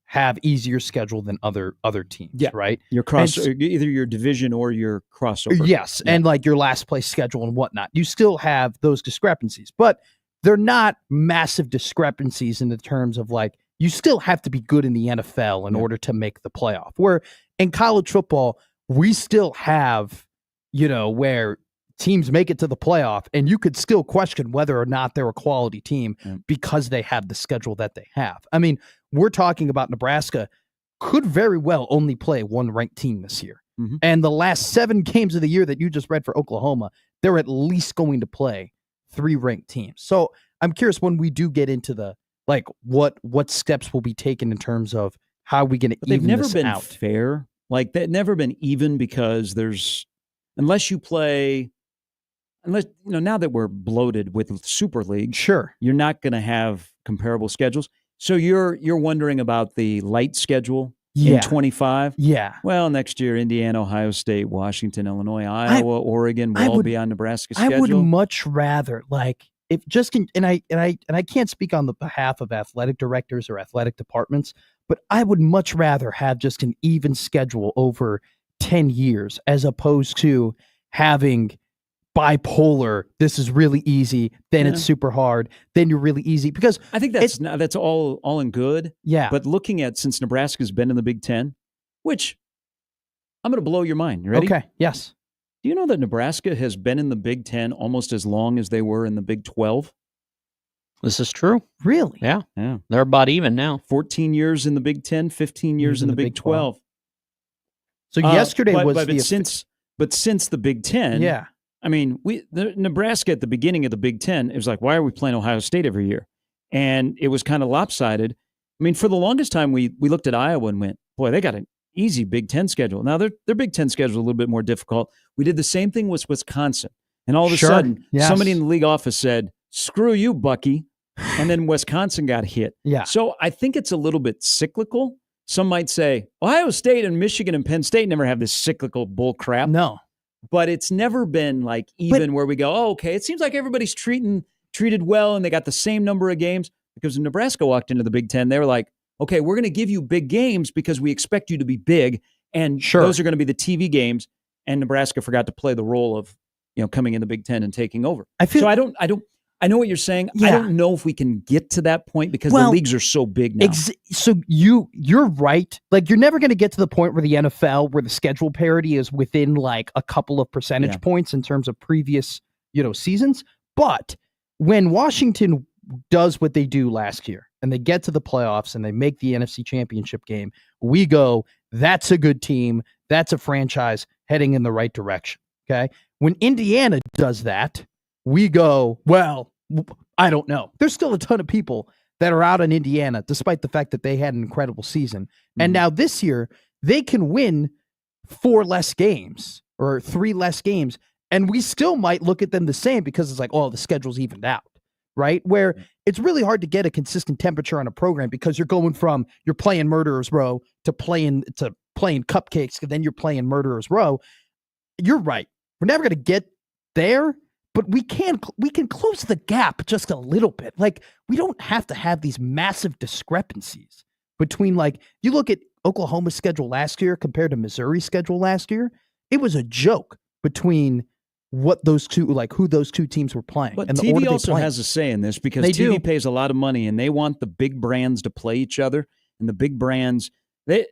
have easier schedule than other teams, right? Your either your division or your crossover. Yes, and your last place schedule and whatnot. You still have those discrepancies, but they're not massive discrepancies in the terms of you still have to be good in the NFL in order to make the playoff. Where in college football, we still have, where teams make it to the playoff and you could still question whether or not they're a quality team because they have the schedule that they have. I mean, we're talking about Nebraska could very well only play one ranked team this year. Mm-hmm. And the last 7 games of the year that you just read for Oklahoma, they're at least going to play 3 ranked teams. So I'm curious when we do get into the what steps will be taken in terms of how we going to even They've never this been out. fair. They've never been even because unless now that we're bloated with Super League, Sure. you're not going to have comparable schedules. So you're wondering about the light schedule in 25? Yeah. Well, next year, Indiana, Ohio State, Washington, Illinois, Iowa, Oregon will all be on Nebraska's schedule. I would much rather if just and I can't speak on the behalf of athletic directors or athletic departments, but I would much rather have just an even schedule over 10 years as opposed to having bipolar. This is really easy, then it's super hard, then you're really easy, because I think that's all in good. Yeah. But looking at, since Nebraska's been in the Big Ten, which I'm going to blow your mind. You ready? Okay. Yes. Do you know that Nebraska has been in the Big Ten almost as long as they were in the Big 12? This is true. Really? Yeah. Yeah. They're about even now. 14 years in the Big 10, 15 years in the Big 12. So yesterday was since the Big 10, yeah. I mean, Nebraska at the beginning of the Big Ten, it was why are we playing Ohio State every year? And it was kind of lopsided. I mean, for the longest time, we looked at Iowa and went, boy, they got an easy Big Ten schedule. Now, their Big Ten schedule is a little bit more difficult. We did the same thing with Wisconsin. And all of a sudden, somebody in the league office said, screw you, Bucky. And then Wisconsin got hit. Yeah. So I think it's a little bit cyclical. Some might say, Ohio State and Michigan and Penn State never have this cyclical bull crap. No. But it's never been where we go, oh, okay, it seems like everybody's treated well and they got the same number of games. Because when Nebraska walked into the Big Ten, they were like, okay, we're going to give you big games because we expect you to be big. And those are going to be the TV games. And Nebraska forgot to play the role of, coming in the Big Ten and taking over. I don't I know what you're saying. I Yeah. don't know if we can get to that point because the leagues are so big now. So you're right. Like, you're never going to get to the point where the NFL, where the schedule parity is within like a couple of percentage points in terms of previous, seasons. But when Washington does what they do last year and they get to the playoffs and they make the NFC Championship game, we go, that's a good team. That's a franchise heading in the right direction. Okay. When Indiana does that, we go, well, I don't know. There's still a ton of people that are out in Indiana, despite the fact that they had an incredible season. And now this year, they can win 4 less games or 3 less games, and we still might look at them the same because it's like, oh, the schedule's evened out, right? Where it's really hard to get a consistent temperature on a program because you're going from you're playing Murderers Row to playing Cupcakes, and then you're playing Murderers Row. You're right. We're never going to get there, but we can close the gap just a little bit. Like, we don't have to have these massive discrepancies between, like, you look at Oklahoma's schedule last year compared to Missouri's schedule last year. It was a joke between what those two, like, who those two teams were playing. But and the TV order also they has a say in this because They TV do. pays a lot of money and they want the big brands to play each other. And the big brands, the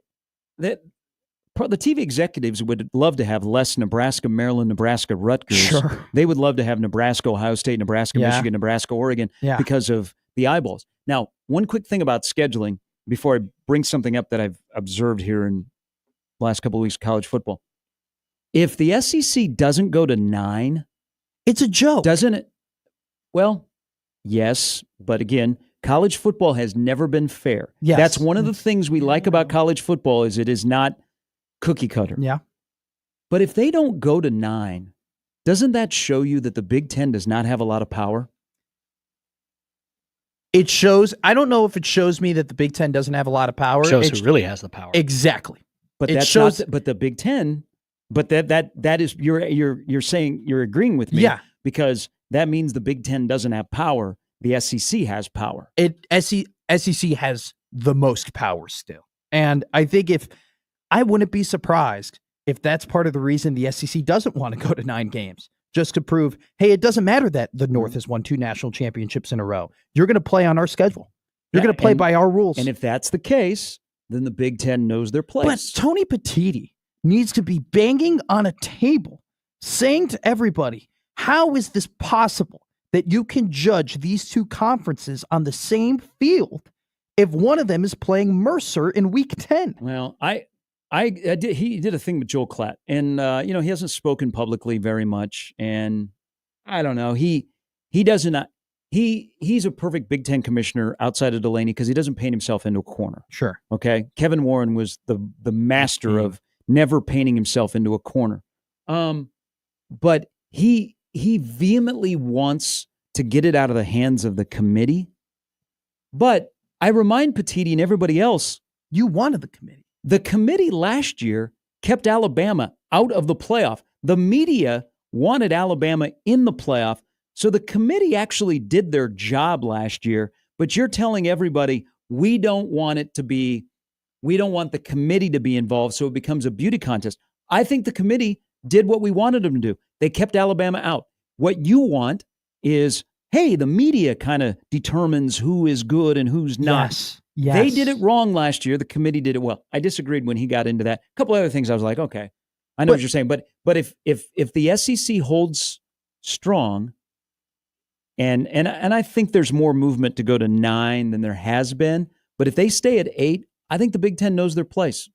TV executives would love to have less Nebraska, Maryland, Nebraska, Rutgers. Sure. They would love to have Nebraska, Ohio State, Nebraska, Michigan, Nebraska, Oregon because of the eyeballs. Now, one quick thing about scheduling before I bring something up that I've observed here in the last couple of weeks of college football. If the SEC doesn't go to 9, it's a joke. Doesn't it? Well, yes, but again, college football has never been fair. Yes. That's one of the things we like about college football is it is not cookie cutter. Yeah. But if they don't go to 9, doesn't that show you that the Big Ten does not have a lot of power? It shows. I don't know if it shows me that the Big Ten doesn't have a lot of power. It shows who really has the power. Exactly. But it that's shows. not. But the Big Ten. But that is you're saying you're agreeing with me. Yeah. Because that means the Big Ten doesn't have power. The SEC has power. SEC has the most power still, and I think I wouldn't be surprised if that's part of the reason the SEC doesn't want to go to 9 games, just to prove, hey, it doesn't matter that the North has won 2 national championships in a row. You're going to play on our schedule. You're going to play by our rules. And if that's the case, then the Big Ten knows their place. But Tony Petitti needs to be banging on a table, saying to everybody, how is this possible that you can judge these 2 conferences on the same field if one of them is playing Mercer in Week 10? Well, he did a thing with Joel Klatt, and he hasn't spoken publicly very much, and I don't know. He's a perfect Big Ten commissioner outside of Delaney because he doesn't paint himself into a corner. Sure. Okay. Kevin Warren was the master of never painting himself into a corner. But he vehemently wants to get it out of the hands of the committee. But I remind Petitti and everybody else, you wanted the committee. The committee last year kept Alabama out of the playoff. The media wanted Alabama in the playoff. So the committee actually did their job last year, but you're telling everybody we don't want the committee to be involved, so it becomes a beauty contest. I think the committee did what we wanted them to do. They kept Alabama out. What you want is, hey, the media kind of determines who is good and who's not. Yes. They did it wrong last year. The committee did it well. I disagreed when he got into that. A couple other things I was like, okay, I know what you're saying. But if the SEC holds strong, and I think there's more movement to go to 9 than there has been. But if they stay at 8, I think the Big Ten knows their place.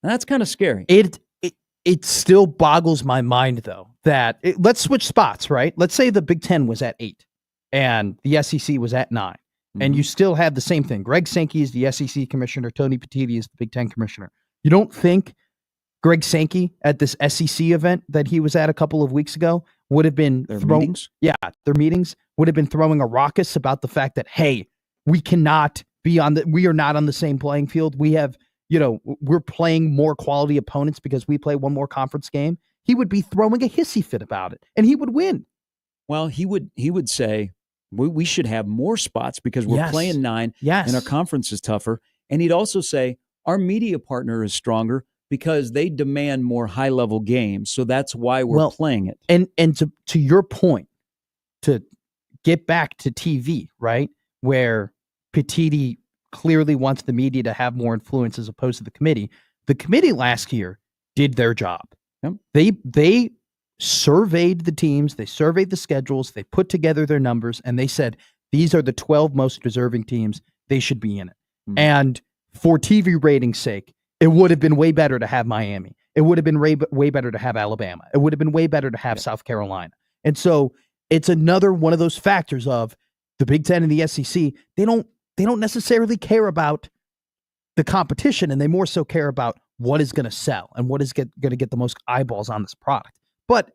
And that's kind of scary. It still boggles my mind, though, that let's switch spots, right? Let's say the Big Ten was at 8 and the SEC was at 9. And you still have the same thing. Greg Sankey is the SEC commissioner. Tony Petitti is the Big Ten commissioner. You don't think Greg Sankey at this SEC event that he was at a couple of weeks ago would have been meetings? Yeah, their meetings would have been throwing a raucous about the fact that, hey, we are not on the same playing field. We have, we're playing more quality opponents because we play one more conference game. He would be throwing a hissy fit about it, and he would win. Well, he would say, we should have more spots because we're playing 9 and our conference is tougher. And he'd also say our media partner is stronger because they demand more high-level games. So that's why we're playing it. And to your point, to get back to TV, right? Where Petitti clearly wants the media to have more influence as opposed to the committee. The committee last year did their job. Yep. They surveyed the teams, they surveyed the schedules, they put together their numbers, and they said, these are the 12 most deserving teams. They should be in it. Mm-hmm. And for TV ratings' sake, it would have been way better to have Miami. It would have been way better to have Alabama. It would have been way better to have South Carolina. And so it's another one of those factors of the Big Ten and the SEC. They don't necessarily care about the competition, and they more so care about what is going to sell and what is going to get the most eyeballs on this product. But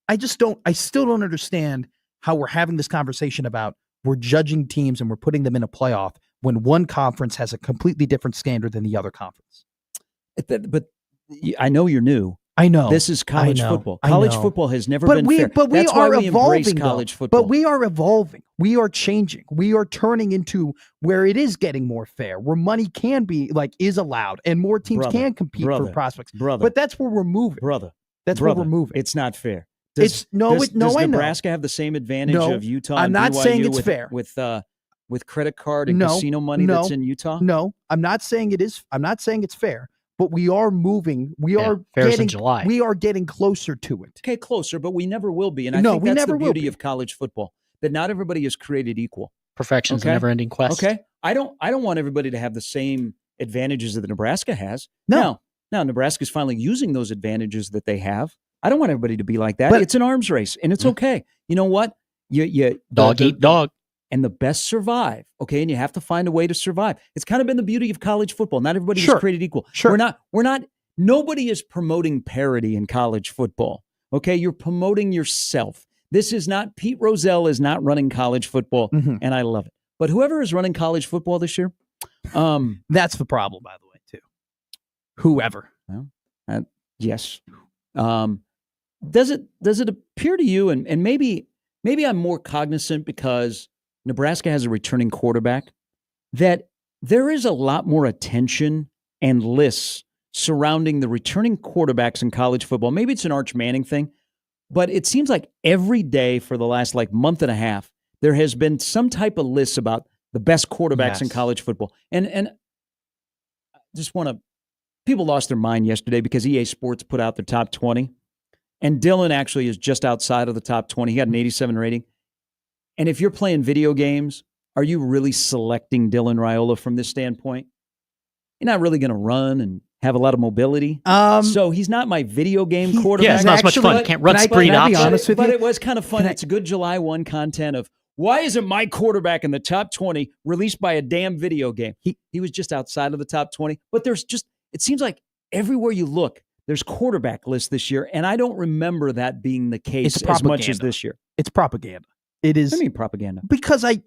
I still don't understand how we're having this conversation about we're judging teams and we're putting them in a playoff when one conference has a completely different standard than the other conference. But I know you're new. I know. This is college football. College football has never been fair. But we That's are why we evolving, embrace college football. But we are evolving. We are changing. We are turning into where it is getting more fair, where money can be is allowed, and more teams can compete for prospects. But that's where we're moving. That's where we're moving. It's not fair. Does Nebraska have the same advantage of Utah? I'm not BYU saying it's fair with credit card and casino money that's in Utah. No, I'm not saying it is. I'm not saying it's fair. But we are moving. We are getting closer to it. Okay, closer, but we never will be. And I think that's the beauty of college football, that not everybody is created equal. Perfection is a never-ending quest. Okay, I don't want everybody to have the same advantages that Nebraska has. No. Now Nebraska's finally using those advantages that they have. I don't want everybody to be like that. But, it's an arms race, and it's okay. You know what? Dog eat dog. And the best survive, okay? And you have to find a way to survive. It's kind of been the beauty of college football. Not everybody is created equal. Sure. We're not, nobody is promoting parity in college football, okay? You're promoting yourself. This is not, Pete Rozelle is not running college football, and I love it. But whoever is running college football this year, that's the problem, by the way, too. Whoever. Well, yes. Does it appear to you, and maybe I'm more cognizant because Nebraska has a returning quarterback, that there is a lot more attention and lists surrounding the returning quarterbacks in college football. Maybe it's an Arch Manning thing, but it seems like every day for the last month and a half, there has been some type of list about the best quarterbacks in college football. And just people lost their mind yesterday because EA Sports put out their top 20. And Dylan actually is just outside of the top 20. He had an 87 rating. And if you're playing video games, are you really selecting Dylan Raiola from this standpoint? You're not really going to run and have a lot of mobility. So he's not my video game quarterback. Yeah, it's not as much fun. You can't run screen options. But it was kind of fun. It's a good July 1 content of, why isn't my quarterback in the top 20 released by a damn video game? He was just outside of the top 20. But it seems like everywhere you look, there's quarterback lists this year, and I don't remember that being the case as much as this year. It's propaganda. It is. What do you mean propaganda? Because I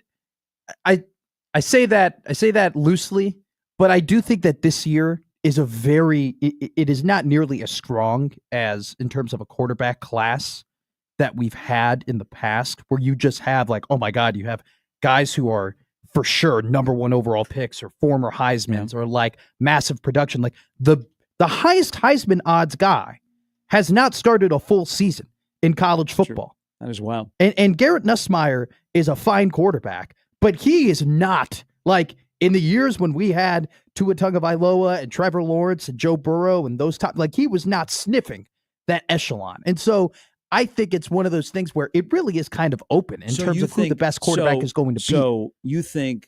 say that loosely, but I do think that this year is it is not nearly as strong as in terms of a quarterback class that we've had in the past, where you just have oh my God, you have guys who are for sure number 1 overall picks or former Heismans or massive production. The highest Heisman odds guy has not started a full season in college football. That is wild. And Garrett Nussmeier is a fine quarterback, but he is not in the years when we had Tua Tagovailoa and Trevor Lawrence and Joe Burrow and those top, he was not sniffing that echelon. And so I think it's one of those things where it really is kind of open in terms of who the best quarterback is going to be. So you think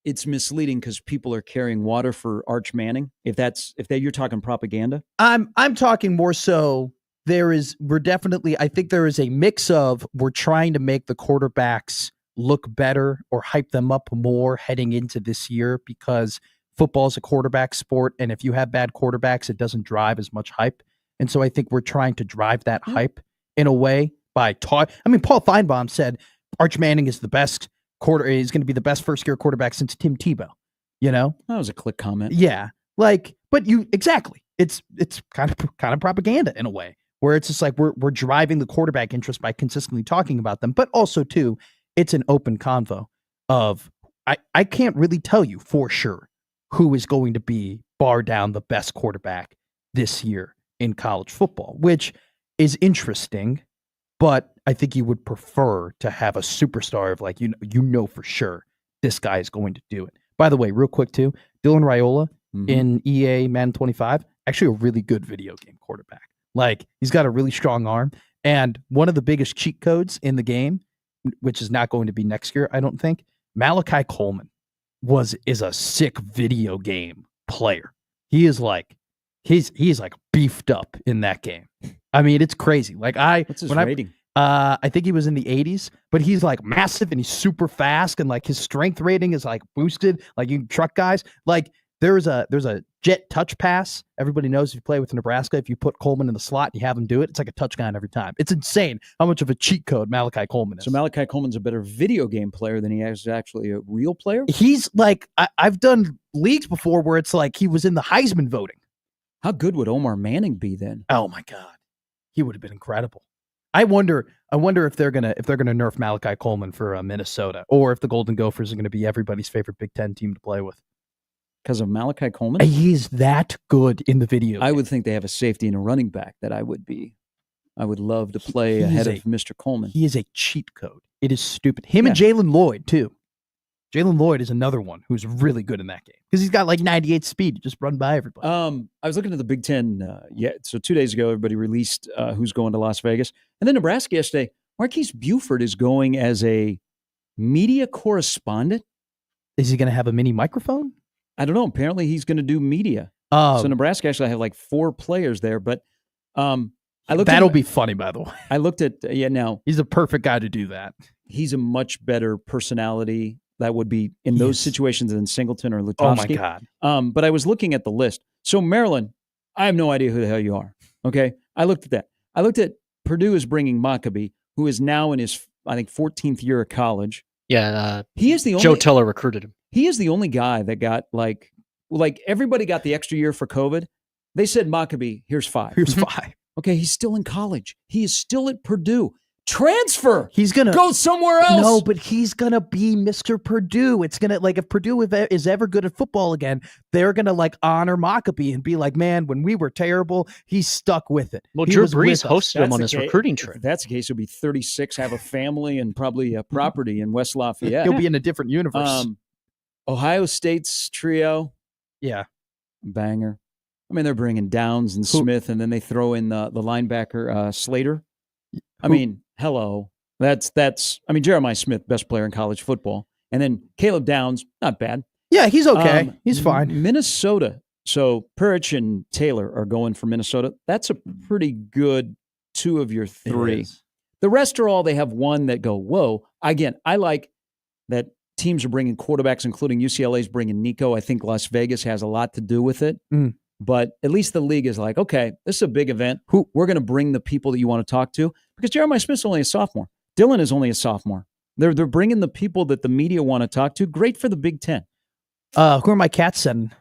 it's misleading because people are carrying water for Arch Manning? You're talking propaganda? I'm talking more so. I think there is a mix of, we're trying to make the quarterbacks look better or hype them up more heading into this year, because football is a quarterback sport. And if you have bad quarterbacks, it doesn't drive as much hype. And so I think we're trying to drive that hype in a way by Paul Feinbaum said Arch Manning is the best is going to be the best first year quarterback since Tim Tebow, That was a click comment. Yeah. But exactly. It's kind of propaganda in a way, where it's just we're driving the quarterback interest by consistently talking about them, but also too, it's an open convo of, I can't really tell you for sure who is going to be bar down the best quarterback this year in college football, which is interesting But I think you would prefer to have a superstar of like, you know for sure this guy is going to do it. By the way, real quick too, Dylan Raiola in EA Madden 25, actually a really good video game quarterback. Like he's got a really strong arm. And one of the biggest cheat codes in the game, which is not going to be next year, I don't think, Malachi Coleman is a sick video game player. He is like he's like beefed up in that game. I mean, it's crazy. Like what's his rating? I think he was in the 80s, but he's like massive and he's super fast and like his strength rating is like boosted. Like you truck guys, like there's a jet touch pass. Everybody knows if you play with Nebraska, if you put Coleman in the slot and you have him do it, it's like a touchdown every time. It's insane how much of a cheat code Malachi Coleman is. So Malachi Coleman's a better video game player than he is actually a real player? He's like, I've done leagues before where it's like he was in the Heisman voting. How good would Omar Manning be then? Oh my God. He would have been incredible. I wonder if they're gonna nerf Malachi Coleman for Minnesota, or if the Golden Gophers are gonna be everybody's favorite Big Ten team to play with. Because of Malachi Coleman? He's that good in the video. I would think they have a safety and a running back that I would love to play ahead of Mr. Coleman. He is a cheat code. It is stupid. Him and Jalen Lloyd too. Jalen Lloyd is another one who's really good in that game because he's got like 98 speed to just run by everybody. I was looking at the Big Ten. So 2 days ago, everybody released who's going to Las Vegas. And then Nebraska yesterday, Marquise Buford is going as a media correspondent. Is he going to have a mini microphone? I don't know. Apparently, he's going to do media. So Nebraska actually have like 4 players there. But that'll be funny, by the way. I looked at, now. He's a perfect guy to do that. He's a much better personality that would be in those situations than Singleton or Lutovsky. Oh, my God. But I was looking at the list. So, Maryland, I have no idea who the hell you are. Okay? I looked at that. I looked at Purdue is bringing Maccabee, who is now in his, I think, 14th year of college. Yeah. He is the only, Joe Tiller recruited him. He is the only guy that got like everybody got the extra year for COVID. They said, Maccabee, here's 5. Here's 5. Okay, he's still in college. He is still at Purdue. Transfer. He's going to go somewhere else. No, but he's going to be Mr. Purdue. It's going to, like, if Purdue is ever good at football again, they're going to, like, honor Maccabee and be like, man, when we were terrible, he stuck with it. Well, Drew Brees hosted him on his recruiting trip. If that's the case, he'll be 36, have a family, and probably a property in West Lafayette. He'll be in a different universe. Ohio State's trio. Yeah. Banger. I mean, they're bringing Downs and Smith, and then they throw in the linebacker, Slater. I mean, hello. That's Jeremiah Smith, best player in college football. And then Caleb Downs, not bad. Yeah, he's okay. He's fine. Minnesota. So Perich and Taylor are going for Minnesota. That's a pretty good 2 of your 3. The rest are all, they have one that go, whoa. Again, I like that teams are bringing quarterbacks, including UCLA's bringing Nico. I think Las Vegas has a lot to do with it. But at least the league is like, okay, this is a big event. We're going to bring the people that you want to talk to, because Jeremiah Smith's only a sophomore. Dylan is only a sophomore. They're bringing the people that the media want to talk to. Great for the Big Ten. Who are my cats sending?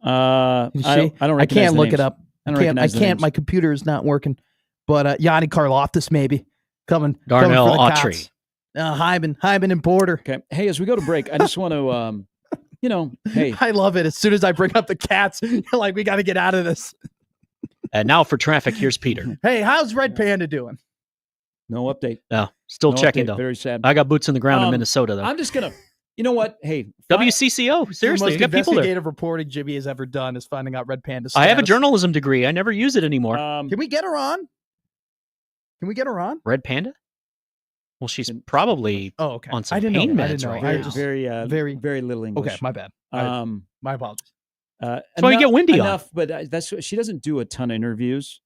I don't. I can't look it up. I can't. My computer is not working. But Yanni Karloftis maybe coming. Darnell coming Autry. Hyman and Porter. Okay. Hey, as we go to break, I just want to. Hey. I love it. As soon as I bring up the cats, you're like, we got to get out of this. And now for traffic, here's Peter. Hey, how's Red Panda doing? No update. No, still checking update. though. Very sad. I got boots on the ground in Minnesota though. I'm just going to, you know what? Hey. WCCO. Seriously, you got people there. Investigative reporting Jimmy has ever done is finding out Red Panda's status. I have a journalism degree. I never use it anymore. Can we get her on? Red Panda? Well, she's probably on some pain meds right now. Very little English. Okay, my bad. My apologies. That's why you get Wendy on. But she doesn't do a ton of interviews.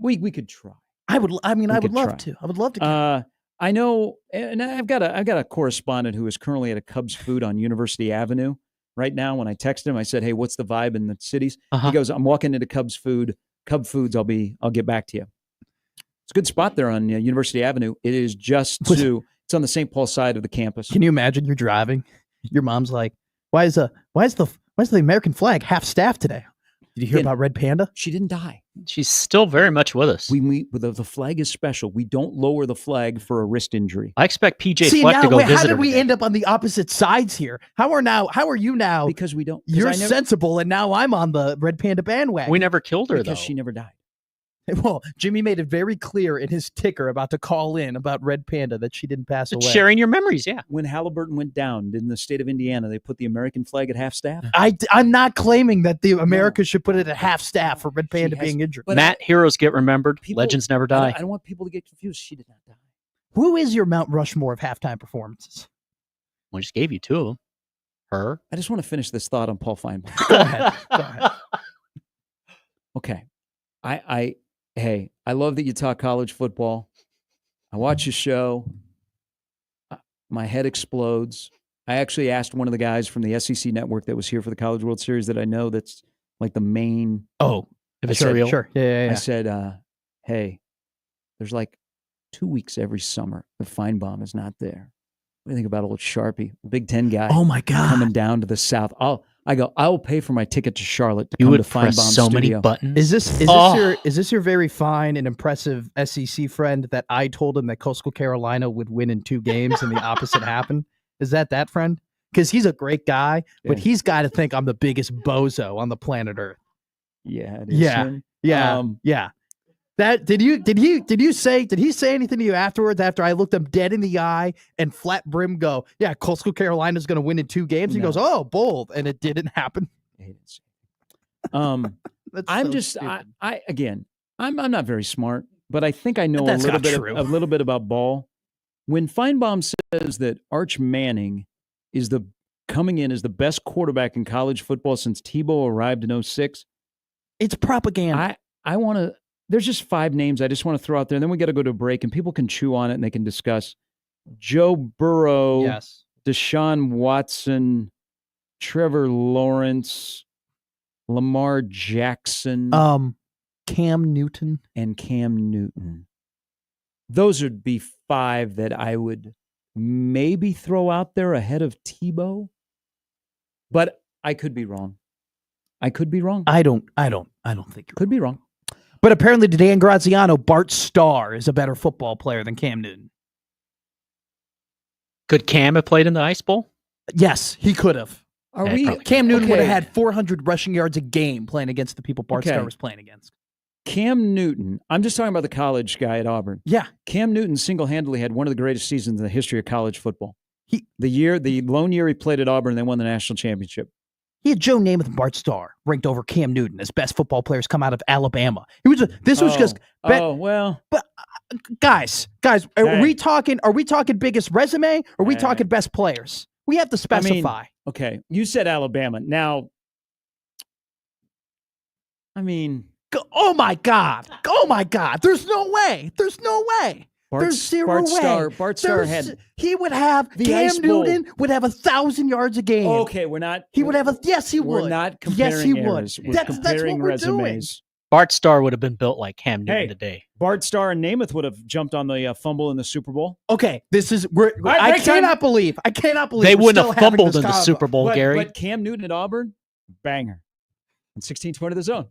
We could try. I would love to. I would love to. I know, and I've got a correspondent who is currently at a Cubs food on University Avenue right now. When I texted him, I said, "Hey, what's the vibe in the cities?" He goes, "I'm walking into Cub Foods. I'll get back to you." It's a good spot there on University Avenue. It is it's on the St. Paul side of the campus. Can you imagine you're driving? Your mom's like, why is the American flag half staff today? Did you hear about Red Panda? She didn't die. She's still very much with us. We meet with the flag is special. We don't lower the flag for a wrist injury. I expect PJ Fleck to go visit her. How did we end up on the opposite sides here? How are you now? Because we don't. You're sensible, and now I'm on the Red Panda bandwagon. We never killed her because though. She never died. Well, Jimmy made it very clear in his ticker about to call in about Red Panda that she didn't pass away. Sharing your memories, yeah. When Halliburton went down in the state of Indiana, they put the American flag at half staff. I'm not claiming that the America should put it at half staff for Red Panda being injured. Matt, heroes get remembered. Legends never die. I don't want people to get confused. She did not die. Who is your Mount Rushmore of halftime performances? We just gave you two of them. Her. I just want to finish this thought on Paul Feinbaum. Go ahead. Okay. Hey, I love that you talk college football. I watch your show. My head explodes. I actually asked one of the guys from the SEC network that was here for the College World Series that I know that's like the main. Oh, if it's real. Sure. Yeah. I said, hey, there's like 2 weeks every summer that Feinbaum is not there. What do you think about old Sharpie, Big Ten guy? Oh my God, coming down to the South. I will pay for my ticket to Charlotte to come to Feinbaum's so studio. many buttons. Is this your very fine and impressive SEC friend that I told him that Coastal Carolina would win in 2 games and the opposite happened? Is that friend? Because he's a great guy, but he's got to think I'm the biggest bozo on the planet Earth. Yeah, it is him. Yeah. That did he say anything to you afterwards after I looked him dead in the eye and flat brim go, yeah, Coastal Carolina's going to win in 2 games? He goes, oh, bold. And it didn't happen. I'm not very smart, but I think I know a little bit about ball. When Feinbaum says that Arch Manning is coming in as the best quarterback in college football since Tebow arrived in 2006, it's propaganda. I want to. There's just 5 names I just want to throw out there, and then we got to go to a break, and people can chew on it and they can discuss. Joe Burrow, yes. Deshaun Watson, Trevor Lawrence, Lamar Jackson, Cam Newton. And Cam Newton. Those would be 5 that I would maybe throw out there ahead of Tebow, but I could be wrong. I don't think you could be wrong. But apparently, to Dan Graziano, Bart Starr is a better football player than Cam Newton. Could Cam have played in the Ice Bowl? Yes, he could have. Cam Newton would have had 400 rushing yards a game playing against the people Bart Starr was playing against. Cam Newton, I'm just talking about the college guy at Auburn. Yeah. Cam Newton single-handedly had one of the greatest seasons in the history of college football. The lone year he played at Auburn, they won the national championship. He had Joe Namath and Bart Starr ranked over Cam Newton as best football players come out of Alabama. But guys, are we talking biggest resume? Or are we talking best players? We have to specify. Okay, you said Alabama. Now, oh my God! There's no way. There's zero way. Bart Starr had. He would have. Cam Newton would have 1,000 yards a game. Okay, we're not. He would have. Yes, he would. We're not comparing. Yes, he errors. would. That's what we're doing. Bart Starr would have been built like Cam Newton today. Bart Starr and Namath would have jumped on the fumble in the Super Bowl. Okay, I cannot believe they wouldn't have fumbled in the Super Bowl, Gary. But Cam Newton at Auburn, banger, and 16-20 the zone.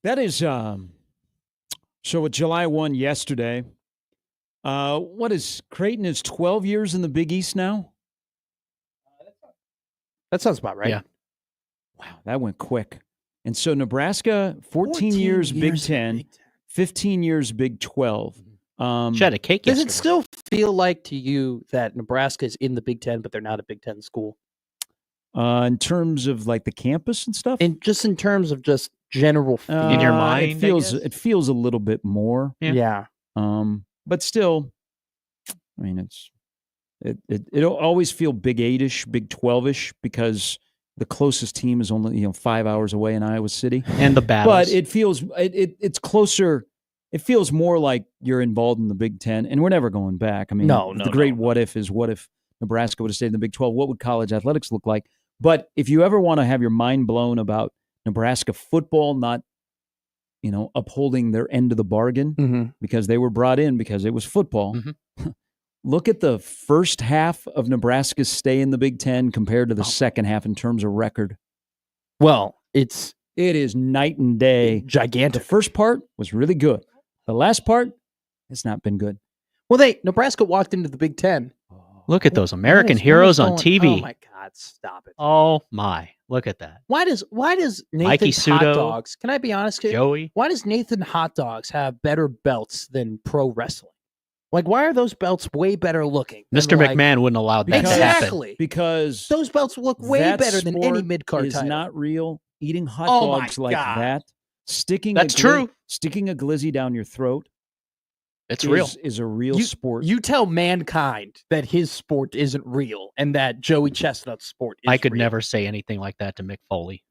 That is so with July 1 yesterday. What is Creighton is 12 years in the Big East now? That sounds about right. Yeah. Wow, that went quick. And so Nebraska, 14 years Big 10, 15 years Big 12. She had a cake Does yesterday. it still feel like to you that Nebraska is in the Big Ten, but they're not a Big Ten school? In terms of like the campus and stuff? And just in terms of just general feel. In your mind, it feels a little bit more. Yeah. But still, I mean, it'll always feel Big 8-ish, Big 12-ish because the closest team is only 5 hours away in Iowa City, and the battles. But it feels it's closer. It feels more like you're involved in the Big Ten, and we're never going back. I mean, the great what if is what if Nebraska would have stayed in the Big 12? What would college athletics look like? But if you ever want to have your mind blown about Nebraska football not, upholding their end of the bargain because they were brought in because it was football. Look at the first half of Nebraska's stay in the Big Ten compared to the second half in terms of record. Well, it is night and day. Gigantic. The first part was really good. The last part has not been good. Well, Nebraska walked into the Big Ten. Look at those American heroes on TV. Oh my God, stop it. Oh my, look at that. Why does Nathan Hot Dogs, can I be honest here? Joey? Why does Nathan Hot Dogs have better belts than pro wrestling? Like, why are those belts way better looking? Mr. McMahon wouldn't allow that to happen. Exactly. Because those belts look way better than any mid-card is title. Not real. Eating hot dogs like that, sticking a glizzy down your throat. It's real. Is a real sport. You tell mankind that his sport isn't real and that Joey Chestnut's sport is I could real. never say anything like that to Mick Foley.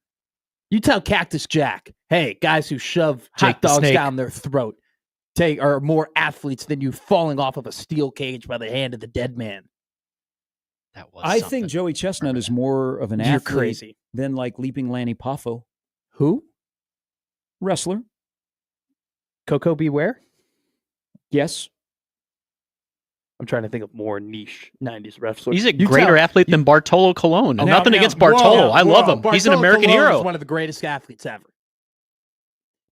You tell Cactus Jack, hey, guys who shove hot dogs down their throat are more athletes than you falling off of a steel cage by the hand of the dead man. That was. I think Joey Chestnut is more of an athlete crazy. Than like Leaping Lanny Poffo. Who? Wrestler. Coco Beware? Yes. I'm trying to think of more niche 90s wrestlers. He's a greater athlete than Bartolo Colon. And nothing against Bartolo. I love him. He's an American hero. He's one of the greatest athletes ever.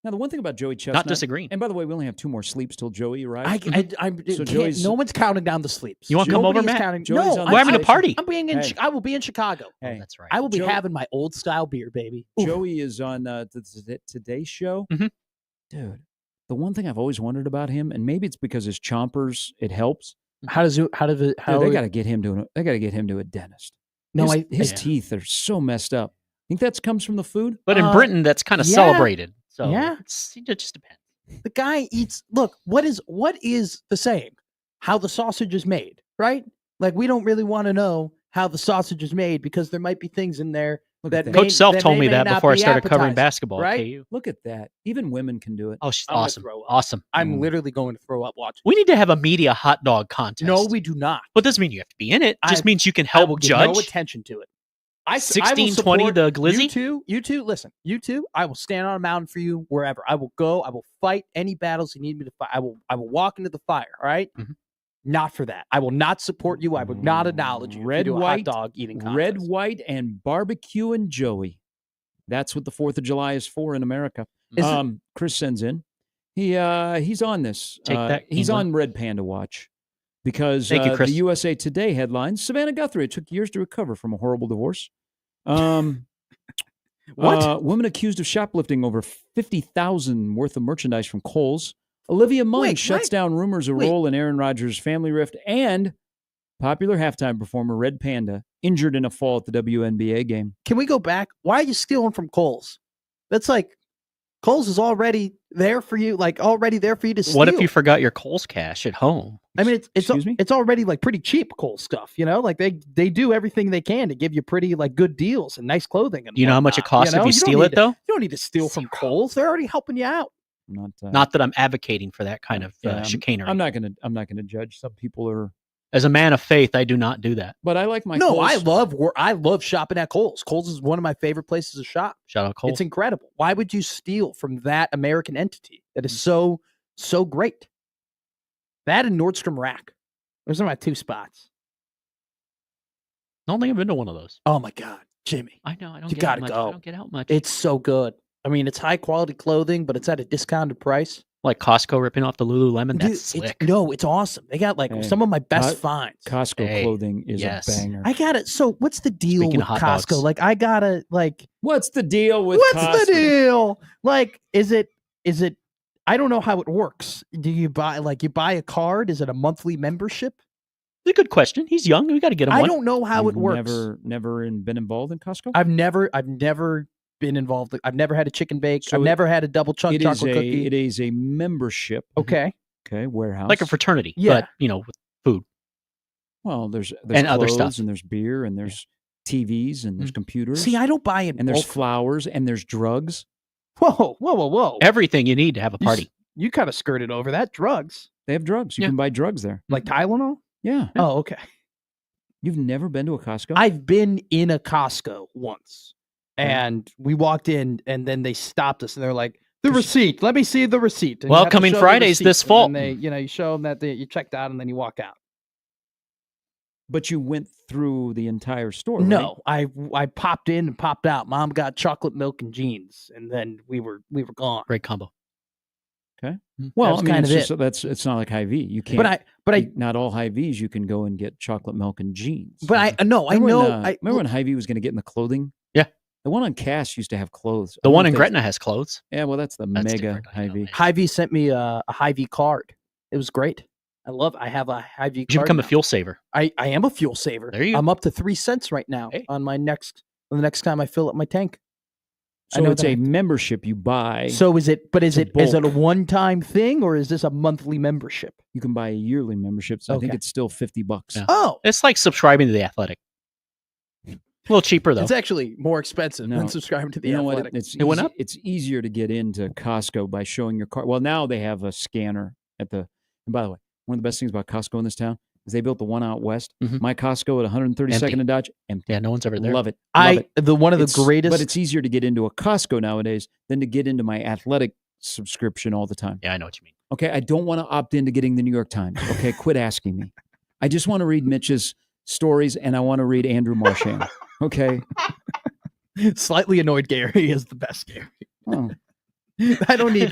Now, the one thing about Joey Chestnut... Not disagreeing. And by the way, we only have 2 more sleeps till Joey arrives. No one's counting down the sleeps. You want to come over, Matt? No, we're having a party. I will be in Chicago. Hey, that's right. I will be having my old style beer, baby. Joey is on the Today Show. Dude, the one thing I've always wondered about him, and maybe it's because his chompers, it helps. They got to get him to a dentist. No, his teeth are so messed up. Think that comes from the food? But in Britain, that's kind of celebrated. So yeah, it just depends. The guy eats. Look, what is the saying? How the sausage is made, right? Like, we don't really want to know how the sausage is made because there might be things in there that Coach Self told me that before I started covering basketball. Right? At KU. Look at that. Even women can do it. Oh, she's awesome. Awesome. I'm literally going to throw up watching. We need to have a media hot dog contest. No, we do not. What doesn't mean you have to be in it. It just means you can help judge. No attention to it. 16-20 the glizzy? You two, listen, I will stand on a mountain for you wherever. I will go. I will fight any battles you need me to fight. I will walk into the fire, all right? Not for that. I will not support you. I will not acknowledge you. Red, white, hot dog eating contest. Red, white, and barbecue and Joey. That's what the 4th of July is for in America. Chris sends in. He's on this. He's on Red Panda Watch. Because the USA Today headlines, Savannah Guthrie, it took years to recover from a horrible divorce. What? Women accused of shoplifting over $50,000 worth of merchandise from Kohl's. Olivia Munn shuts down rumors of role in Aaron Rodgers' family rift. And popular halftime performer Red Panda injured in a fall at the WNBA game. Can we go back? Why are you stealing from Kohl's? That's like... Kohl's is already there for you, to steal. What if you forgot your Kohl's cash at home? I mean, it's already like pretty cheap Kohl's stuff, Like they do everything they can to give you pretty like good deals and nice clothing. And you know how much it costs if you steal it, though? You don't need to steal from Kohl's. They're already helping you out. Not that I'm advocating for that kind of chicanery. I'm not gonna judge. Some people are. As a man of faith, I do not do that. But I like my Kohl's. I love shopping at Kohl's. Kohl's is one of my favorite places to shop. Shout out Kohl's. It's incredible. Why would you steal from that American entity that is so great? That and Nordstrom Rack. Those are my 2 spots. I don't think I've been to one of those. Oh my God, Jimmy. I know. I don't. You gotta go. go. I don't get out much. It's so good. I mean, it's high quality clothing, but it's at a discounted price. Like Costco ripping off the Lululemon. Dude, That's slick. It's awesome. They got like some of my best finds. Costco clothing is a banger. I got it. So what's the deal Speaking with of hot Costco? dogs. Like, I gotta like. What's the deal with Costco? What's the deal? Like, is it? I don't know how it works. Do you buy a card? Is it a monthly membership? It's a good question. He's young. We got to get him I one. don't know how it works. Never been involved in Costco? I've never been involved. I've never had a chicken bake. So I've never had a double chunk chocolate cookie. It is a membership. Okay. Okay, warehouse. Like a fraternity, Yeah. but, with food. Well, there's and other clothes, stuff. and there's beer, and there's TVs, and there's computers. See, I don't buy it. And there's flowers, and there's drugs. Whoa. Everything you need to have a party. You kind of skirted over that. Drugs. They have drugs. You can buy drugs there. Like Tylenol? Yeah. Oh, okay. You've never been to a Costco? I've been in a Costco once. And we walked in, and then they stopped us, and they're like, "The receipt. Let me see the receipt." And Welcoming Fridays this fall. And they, you show them that you checked out, and then you walk out. But you went through the entire store. No, I popped in and popped out. Mom got chocolate milk and jeans, and then we were gone. Great combo. Okay. Well, That's kind of it. It's not like Hy-Vee. You can't. But not all Hy-Vees you can go and get chocolate milk and jeans. But I know. Remember when Hy-Vee was going to get in the clothing? Yeah. The one on Cass used to have clothes. The one in Gretna has clothes. Yeah, well, that's mega Hy-Vee. Hy-Vee sent me a Hy-Vee card. It was great. I have a Hy-Vee card. You become now. a fuel saver. I am a fuel saver. There you go. I'm up to 3 cents right now on the next time I fill up my tank. So it's a membership you buy. So is it a one-time thing, or is this a monthly membership? You can buy a yearly membership. So I think it's still $50. Yeah. Oh, it's like subscribing to The Athletic. A little cheaper though. It's actually more expensive than subscribing to The Athletic. It went up. It's easier to get into Costco by showing your card. Well, now they have a scanner at the. And by the way, one of the best things about Costco in this town is they built the one out west. My Costco at 132nd and Dodge, empty. Yeah, no one's ever there. Love it. One of the greatest. But it's easier to get into a Costco nowadays than to get into my Athletic subscription all the time. Yeah, I know what you mean. Okay, I don't want to opt into getting the New York Times. Okay, quit asking me. I just want to read Mitch's stories, and I want to read Andrew Marchand. Okay. Slightly annoyed Gary is the best Gary. Oh. I don't need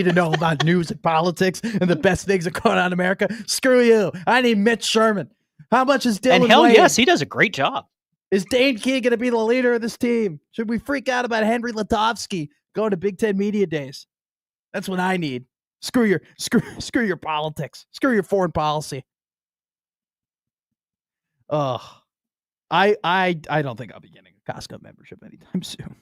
to know about news and politics and the best things that go on in America. Screw you. I need Mitch Sherman. How much is Dylan And hell Wade? yes, he does a great job. Is Dane Key going to be the leader of this team? Should we freak out about Henry Latovsky going to Big Ten Media Days? That's what I need. Screw your politics. Screw your foreign policy. I don't think I'll be getting a Costco membership anytime soon.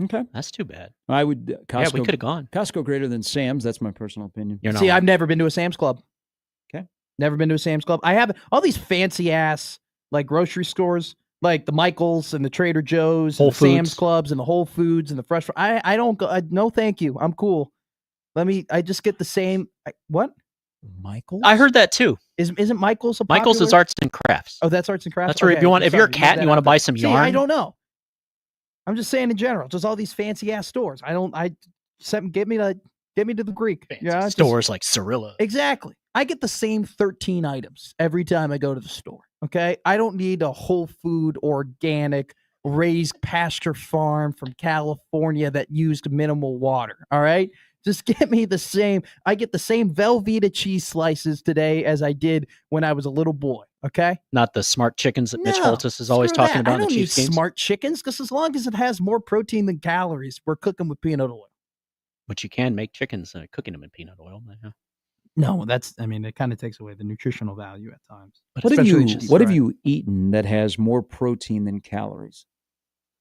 Okay, that's too bad. I would. Costco, yeah, we could have gone. Costco greater than Sam's. That's my personal opinion. See, I've never been to a Sam's Club. Okay, never been to a Sam's Club. I have all these fancy ass like grocery stores, like the Michaels and the Trader Joe's, and the Sam's Clubs and the Whole Foods and the Fresh. I don't go. No, thank you. I'm cool. I just get the same. What? Michaels? I heard that too. Isn't Michaels a popular? Michaels is arts and crafts. Oh, that's arts and crafts. That's where if you're a cat and you want to buy some yarn. I don't know. I'm just saying in general, just all these fancy ass stores. Get me to the Greek. Fancy stores like Cirilla. Exactly. I get the same 13 items every time I go to the store. Okay. I don't need a whole food, organic, raised pasture farm from California that used minimal water. All right. Just get me the same. I get the same Velveeta cheese slices today as I did when I was a little boy. Okay. Not the smart chickens that Mitch Holtis is always talking about. I don't need smart chickens because as long as it has more protein than calories, we're cooking with peanut oil. But you can make chickens cooking them in peanut oil. Yeah. No, it kind of takes away the nutritional value at times. What have you eaten that has more protein than calories?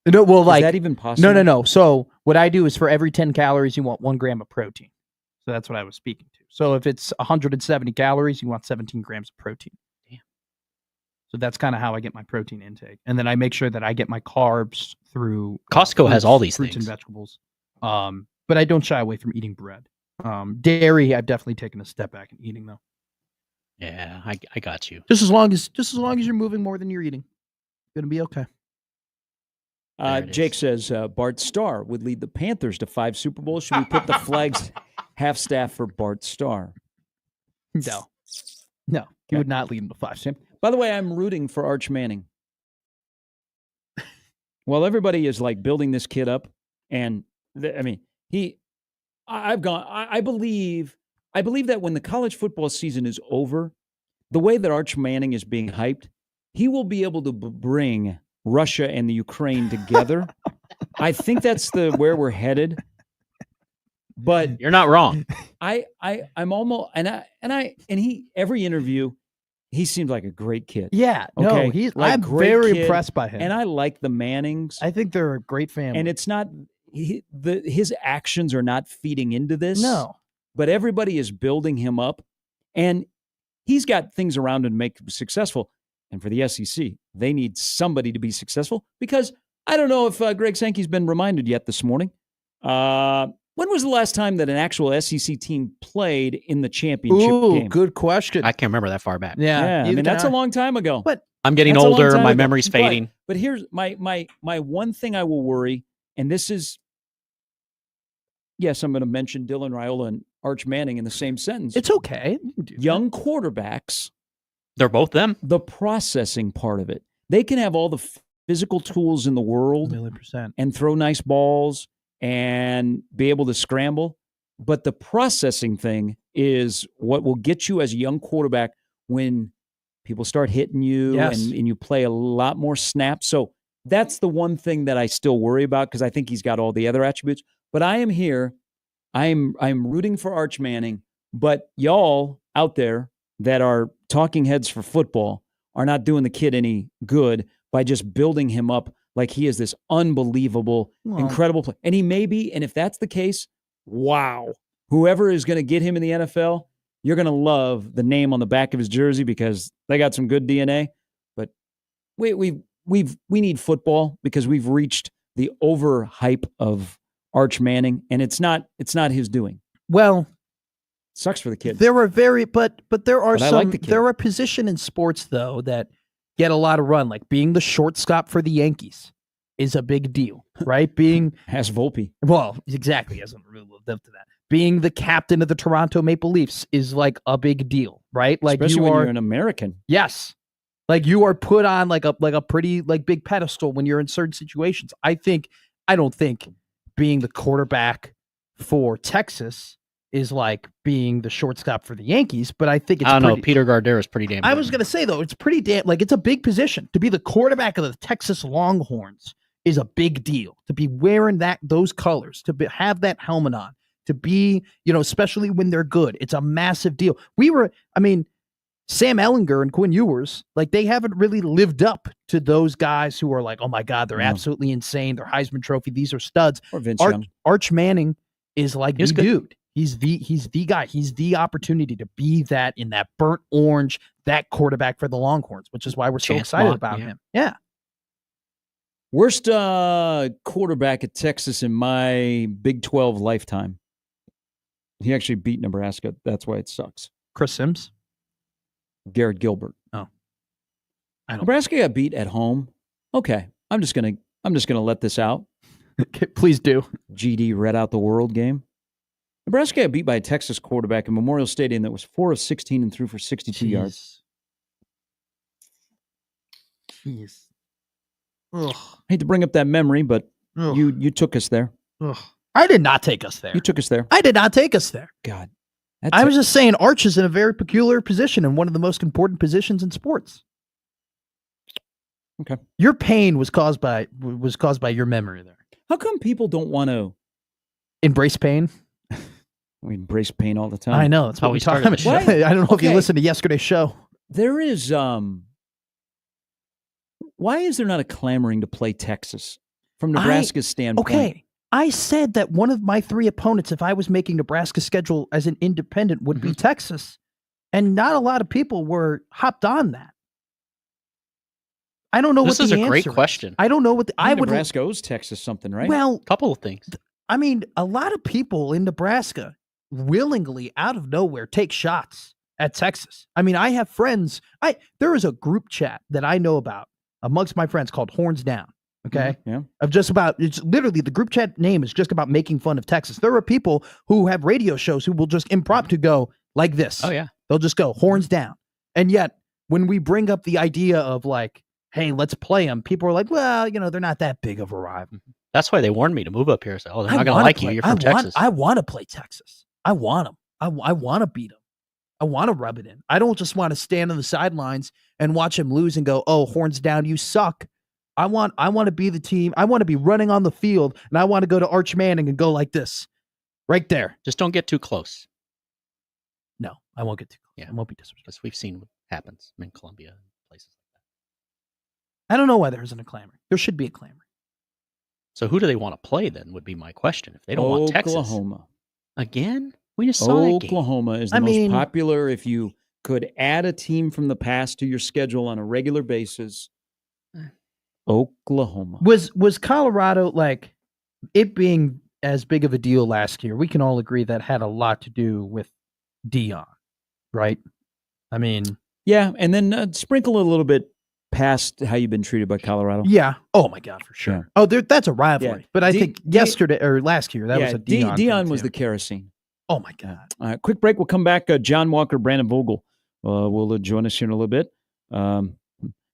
No, well, is that even possible? No. So what I do is for every 10 calories, you want 1 gram of protein. So that's what I was speaking to. So if it's 170 calories, you want 17 grams of protein. Damn. So that's kind of how I get my protein intake. And then I make sure that I get my carbs through Costco has all these fruits things. And vegetables. But I don't shy away from eating bread. Dairy, I've definitely taken a step back in eating though. Yeah, I got you. Just as long as you're moving more than you're eating, gonna be okay. Jake says Bart Starr would lead the Panthers to 5 Super Bowls. Should we put the Flags half staff for Bart Starr? No, he would not lead them to 5. By the way, I'm rooting for Arch Manning. Well, everybody is like building this kid up, and I mean, I believe that when the college football season is over, the way that Arch Manning is being hyped, he will be able to bring Russia and the Ukraine together. I think that's where we're headed. But you're not wrong. I'm almost he every interview, he seems like a great kid. Yeah, okay? No, I'm very impressed by him. And I like the Mannings. I think they're a great family. And it's not his actions are not feeding into this. No. But everybody is building him up, and he's got things around him to make him successful. And for the SEC, they need somebody to be successful, because I don't know if Greg Sankey's been reminded yet this morning. When was the last time that an actual SEC team played in the championship game? Good question. I can't remember that far back. Yeah, I mean, that's a long time ago. But I'm getting older. My memory's fading. But here's my one thing I will worry, and this is, yes, I'm going to mention Dylan Raiola and Arch Manning in the same sentence. It's okay. Young quarterbacks. They're both them. The processing part of it. They can have all the physical tools in the world 1,000,000%. and throw nice balls and be able to scramble. But the processing thing is what will get you as a young quarterback when people start hitting you and you play a lot more snaps. So that's the one thing that I still worry about, because I think he's got all the other attributes. But I am here. I'm rooting for Arch Manning. But y'all out there that are talking heads for football are not doing the kid any good by just building him up like he is this unbelievable, incredible player. And he may be, and if that's the case, wow. Whoever is going to get him in the NFL, you're going to love the name on the back of his jersey, because they got some good DNA. But we need football, because we've reached the overhype of Arch Manning, and it's not his doing. Well, sucks for the kid. There are there are some like the kid. There are positions in sports though that get a lot of run, like being the shortstop for the Yankees is a big deal, right? Being has Volpe. Well, exactly, hasn't really lived up to that. Being the captain of the Toronto Maple Leafs is like a big deal, right? Like, especially when you're an American. Yes. Like, you are put on like a pretty like big pedestal when you're in certain situations. I don't think being the quarterback for Texas is like being the shortstop for the Yankees, but I think it's I don't know. Peter Gardner is pretty damn good. I was going to say, though, it's pretty damn, like, it's a big position. To be the quarterback of the Texas Longhorns is a big deal. To be wearing those colors, have that helmet on, to be, especially when they're good, it's a massive deal. Sam Ehlinger and Quinn Ewers, like, they haven't really lived up to those guys who are like, oh my God, they're absolutely insane. They're Heisman Trophy. These are studs. Or Vince Young. Arch Manning is like the dude. He's the guy. He's the opportunity to be that in that burnt orange, that quarterback for the Longhorns, which is why we're so excited about him. Yeah. Worst quarterback at Texas in my Big 12 lifetime. He actually beat Nebraska. That's why it sucks. Chris Sims? Garrett Gilbert. Oh. Nebraska got beat at home. Okay. I'm just gonna let this out. Please do. GD read out the world game. Nebraska got beat by a Texas quarterback in Memorial Stadium that was 4 of 16 and threw for 62 yards. Jeez. Ugh. I hate to bring up that memory, but you took us there. Ugh. I did not take us there. You took us there. I did not take us there. God. I was just saying Arch is in a very peculiar position and one of the most important positions in sports. Okay. Your pain was caused by your memory there. How come people don't want to embrace pain? We embrace pain all the time. I know. That's what we talk about. I don't know if you listened to yesterday's show. There is why is there not a clamoring to play Texas from Nebraska's standpoint? Okay. I said that one of my 3 opponents, if I was making Nebraska's schedule as an independent, would be Texas. And not a lot of people were hopped on that. I don't know what the answer is. This is a great question. I don't know what Nebraska owes Texas something, right? Well, a couple of things. I mean, a lot of people in Nebraska willingly, out of nowhere, take shots at Texas. I mean, I have friends. There is a group chat that I know about amongst my friends called Horns Down. Okay. Yeah. It's literally the group chat name is just about making fun of Texas. There are people who have radio shows who will just impromptu go like this. Oh, yeah. They'll just go horns down. And yet, when we bring up the idea of like, hey, let's play them, people are like, well, they're not that big of a rival. That's why they warned me to move up here. So, they're not going to like you. You're from Texas. I want to play Texas. I want them. I want to beat them. I want to rub it in. I don't just want to stand on the sidelines and watch him lose and go, "Oh, horns down, you suck." I want to be the team. I want to be running on the field, and I want to go to Arch Manning and go like this, right there. Just don't get too close. No, I won't get too close. Yeah, I won't be disrespectful. Because we've seen what happens in Columbia and places like that. I don't know why there isn't a clamor. There should be a clamor. So who do they want to play then? Would be my question. If they don't want Texas, Oklahoma again, we just saw Oklahoma is the most popular. If you could add a team from the past to your schedule on a regular basis, Oklahoma was Colorado, like it being as big of a deal last year. We can all agree that had a lot to do with Dion, right? I mean, yeah, and then sprinkle a little bit past how you've been treated by Colorado. Yeah. Oh my God, for sure. Yeah. Oh, that's a rivalry. Yeah. But I think yesterday or last year that was a Dion. Dion was the kerosene. Oh my God. All right, quick break. We'll come back. John Walker, Brandon Vogel will join us here in a little bit.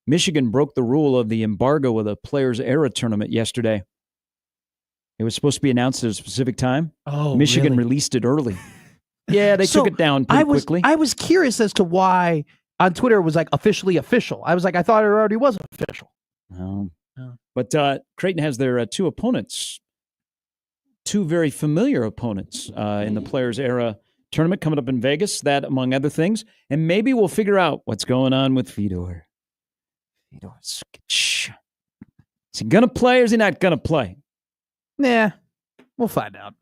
Michigan broke the rule of the embargo of the Players Era tournament yesterday. It was supposed to be announced at a specific time. Oh, Michigan really? released it early. Yeah, they took it down pretty quickly. I was curious as to why on Twitter it was like officially official. I was like, I thought it already was official. No. But Creighton has their two opponents, two very familiar opponents in the Players Era tournament coming up in Vegas, that among other things. And maybe we'll figure out what's going on with Fedor. Is he going to play or is he not going to play? Nah, we'll find out.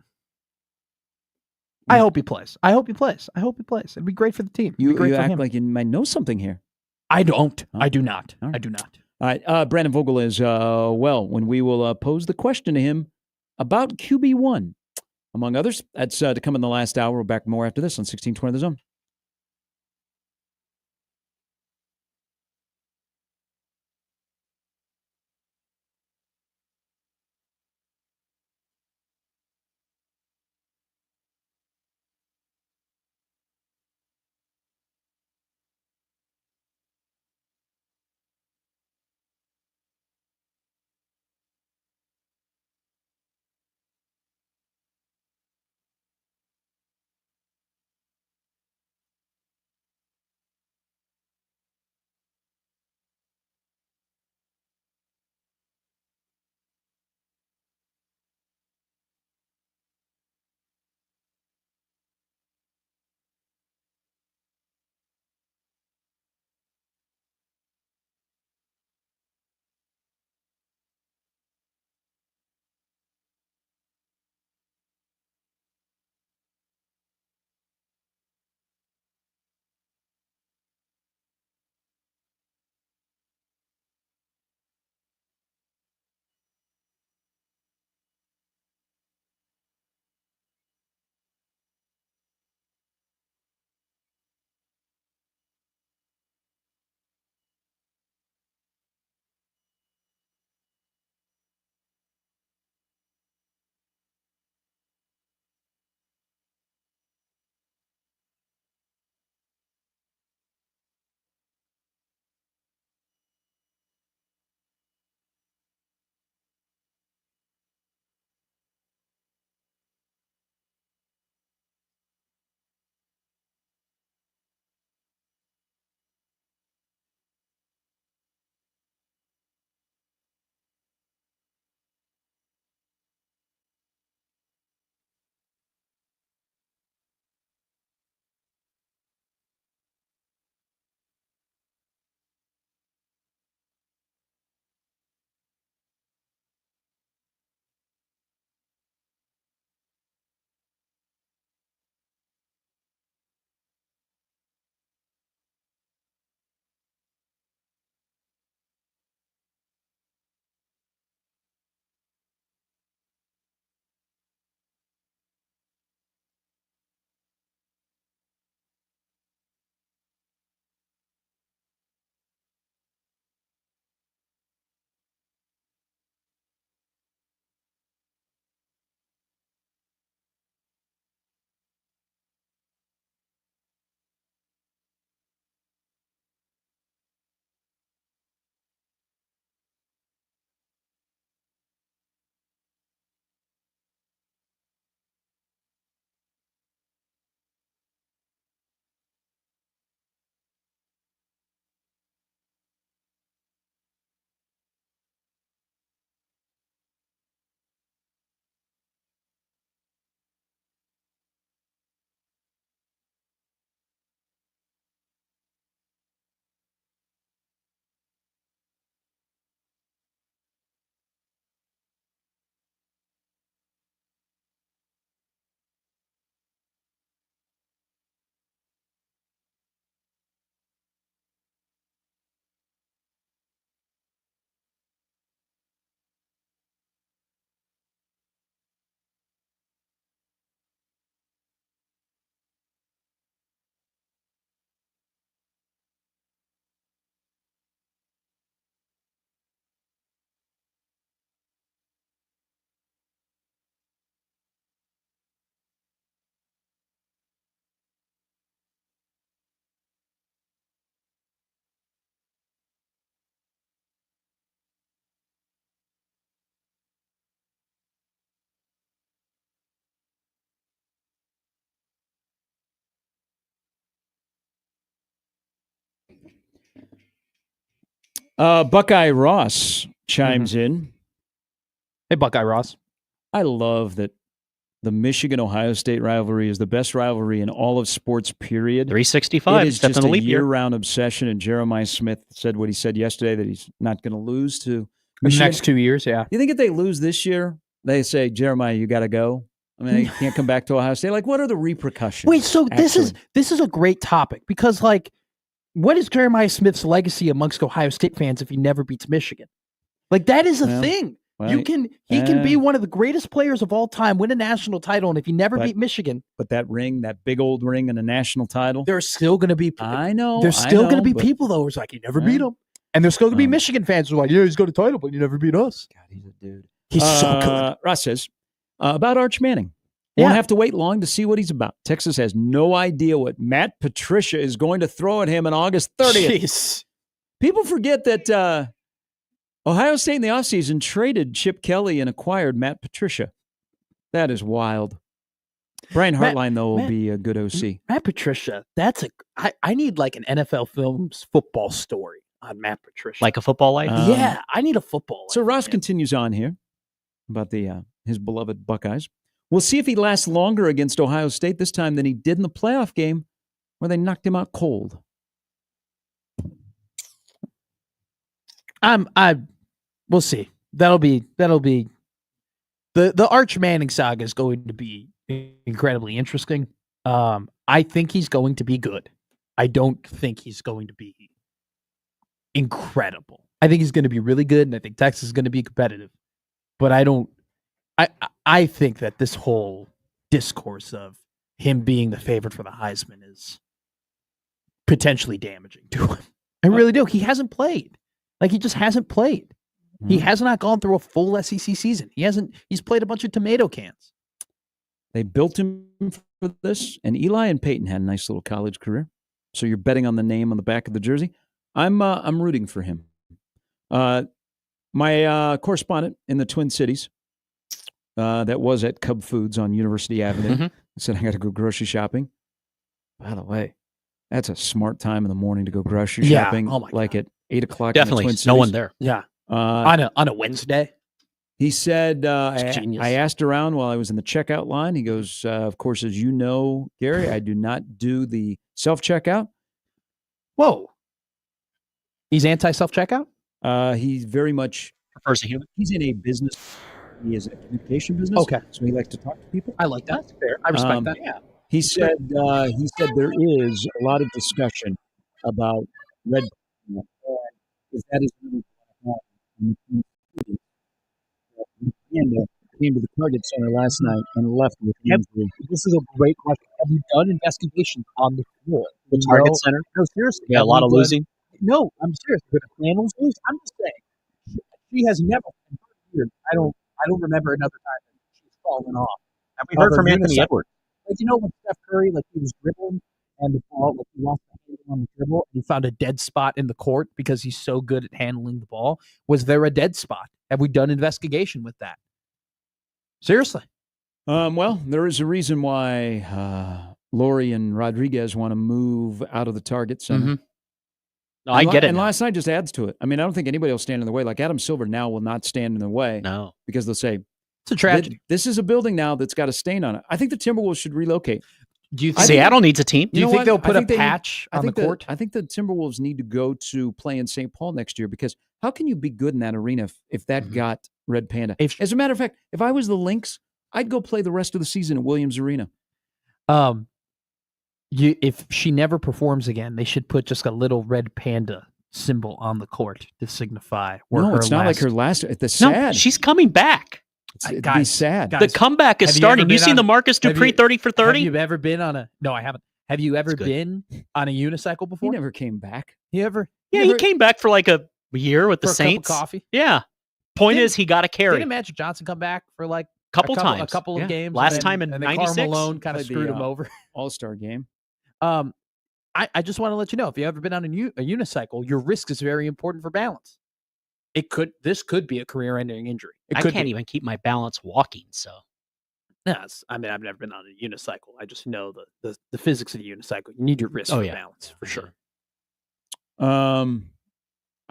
I hope he plays. It'd be great for the team. You act like you might know something here. I don't. Oh. I do not. Right. I do not. All right. Brandon Vogel is well when we will pose the question to him about QB1, among others. That's to come in the last hour. We're back more after this on 1620 The Zone. Buckeye Ross chimes in. Hey, Buckeye Ross. I love that the Michigan-Ohio State rivalry is the best rivalry in all of sports, period. 365. It is just a year-round obsession, and Jeremiah Smith said what he said yesterday, that he's not going to lose to Michigan. In the next 2 years, yeah. You think if they lose this year, they say, Jeremiah, you got to go? I mean, they can't come back to Ohio State. Like, what are the repercussions? Wait, so this is a great topic because, like, what is Jeremiah Smith's legacy amongst Ohio State fans if he never beats Michigan? Like, that is a thing. Well, he can be one of the greatest players of all time, win a national title, and if he never beat Michigan, but that ring, that big old ring and a national title, there's still going to be. I know. There's still going to be people though who's like, he never beat him, and there's still going to be Michigan fans who are like, yeah, he's got a title, but he never beat us. God, he's a dude. He's so good. Ross says about Arch Manning. Won't have to wait long to see what he's about. Texas has no idea what Matt Patricia is going to throw at him on August 30th. Jeez. People forget that Ohio State in the offseason traded Chip Kelly and acquired Matt Patricia. That is wild. Brian Hartline, though, will be a good OC. Matt Patricia, I need like an NFL Films football story on Matt Patricia. Like a football life? Yeah, I need a football life. So Ross continues on here about his beloved Buckeyes. We'll see if he lasts longer against Ohio State this time than he did in the playoff game where they knocked him out cold. We'll see. That'll be the Arch Manning saga is going to be incredibly interesting. I think he's going to be good. I don't think he's going to be incredible. I think he's going to be really good, and I think Texas is going to be competitive. But I think that this whole discourse of him being the favorite for the Heisman is potentially damaging to him. I really do. He hasn't played. Like, he just hasn't played. He has not gone through a full SEC season. He's played a bunch of tomato cans. They built him for this, and Eli and Peyton had a nice little college career. So you're betting on the name on the back of the jersey. I'm rooting for him. My correspondent in the Twin Cities, that was at Cub Foods on University Avenue, said, I got to go grocery shopping. By the way, that's a smart time in the morning to go grocery shopping. Oh my like God. at 8 o'clock. Definitely. In the Twin Cities. No one there. Yeah. On a Wednesday. He said, I asked around while I was in the checkout line. He goes, of course, as you know, Gary, I do not do the self-checkout. Whoa. He's anti-self-checkout? He very much prefers a human. He's in a business. He is a communication business. Okay. So he likes to talk to people. I like that. That's fair. I respect that. Yeah. He said there is a lot of discussion about red. Because that is really Panda came to the Target Center last night and left with injury. This is a great question. Have you done investigations on the floor? The Target Center? No, seriously. Yeah, a lot of losing. No, I'm serious. With the flannels loose, I'm just saying. She has never. I don't remember another time that she's fallen off. Have we heard from Anthony Edwards? Like, you know, when Steph Curry, like, he was dribbling and the ball, like, he lost the handle on the dribble. He found a dead spot in the court because he's so good at handling the ball. Was there a dead spot? Have we done investigation with that? Seriously. Well, there is a reason why Lori and Rodriguez want to move out of the Target Center. Mm-hmm. No, I get it. And last night just adds to it. I mean, I don't think anybody will stand in the way. Like Adam Silver now will not stand in the way. No. Because they'll say, it's a tragedy. This is a building now that's got a stain on it. I think the Timberwolves should relocate. Do you think Seattle needs a team? Do you think they'll put a patch on the court? I think the Timberwolves need to go to play in St. Paul next year, because how can you be good in that arena if that got Red Panda? As a matter of fact, if I was the Lynx, I'd go play the rest of the season at Williams Arena. If she never performs again, they should put just a little red panda symbol on the court to signify. It's not like her last. It's sad. No, she's coming back. It'd be sad. The comeback is starting. You seen the Marcus Dupree 30 for 30? Have you ever been on a? No, I haven't. Have you ever been on a unicycle before? He never came back. You ever? Yeah, he came back for like a year with the Saints. A cup of coffee. Yeah. Point is, he got a carry. Didn't Magic Johnson come back for like a couple times, a couple of games? Last time in '96, Karl Malone kind of screwed him over. All-Star game. I just want to let you know, if you ever been on a unicycle, your risk is very important for balance. This could be a career-ending injury. I can't even keep my balance walking. So, yes, I mean, I've never been on a unicycle. I just know the physics of the unicycle. You need your wrist for balance for sure.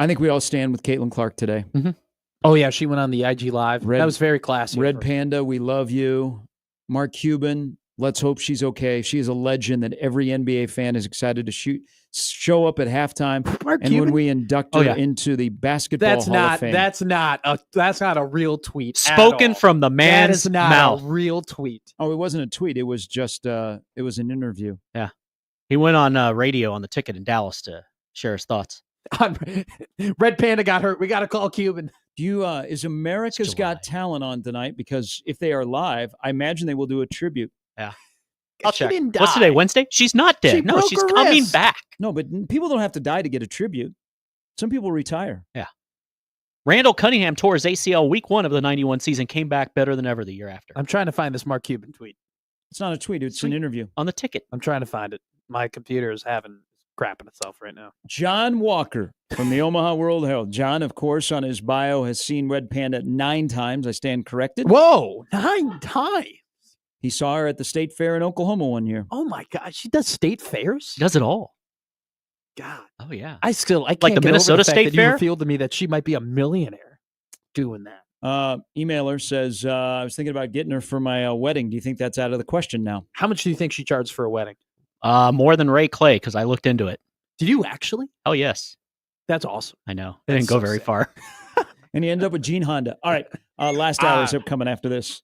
I think we all stand with Caitlin Clark today. Mm-hmm. Oh, yeah, she went on the IG Live. That was very classy. Red Panda, we love you. Mark Cuban, let's hope she's okay. She is a legend that every NBA fan is excited to show up at halftime. Mark and Cuban? When we induct her into the Basketball Hall of Fame. That's not a real tweet. Spoken from the man's That is not mouth. a real tweet. Oh, it wasn't a tweet. It was just it was an interview. Yeah. He went on radio on the ticket in Dallas to share his thoughts. Red Panda got hurt. We got to call Cuban. Do you is America's Got Talent on tonight? Because if they are live, I imagine they will do a tribute. Yeah. I'll check. Didn't What's die. today? Wednesday? She's not dead. She No, broke she's her coming wrist. back. No, but people don't have to die to get a tribute. Some people retire. Yeah. Randall Cunningham tore his ACL week 1 of the 91 season, came back better than ever the year after. I'm trying to find this Mark Cuban tweet. It's not a tweet. It's an interview. On the ticket. I'm trying to find it. My computer is crapping itself right now. John Walker from the Omaha World Herald. John, of course, on his bio has seen Red Panda 9 times. I stand corrected. Whoa, 9 times. He saw her at the State Fair in Oklahoma one year. Oh my God, she does state fairs. She does it all. God, Oh yeah. I can't Like get the over Minnesota the fact State that Fair? You revealed to me that she might be a millionaire doing that. Emailer says, I was thinking about getting her for my wedding. Do you think that's out of the question now? How much do you think she charged for a wedding? More than Ray Clay because I looked into it. Did you actually? Oh yes. That's awesome. I know. It That's didn't go so very sick. far. And he ended up with Gene Honda. All right. Last hour is coming after this.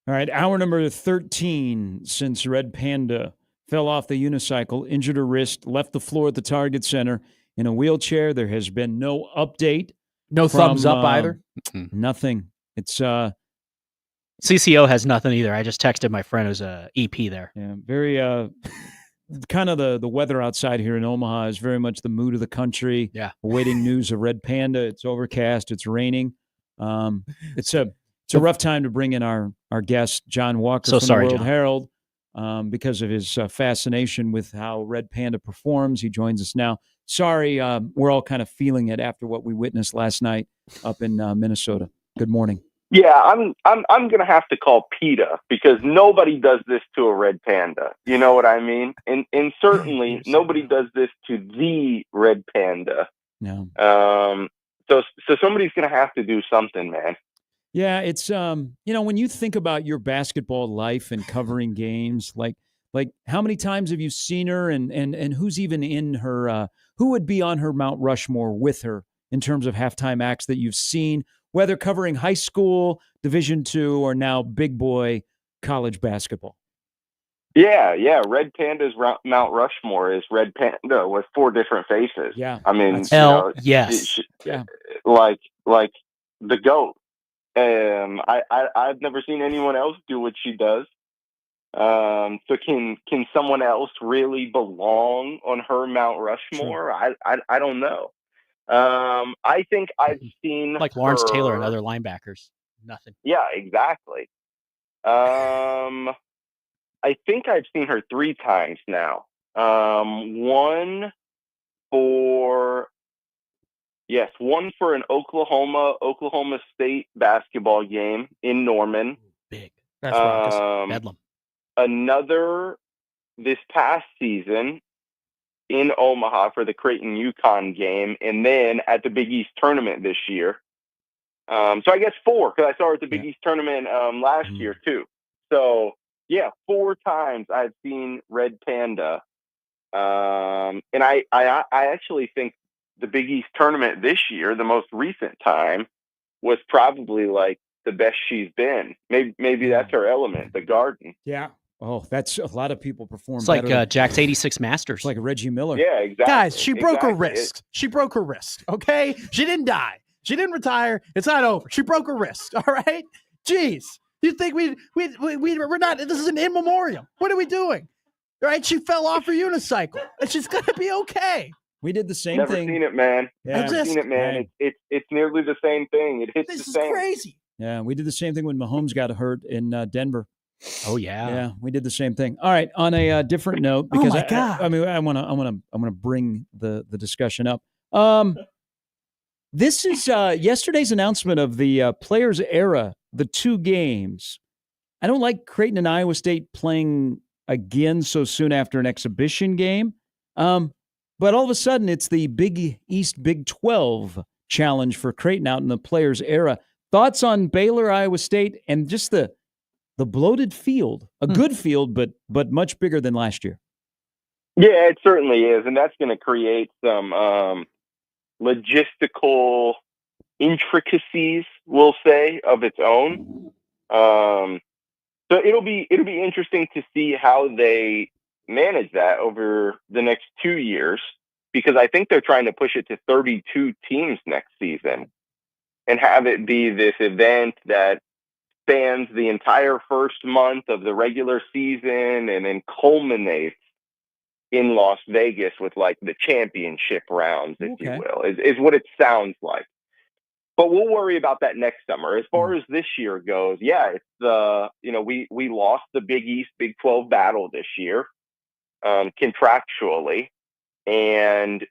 All right, hour number 13 since Red Panda fell off the unicycle, injured her wrist, left the floor at the Target Center in a wheelchair. There has been no update. No thumbs up either. Nothing. It's CCO has nothing either. I just texted my friend who's a EP there. yeah, very kind of the weather outside here in Omaha is very much the mood of the country. Yeah. Awaiting news of Red Panda. It's overcast. It's raining. It's a rough time to bring in our guest, John Walker So from sorry, the World John. Herald, because of his fascination with how Red Panda performs. He joins us now. Sorry, we're all kind of feeling it after what we witnessed last night up in Minnesota. Good morning. Yeah, I'm gonna have to call PETA because nobody does this to a red panda. You know what I mean? And certainly nobody does this to the red panda. No. So somebody's gonna have to do something, man. Yeah, it's when you think about your basketball life and covering games, like how many times have you seen her and who's even in her who would be on her Mount Rushmore with her in terms of halftime acts that you've seen, whether covering high school, Division II, or now big boy college basketball? Yeah. Red Panda's Mount Rushmore is Red Panda with 4 different faces. Yeah, I mean, yes. Yeah. like the GOAT. I've never seen anyone else do what she does. So can someone else really belong on her Mount Rushmore? Sure. I don't know. I think I've seen like Lawrence her... Taylor and other linebackers. Nothing. Yeah, exactly. I think I've seen her 3 times now. One for an Oklahoma State basketball game in Norman. Big. That's raucous. Bedlam. Another this past season in Omaha for the Creighton-UConn game, and then at the Big East tournament this year. So I guess 4, because I saw her at the Big East tournament last year too. So yeah, 4 times I've seen Red Panda, and I actually think the Big East tournament this year, the most recent time, was probably like the best she's been. Maybe that's her element, the Garden. Yeah. Oh, that's a lot of people perform. It's like better. Jack's 86 Masters. It's like Reggie Miller. Yeah, exactly. Guys, she broke her Exactly. wrist. She broke her wrist. Okay, she didn't die. She didn't retire. It's not over. She broke her wrist. All right. Jeez, you think we're not? This is an in memoriam. What are we doing? All right. She fell off her unicycle, and she's gonna be okay. We did the same Never thing. seen it, man. Yeah. Never seen it, man. It's nearly the same thing. It hits This the is same. crazy. Yeah, we did the same thing when Mahomes got hurt in Denver. Oh yeah. Yeah, we did the same thing. All right, on a different note, because my God. I want to bring the discussion up. This is yesterday's announcement of the Players Era, the 2 games. I don't like Creighton and Iowa State playing again so soon after an exhibition game. But all of a sudden, it's the Big East Big 12 challenge for Creighton out in the Players Era. Thoughts on Baylor, Iowa State, and just the bloated field, a good field, but much bigger than last year. Yeah, it certainly is, and that's going to create some logistical intricacies, we'll say, of its own. So it'll be interesting to see how they manage that over the next 2 years, because I think they're trying to push it to 32 teams next season and have it be this event that spans the entire first month of the regular season and then culminates in Las Vegas with like the championship rounds, if you will, is what it sounds like. But we'll worry about that next summer. As far as this year goes, yeah, it's we lost the Big East Big 12 battle this year, contractually, and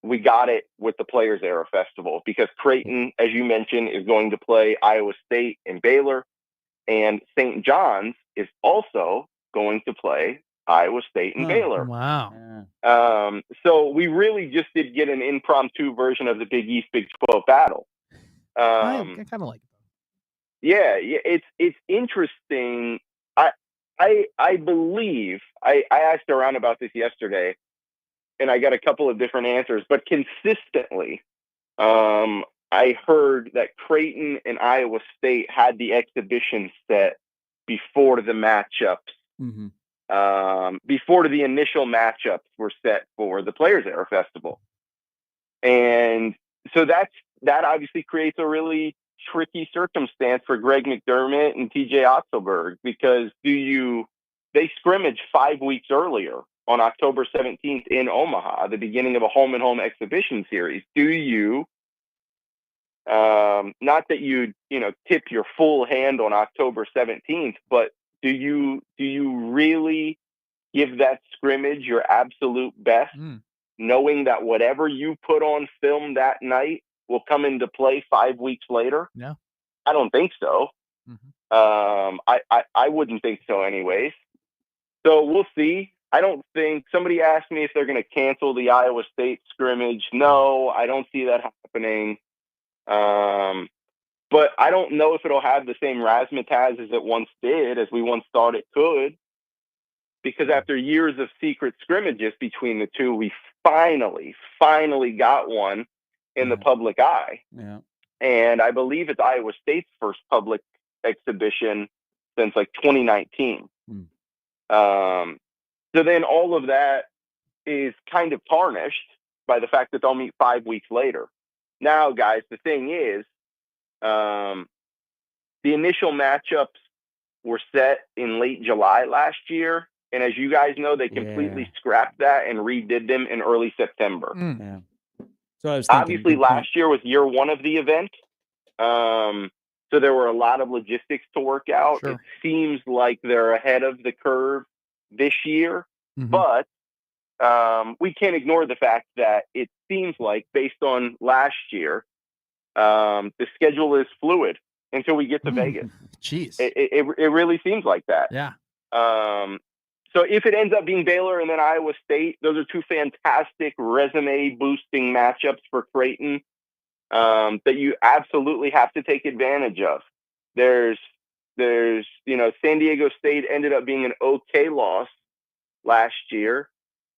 we got it with the Players Era Festival because Creighton, as you mentioned, is going to play Iowa State and Baylor, and St. John's is also going to play Iowa State and Baylor. Wow. So we really just did get an impromptu version of the Big East Big 12 battle. I kind of like it. Yeah, it's interesting. I believe I asked around about this yesterday, and I got a couple of different answers, but consistently, I heard that Creighton and Iowa State had the exhibition set before the matchups, before the initial matchups were set for the Players Era Festival. And so that obviously creates a really tricky circumstance for Greg McDermott and TJ Otzelberg, because they scrimmage 5 weeks earlier on October 17th in Omaha, the beginning of a home-and-home exhibition series. Do you, not that you tip your full hand on October 17th, but do you really give that scrimmage your absolute best, knowing that whatever you put on film that night will come into play 5 weeks later? Yeah. I don't think so. I wouldn't think so anyways. So we'll see. I don't think, somebody asked me if they're going to cancel the Iowa State scrimmage. No, I don't see that happening. But I don't know if it'll have the same razzmatazz as it once did, as we once thought it could. Because after years of secret scrimmages between the two, we finally got one in the public eye. Yeah. And I believe it's Iowa State's first public exhibition since like 2019. So then all of that is kind of tarnished by the fact that they'll meet 5 weeks later. Now, guys, the thing is, the initial matchups were set in late July last year. And as you guys know, they completely scrapped that and redid them in early September. Yeah. So I was thinking, obviously last year was year one of the event. So there were a lot of logistics to work out. Sure. It seems like they're ahead of the curve this year, but we can't ignore the fact that it seems like, based on last year, the schedule is fluid until we get to Vegas. Jeez. It really seems like that. Yeah. So if it ends up being Baylor and then Iowa State, those are two fantastic resume-boosting matchups for Creighton that you absolutely have to take advantage of. There's San Diego State ended up being an okay loss last year.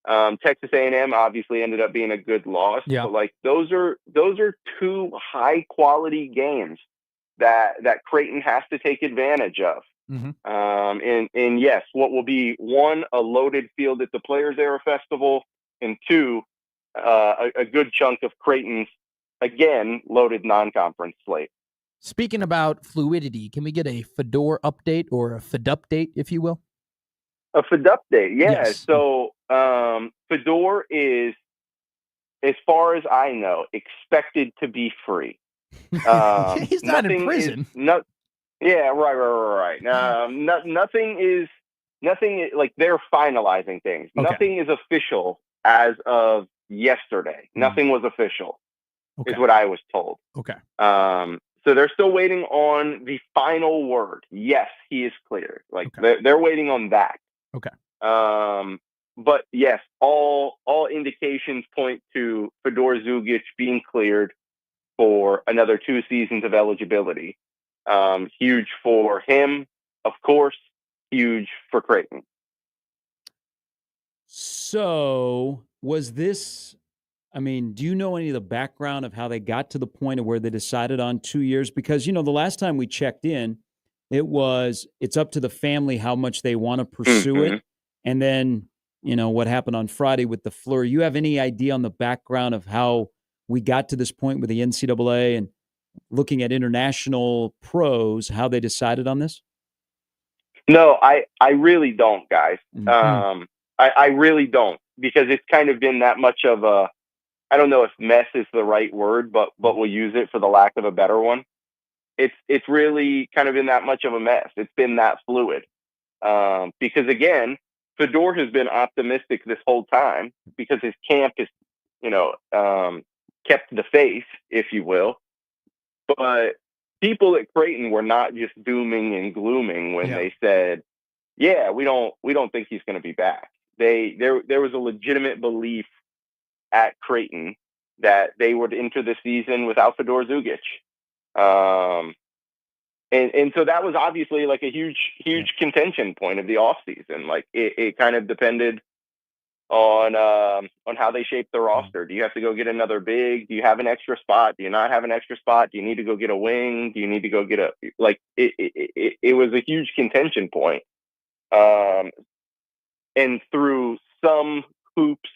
Texas A&M obviously ended up being a good loss. Yeah. But those are two high-quality games that Creighton has to take advantage of. And yes, what will be, one, a loaded field at the Players Era Festival, and two, a good chunk of Creighton's, again, loaded non-conference slate. Speaking about fluidity, can we get a Fedor update, or a Fed update, if you will? A Fed update, yeah. Yes. So Fedor is, as far as I know, expected to be free. He's not in prison. Yeah, right. Nothing, they're finalizing things. Okay. Nothing is official as of yesterday. Nothing was official, is what I was told. Okay. So they're still waiting on the final word. Yes, he is cleared. They're waiting on that. Okay. But yes, all indications point to Fedor Zugic being cleared for another 2 seasons of eligibility. Huge for him, of course, huge for Creighton. So was this, do you know any of the background of how they got to the point of where they decided on 2 years? Because, the last time we checked in, it's up to the family how much they want to pursue it. And then, what happened on Friday with the flurry. You have any idea on the background of how we got to this point with the NCAA and looking at international pros, how they decided on this? No, I really don't, guys. I really don't, because it's kind of been that much of a, I don't know if mess is the right word, but we'll use it for the lack of a better one. It's really kind of been that much of a mess. It's been that fluid. Because again, Fedor has been optimistic this whole time because his camp is, kept the faith, if you will. But people at Creighton were not just dooming and glooming when they said, "Yeah, we don't think he's going to be back." There was a legitimate belief at Creighton that they would enter the season without Fedor Zugic. And so that was obviously a huge contention point of the offseason. It kind of depended on how they shape the roster. Do you have to go get another big? Do you have an extra spot? Do you not have an extra spot? Do you need to go get a wing? Do you need to go get a it was a huge contention point. And through some hoops,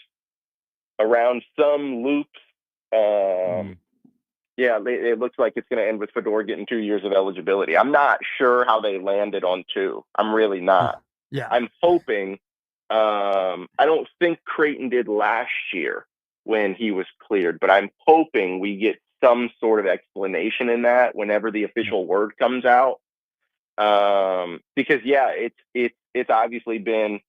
around some loops, yeah, it looks like it's going to end with Fedor getting 2 years of eligibility. I'm not sure how they landed on 2. I'm really not. Yeah. I'm hoping. I don't think Creighton did last year when he was cleared, but I'm hoping we get some sort of explanation in that whenever the official word comes out. Because yeah, it's obviously been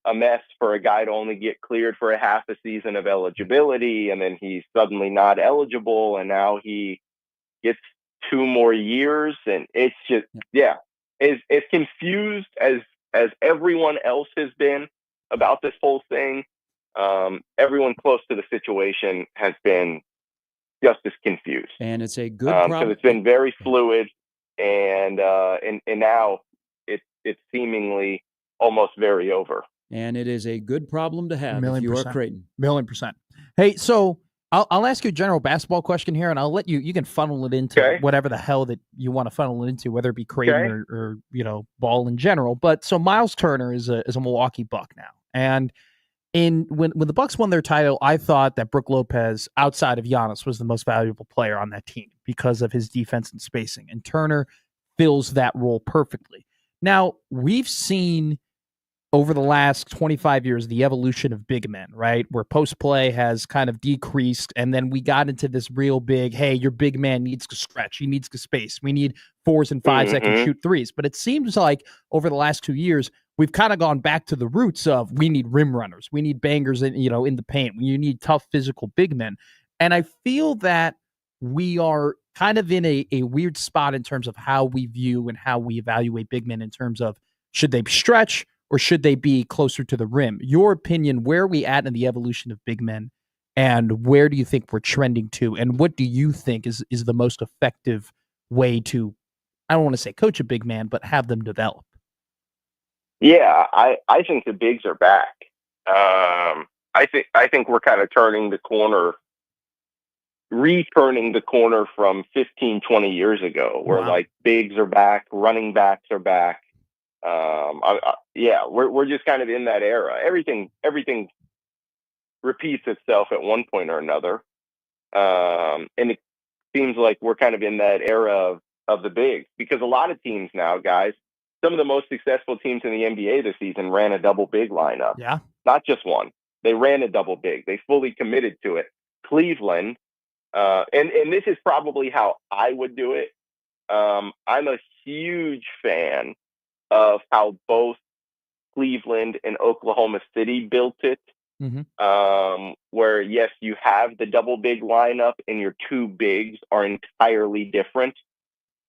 a mess for a guy to only get cleared for a half a season of eligibility, and then he's suddenly not eligible, and now he gets 2 more years, and it's just as confused as everyone else has been about this whole thing. Everyone close to the situation has been just as confused, and it's a good problem because it's been very fluid, and now it's seemingly almost very over. And it is a good problem to have if you are Creighton. $1,000,000%. Hey, so I'll ask you a general basketball question here, and I'll let you can funnel it into whatever the hell that you want to funnel it into, whether it be Creighton or ball in general. But so Miles Turner is a Milwaukee Buck now, and when the Bucks won their title, I thought that Brook Lopez, outside of Giannis, was the most valuable player on that team because of his defense and spacing, and Turner fills that role perfectly. Now we've seen over the last 25 years, the evolution of big men, right? Where post play has kind of decreased. And then we got into this real big, hey, your big man needs to stretch. He needs to space. We need 4s and 5s that can shoot 3s. But it seems like over the last 2 years, we've kind of gone back to the roots of we need rim runners. We need bangers in the paint. You need tough physical big men. And I feel that we are kind of in a weird spot in terms of how we view and how we evaluate big men in terms of should they stretch or should they be closer to the rim? Your opinion, where are we at in the evolution of big men, and where do you think we're trending to? And what do you think is the most effective way to, I don't want to say coach a big man, but have them develop? Yeah, I think the bigs are back. I think we're kind of turning the corner, returning the corner from 15, 20 years ago, where like bigs are back, running backs are back. We're just kind of in that era. Everything repeats itself at one point or another, and it seems like we're kind of in that era of the bigs, because a lot of teams now, guys, some of the most successful teams in the NBA this season ran a double big lineup. Yeah, not just one. They ran a double big. They fully committed to it. Cleveland, and this is probably how I would do it. I'm a huge fan of how both Cleveland and Oklahoma City built it, where, yes, you have the double big lineup and your 2 bigs are entirely different.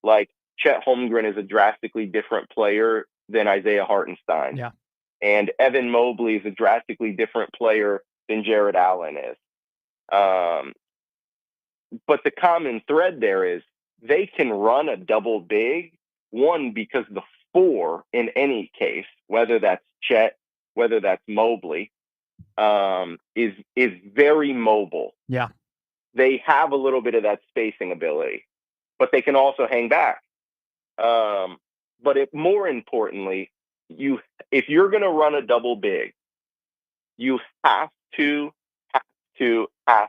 Like, Chet Holmgren is a drastically different player than Isaiah Hartenstein. Yeah. And Evan Mobley is a drastically different player than Jared Allen is. But the common thread there is they can run a double big, one, because the 4 in any case, whether that's Chet, whether that's Mobley, is very mobile. Yeah. They have a little bit of that spacing ability, but they can also hang back. But more importantly, if you're going to run a double big, you have to have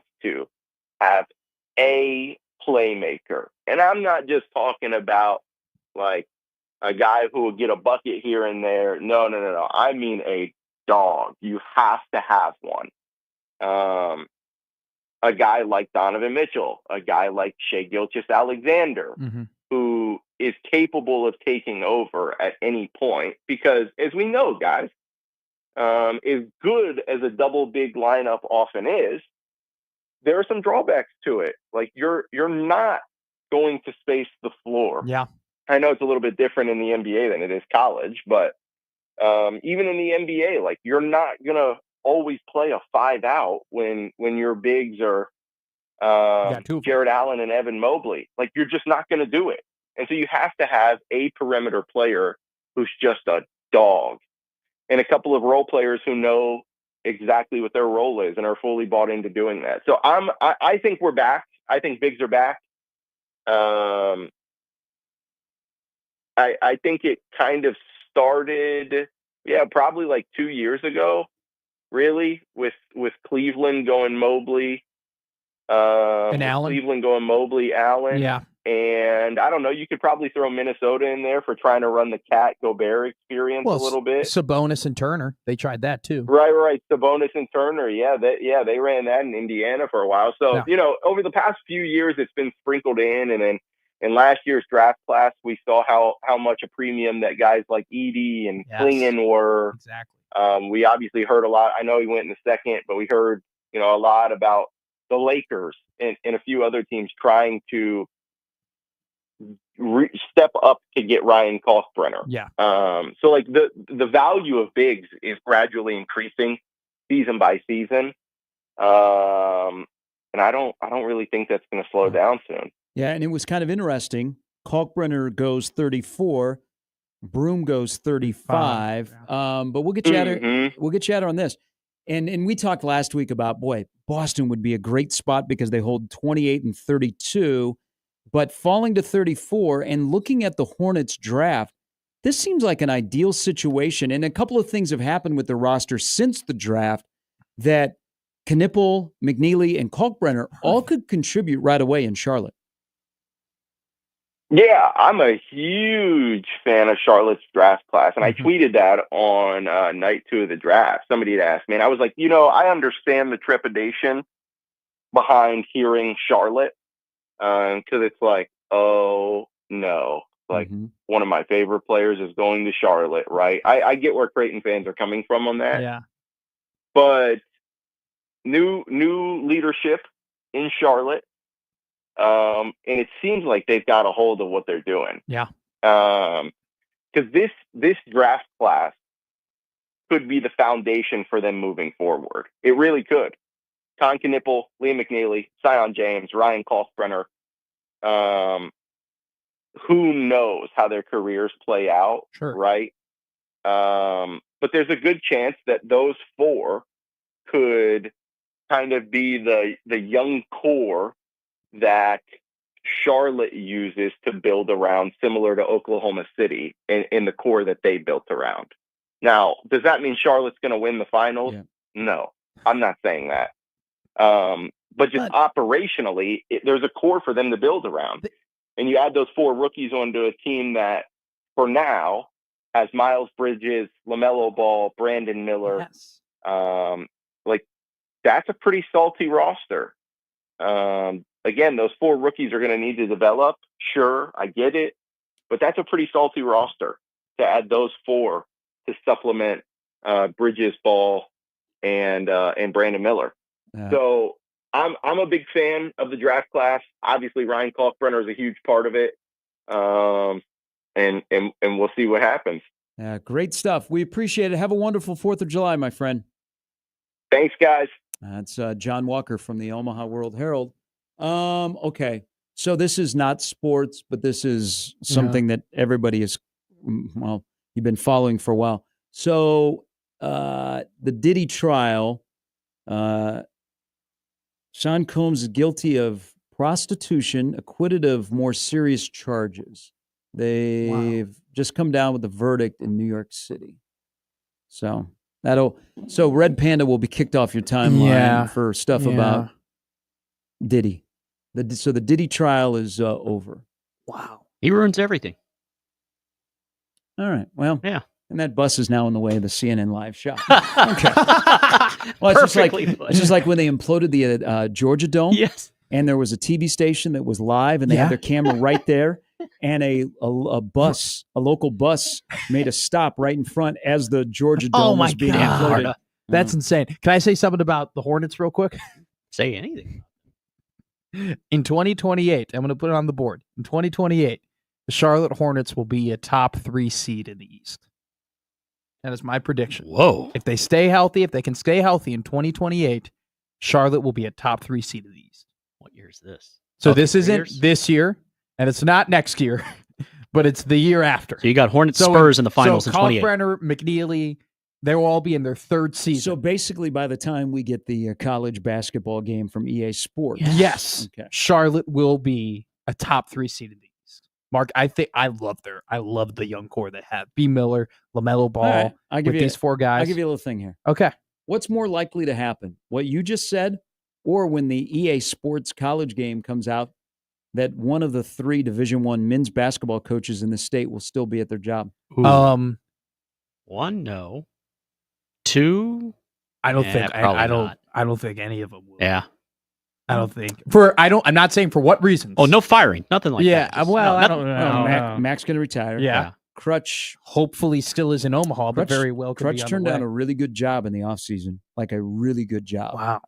a playmaker. And I'm not just talking about like a guy who will get a bucket here and there. No. I mean a dog. You have to have one. A guy like Donovan Mitchell, a guy like Shai Gilgeous-Alexander, who is capable of taking over at any point. Because as we know, guys, as good as a double big lineup often is, there are some drawbacks to it. Like you're not going to space the floor. Yeah. I know it's a little bit different in the NBA than it is college, but even in the NBA, like you're not gonna always play a 5 out when your bigs are Jared Allen and Evan Mobley. Like you're just not gonna do it, and so you have to have a perimeter player who's just a dog, and a couple of role players who know exactly what their role is and are fully bought into doing that. So I think we're back. I think bigs are back. I think it kind of started, probably like 2 years ago, really, with Cleveland going Mobley, And Allen. Cleveland going Mobley, Allen. Yeah. And I don't know, you could probably throw Minnesota in there for trying to run the Cat Gobert experience a little bit. Sabonis and Turner, they tried that too. Right. Sabonis and Turner, they ran that in Indiana for a while. So over the past few years, it's been sprinkled in, and then in last year's draft class, we saw how much a premium that guys like Edey and Klingon were. Exactly. We obviously heard a lot. I know he went in the second, but we heard a lot about the Lakers and a few other teams trying to step up to get Ryan Kalkbrenner. Yeah. So like the value of bigs is gradually increasing season by season. And I don't really think that's going to slow down soon. Yeah, and it was kind of interesting. Kalkbrenner goes 34, Broom goes 35. But we'll get you at it on this. And we talked last week about, Boston would be a great spot because they hold 28 and 32. But falling to 34 and looking at the Hornets draft, this seems like an ideal situation. And a couple of things have happened with the roster since the draft that Knipple, McNeely, and Kalkbrenner all could contribute right away in Charlotte. Yeah, I'm a huge fan of Charlotte's draft class. And I tweeted that on night 2 of the draft. Somebody had asked me, and I was like, I understand the trepidation behind hearing Charlotte. Because it's like, oh no, like one of my favorite players is going to Charlotte, right? I get where Creighton fans are coming from on that. Yeah. But new leadership in Charlotte, and it seems like they've got a hold of what they're doing. Yeah. Because this draft class could be the foundation for them moving forward. It really could. Con Knipple, Liam McNeely, Sion James, Ryan Kalkbrenner. Who knows how their careers play out, right? But there's a good chance that those 4 could kind of be the young core that Charlotte uses to build around, similar to Oklahoma City in the core that they built around. Now, does that mean Charlotte's going to win the finals? Yeah. No, I'm not saying that. But just operationally, there's a core for them to build around. And you add those 4 rookies onto a team that, for now, has Miles Bridges, LaMelo Ball, Brandon Miller. Yes. That's a pretty salty roster. Again, those 4 rookies are going to need to develop. Sure, I get it. But that's a pretty salty roster to add those 4 to supplement Bridges, Ball, and Brandon Miller. So I'm a big fan of the draft class. Obviously, Ryan Kalkbrenner is a huge part of it, and we'll see what happens. Yeah, great stuff. We appreciate it. Have a wonderful 4th of July, my friend. Thanks, guys. That's John Walker from the Omaha World Herald. Okay, so this is not sports, but this is something that everybody is, you've been following for a while. So the Diddy trial. Sean Combs is guilty of prostitution, acquitted of more serious charges. They've just come down with a verdict in New York City. So Red Panda will be kicked off your timeline for stuff about Diddy. So the Diddy trial is over. Wow. He ruins everything. All right. Well, yeah. And that bus is now in the way of the CNN live shot. Okay. Well, it's just like when they imploded the Georgia Dome. Yes. And there was a TV station that was live, and they had their camera right there, and a local bus, made a stop right in front as the Georgia Dome was being imploded. That's insane. Can I say something about the Hornets real quick? Say anything. In 2028, I'm going to put it on the board. In 2028, the Charlotte Hornets will be a top 3 seed in the East. That is my prediction. Whoa. If they stay healthy, if they can stay healthy in 2028, Charlotte will be a top 3 seed in the East. What year is this? So this isn't this year, and it's not next year, but it's the year after. So you got Hornets Spurs in the finals in 28. Kalkbrenner, McNeely, They will all be in their third season. So basically, by the time we get the college basketball game from EA Sports, yes, okay. Charlotte will be a top 3 seed in the East. Mark, I love the young core they have. B. Miller, LaMelo Ball, All right, I'll give with you these 4 guys. I'll give you a little thing here. Okay. What's more likely to happen? What you just said, or when the EA Sports college game comes out, that one of the 3 Division I men's basketball coaches in the state will still be at their job? Ooh. 1, no. 2, I don't Eh, think probably I don't not. I don't think any of them will. yeah. I don't think I'm not saying for what reasons. Oh, no firing, nothing like yeah, that. Just- well, no, I nothing. don't Well, know. Mac's going to retire. Yeah. Crutch Hopefully still is in Omaha, but very well could be Crutch on turned the down way. a really good job in the offseason, like a really good job. Wow.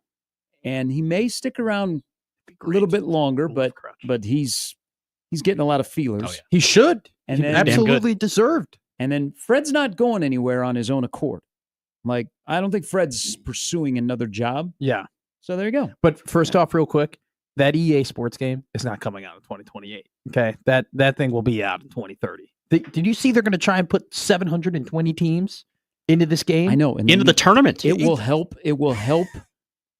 And he may stick around a little bit longer, but he's getting a lot of feelers. Oh, yeah. He should. And He then- absolutely deserved. And then Fred's not going anywhere on his own accord. Like, I don't think Fred's pursuing another job. Yeah. So there you go. But first off, real quick, that EA Sports game is not coming out in 2028. Okay, that thing will be out in 2030. Did you see they're going to try and put 720 teams into this game? I know. And Into the tournament. It will help. It will help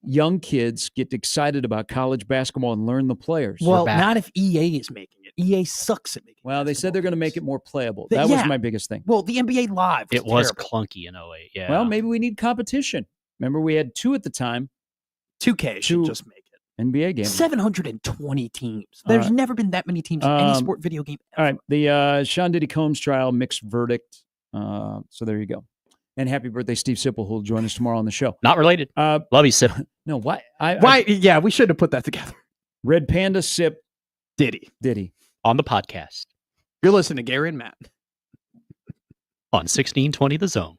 young kids get excited about college basketball and learn the players. Well, not if EA is making it. EA sucks at making. Well, they said they're going to make it more playable. Yeah. That was my biggest thing. Well, the NBA Live. It was terrible. clunky in 08. Yeah. Well, maybe we need competition. Remember, we had 2 at the time. 2K should just make it. NBA games. 720 teams. There's never been that many teams in any sport video game ever. All right. The Sean Diddy Combs trial, mixed verdict. So there you go. And happy birthday, Steve Sipple, who will join us tomorrow on the show. Not related. Love you, Sip. No, why? Yeah, we should have put that together. Red Panda, Sip, Diddy. On the podcast. You're listening to Gary and Matt. On 1620 The Zone.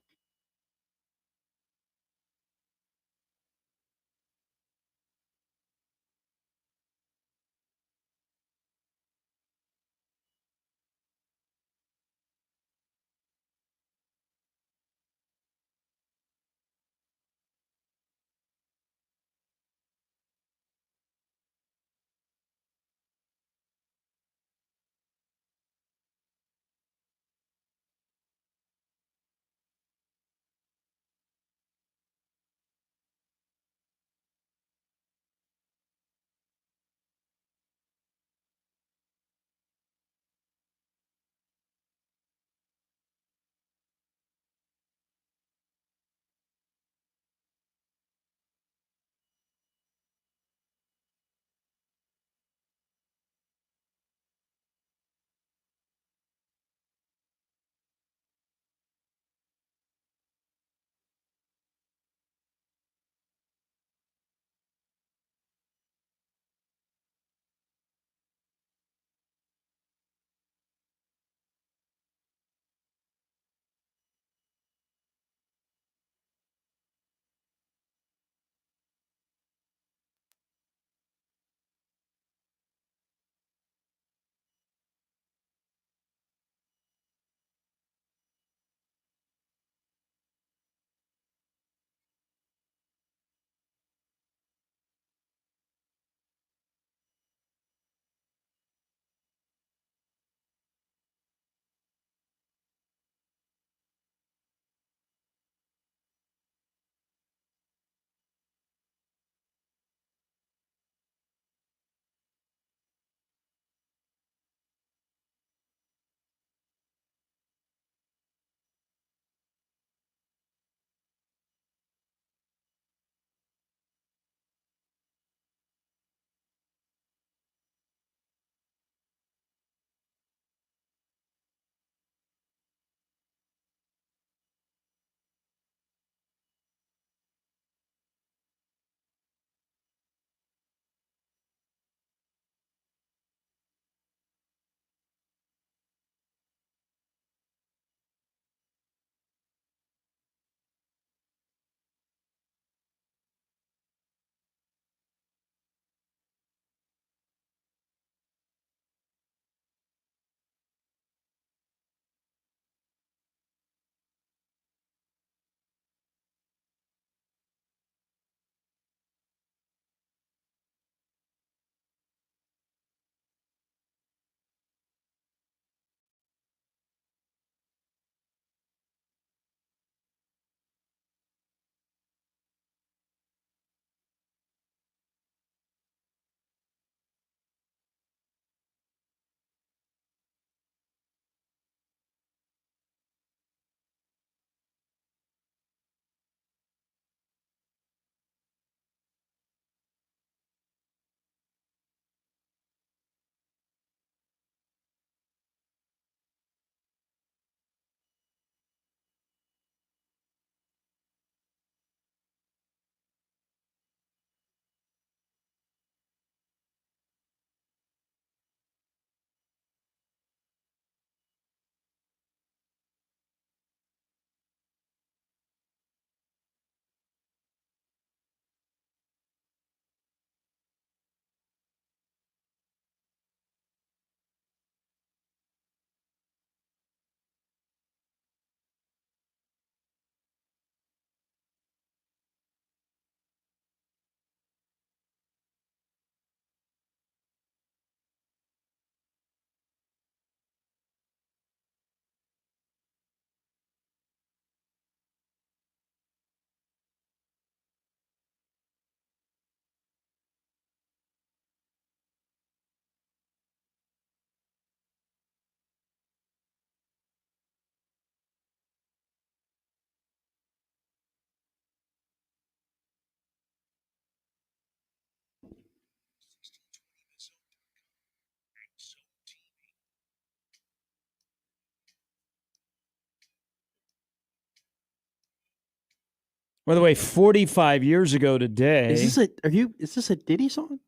By the way, 45 years ago today. Is this a Diddy song?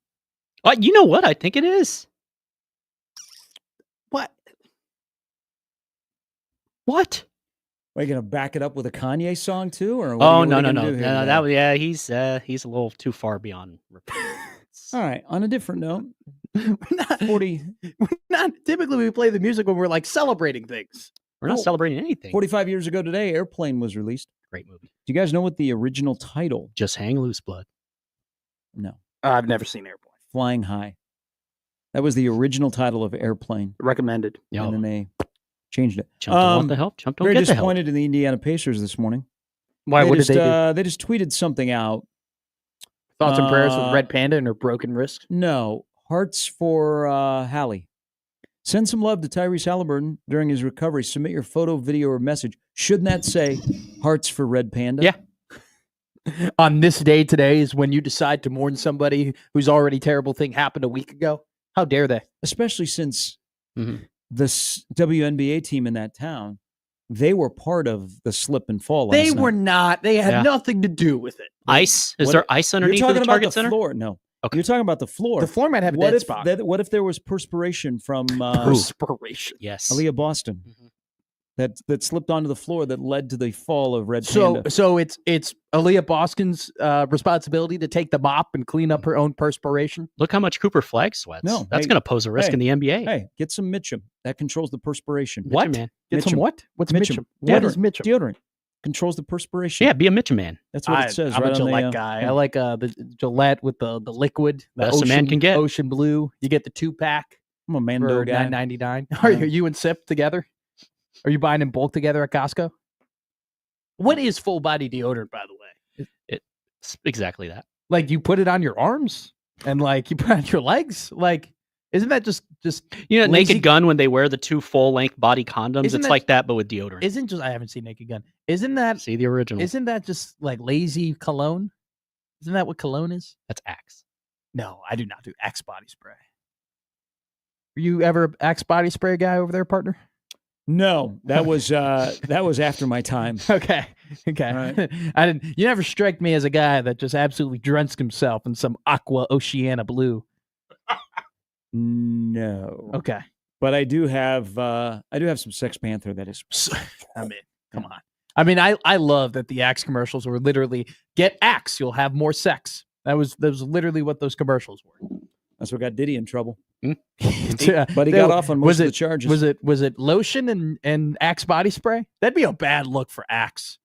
You know what? I think it is. What? What? Are you going to back it up with a Kanye song too? Or what Oh, are you no. gonna do here today? He's a little too far beyond. All right. On a different note, We're not 40, typically we play the music when we're like celebrating things. We're not celebrating anything. 45 years ago today, Airplane was released. Great movie. Do you guys know what the original title? Just Hang Loose, Blood. No. I've never seen Airplane. Flying High. That was the original title of Airplane. Recommended. And then they changed it. Chump don't want the help. Chump don't Very get the help. disappointed in the Indiana Pacers this morning. Why? What did they do? They just tweeted something out. Thoughts and prayers with Red Panda and her broken wrist? No. Hearts for Hallie. Send some love to Tyrese Halliburton during his recovery. Submit your photo, video, or message. Shouldn't that say Hearts for Red Panda? Yeah. On this day today is when you decide to mourn somebody whose already terrible thing happened a week ago. How dare they? Especially since this WNBA team in that town, they were part of the slip and fall last They night. were not. They had nothing to do with it. Ice? Is there ice underneath You're talking the about Target the Center? floor. No. Okay. You're talking about the floor. The floor might have a what dead if spot. what if there was perspiration from Perspiration. Yes. Aaliyah Boston that slipped onto the floor that led to the fall of Red So Panda? so it's Aaliyah Boston's responsibility to take the mop and clean up her own perspiration. Look how much Cooper Flag sweats. No, That's hey, going to pose a risk hey, in the NBA. Hey, get some Mitchum. That controls the perspiration. Mitchum, man. Get some Mitchum. what? What's Mitchum? Deodorant. What is Mitchum? Deodorant. Controls the perspiration. Yeah, be a Mitchum man. That's what it says. I'm right a Gillette on the, guy. I like the Gillette with the liquid. The Best a man can get. Ocean blue. You get the 2-pack I'm a Mando for guy. $9.99. Are you and Sip together? Are you buying in bulk together at Costco? What is full body deodorant, by the way? It's exactly that. Like you put it on your arms and like you put it on your legs. Like, isn't that just You know, lazy? Naked Gun, when they wear the 2 full-length body condoms, Isn't it's that- like that, but with deodorant. Isn't just I haven't seen Naked Gun. Isn't that See the original. Isn't that just like lazy cologne? Isn't that what cologne is? That's Axe. No, I do not do Axe body spray. Were you ever an Axe body spray guy over there, partner? No, that was after my time. Okay. Right. I didn't. You never strike me as a guy that just absolutely drenched himself in some aqua oceana blue. No. Okay. But I do have some Sex Panther that is. I mean, come on. I mean, I love that the Axe commercials were literally get Axe, you'll have more sex. That was literally what those commercials were. That's what got Diddy in trouble. But But he got off on most of the charges. Was it lotion and Axe body spray? That'd be a bad look for Axe.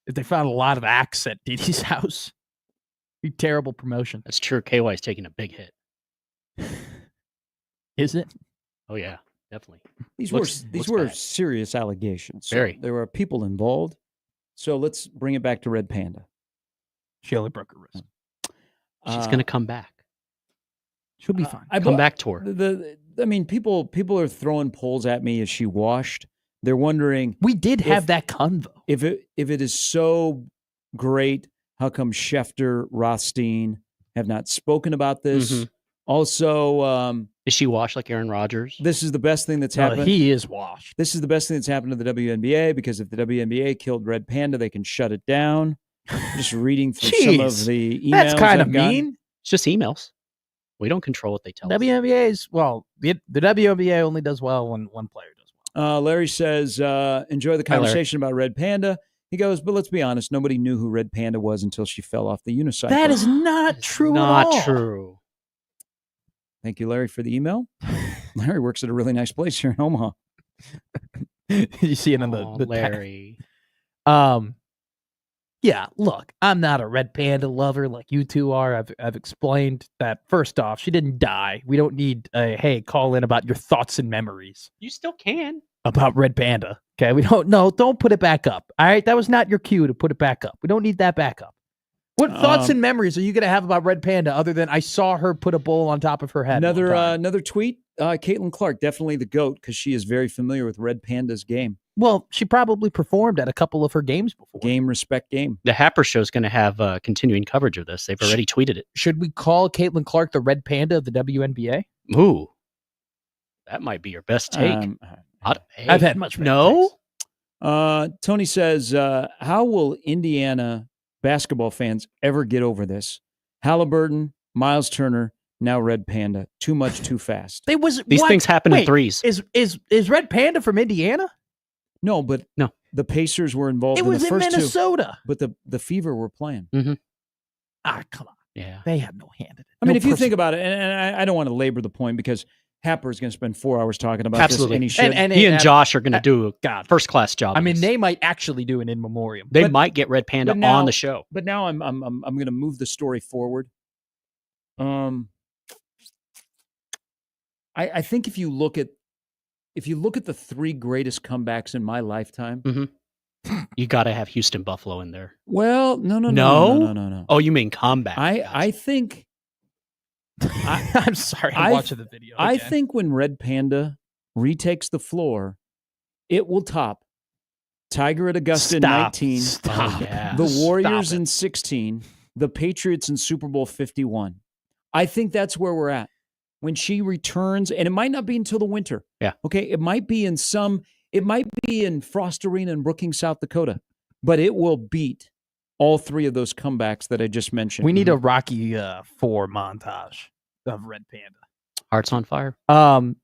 If they found a lot of Axe at Diddy's house, be terrible promotion. That's true. KY's taking a big hit. Is it? Oh, yeah. Definitely. These Looks were bad. serious allegations. So Very. there were people involved. So let's bring it back to Red Panda. She only broke her wrist. She's going to come back. She'll be fine. Come back tour. I mean, people are throwing polls at me. Is she washed? They're wondering We did have that convo. if it is so great. How come Schefter, Rothstein have not spoken about this? Mhm. Also, Is she washed like Aaron Rodgers? this is the best thing that's No, happened. he is washed. This is the best thing that's happened to the WNBA because if the WNBA killed Red Panda, they can shut it down. Just reading through some of Jeez, the emails. That's kind of I've gotten. mean. It's just emails. We don't control what they tell us. WNBA's the WNBA only does well when one player does well. Larry says, enjoy the Hi, Larry. conversation about Red Panda. He goes, but let's be honest, nobody knew who Red Panda was until she fell off the unicycle. That is not true Not at all. true. Thank you, Larry, for the email. Larry works at a really nice place here in Omaha. You see it on Aw, the Larry. Yeah, look, I'm not a Red Panda lover like you two are. I've explained that. First off, she didn't die. We don't need a hey, call in about your thoughts and memories You still can. about Red Panda. Okay, we don't put it back up. All right, that was not your cue to put it back up. We don't need that back up. What thoughts and memories are you going to have about Red Panda other than I saw her put a bowl on top of her head? one time? Another tweet. Caitlin Clark, definitely the GOAT because she is very familiar with Red Panda's game. Well, she probably performed at a couple of her games before. Game, respect, game. The Happer Show is going to have continuing coverage of this. They've already tweeted it. Should we call Caitlin Clark the Red Panda of the WNBA? Ooh. That might be your best take. Hey, I've had much better No? takes. Tony says, how will Indiana basketball fans ever get over this. Halliburton, Miles Turner, now Red Panda. Too much, too fast. These things happen in threes. Is Red Panda from Indiana? No, but No. the Pacers were involved It in the was in first two. Minnesota. But the Fever were playing. Ah, come on. Yeah. They have no hand in it. I mean, No if you person- think about it, and I don't want to labor the point because Happer is going to spend 4 hours talking about Absolutely. this, and he should. And He and Josh are going to do a first-class job. I mean, of this. they might actually do an in memoriam. They might get Red Panda now- on the show. But now I'm going to move the story forward. I think if you look at the three greatest comebacks in my lifetime. You got to have Houston Buffalo in there. Well, no. No. Oh, you mean comeback? I think. I'm sorry. I'm watching the video. I again. think when Red Panda retakes the floor, it will top Tiger at Augusta in 19, Stop. Oh, yeah. the Warriors Stop it. in 16, the Patriots in Super Bowl 51. I think that's where we're at. When she returns, and it might not be until the winter. Yeah. Okay. It might be in Frost Arena in Brookings, South Dakota, but it will beat all three of those comebacks that I just mentioned. We need a Rocky 4 montage of Red Panda. Hearts on fire.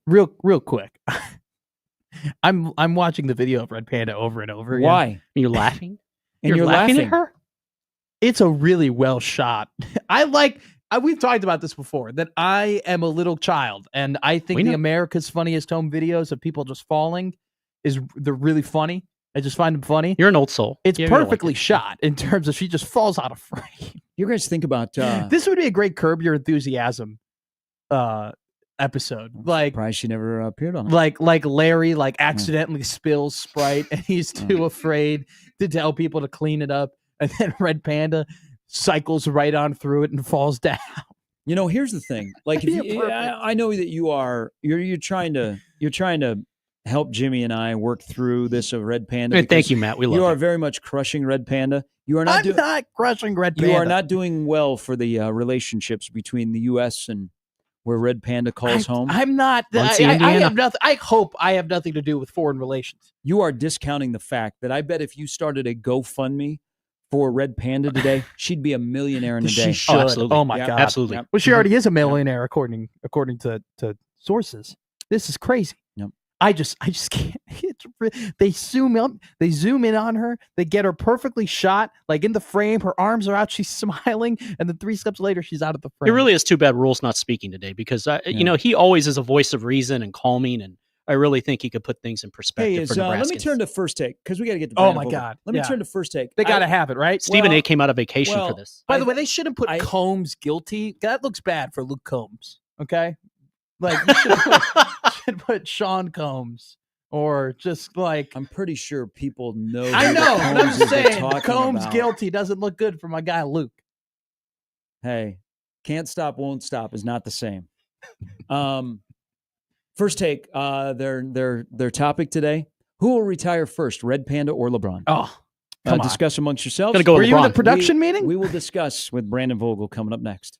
Real quick. I'm watching the video of Red Panda over and over again. Why? You're laughing? And you're laughing laughing at her? It's a really well shot. We've talked about this before, that I am a little child, and I think We the know. America's Funniest Home videos of people just falling they're really funny. I just find them funny. You're an old soul. It's Yeah, you're like perfectly it. shot in terms of she just falls out of frame. You guys think about This would be a great Curb Your Enthusiasm episode. Like surprised she never appeared on it. like Larry accidentally spills Sprite and he's too afraid to tell people to clean it up, and then Red Panda cycles right on through it and falls down. You know, here's the thing. Like, if Yeah, you, perfect. I know that you're trying to help Jimmy and I work through this of Red Panda. Hey, thank because you, Matt. We love you are you. very much crushing Red Panda. You are not I'm not crushing Red Panda. You are not doing well for the relationships between the U.S. and where Red Panda calls home. I'm not. Muncie, I Indiana. have nothing. I hope I have nothing to do with foreign relations. You are discounting the fact that I bet if you started a GoFundMe for Red Panda today, she'd be a millionaire in a She day. should. absolutely. Oh my Yeah, god. Absolutely. Yep. Well, she already is a millionaire according to sources. This is crazy. Yep. I just can't. They zoom in on her. They get her perfectly shot, like in the frame. Her arms are out. She's smiling, and then 3 steps later, she's out of the frame. It really is too bad Rule's not speaking today because he always is a voice of reason and calming, and I really think he could put things in perspective Hey, for let me Nebraskans. turn to First Take because we got to get to Oh Brandon my Vogel. God, Let me yeah. turn to First Take. They got to have it right. Stephen well- A. came out of vacation well, for this. By the way, they shouldn't put I- Combs guilty. That looks bad for Luke Combs. Okay, like you should put Sean Combs or just like I'm pretty sure people know. I who know. But Combs I'm is they're saying talking Combs about. guilty doesn't look good for my guy Luke. Hey, can't stop, won't stop is not the same. First Take. Their topic today: who will retire first, Red Panda or LeBron? Oh, come on. Discuss amongst yourselves. Gonna go Were with you in the LeBron. production meeting? We will discuss with Brandon Vogel coming up next.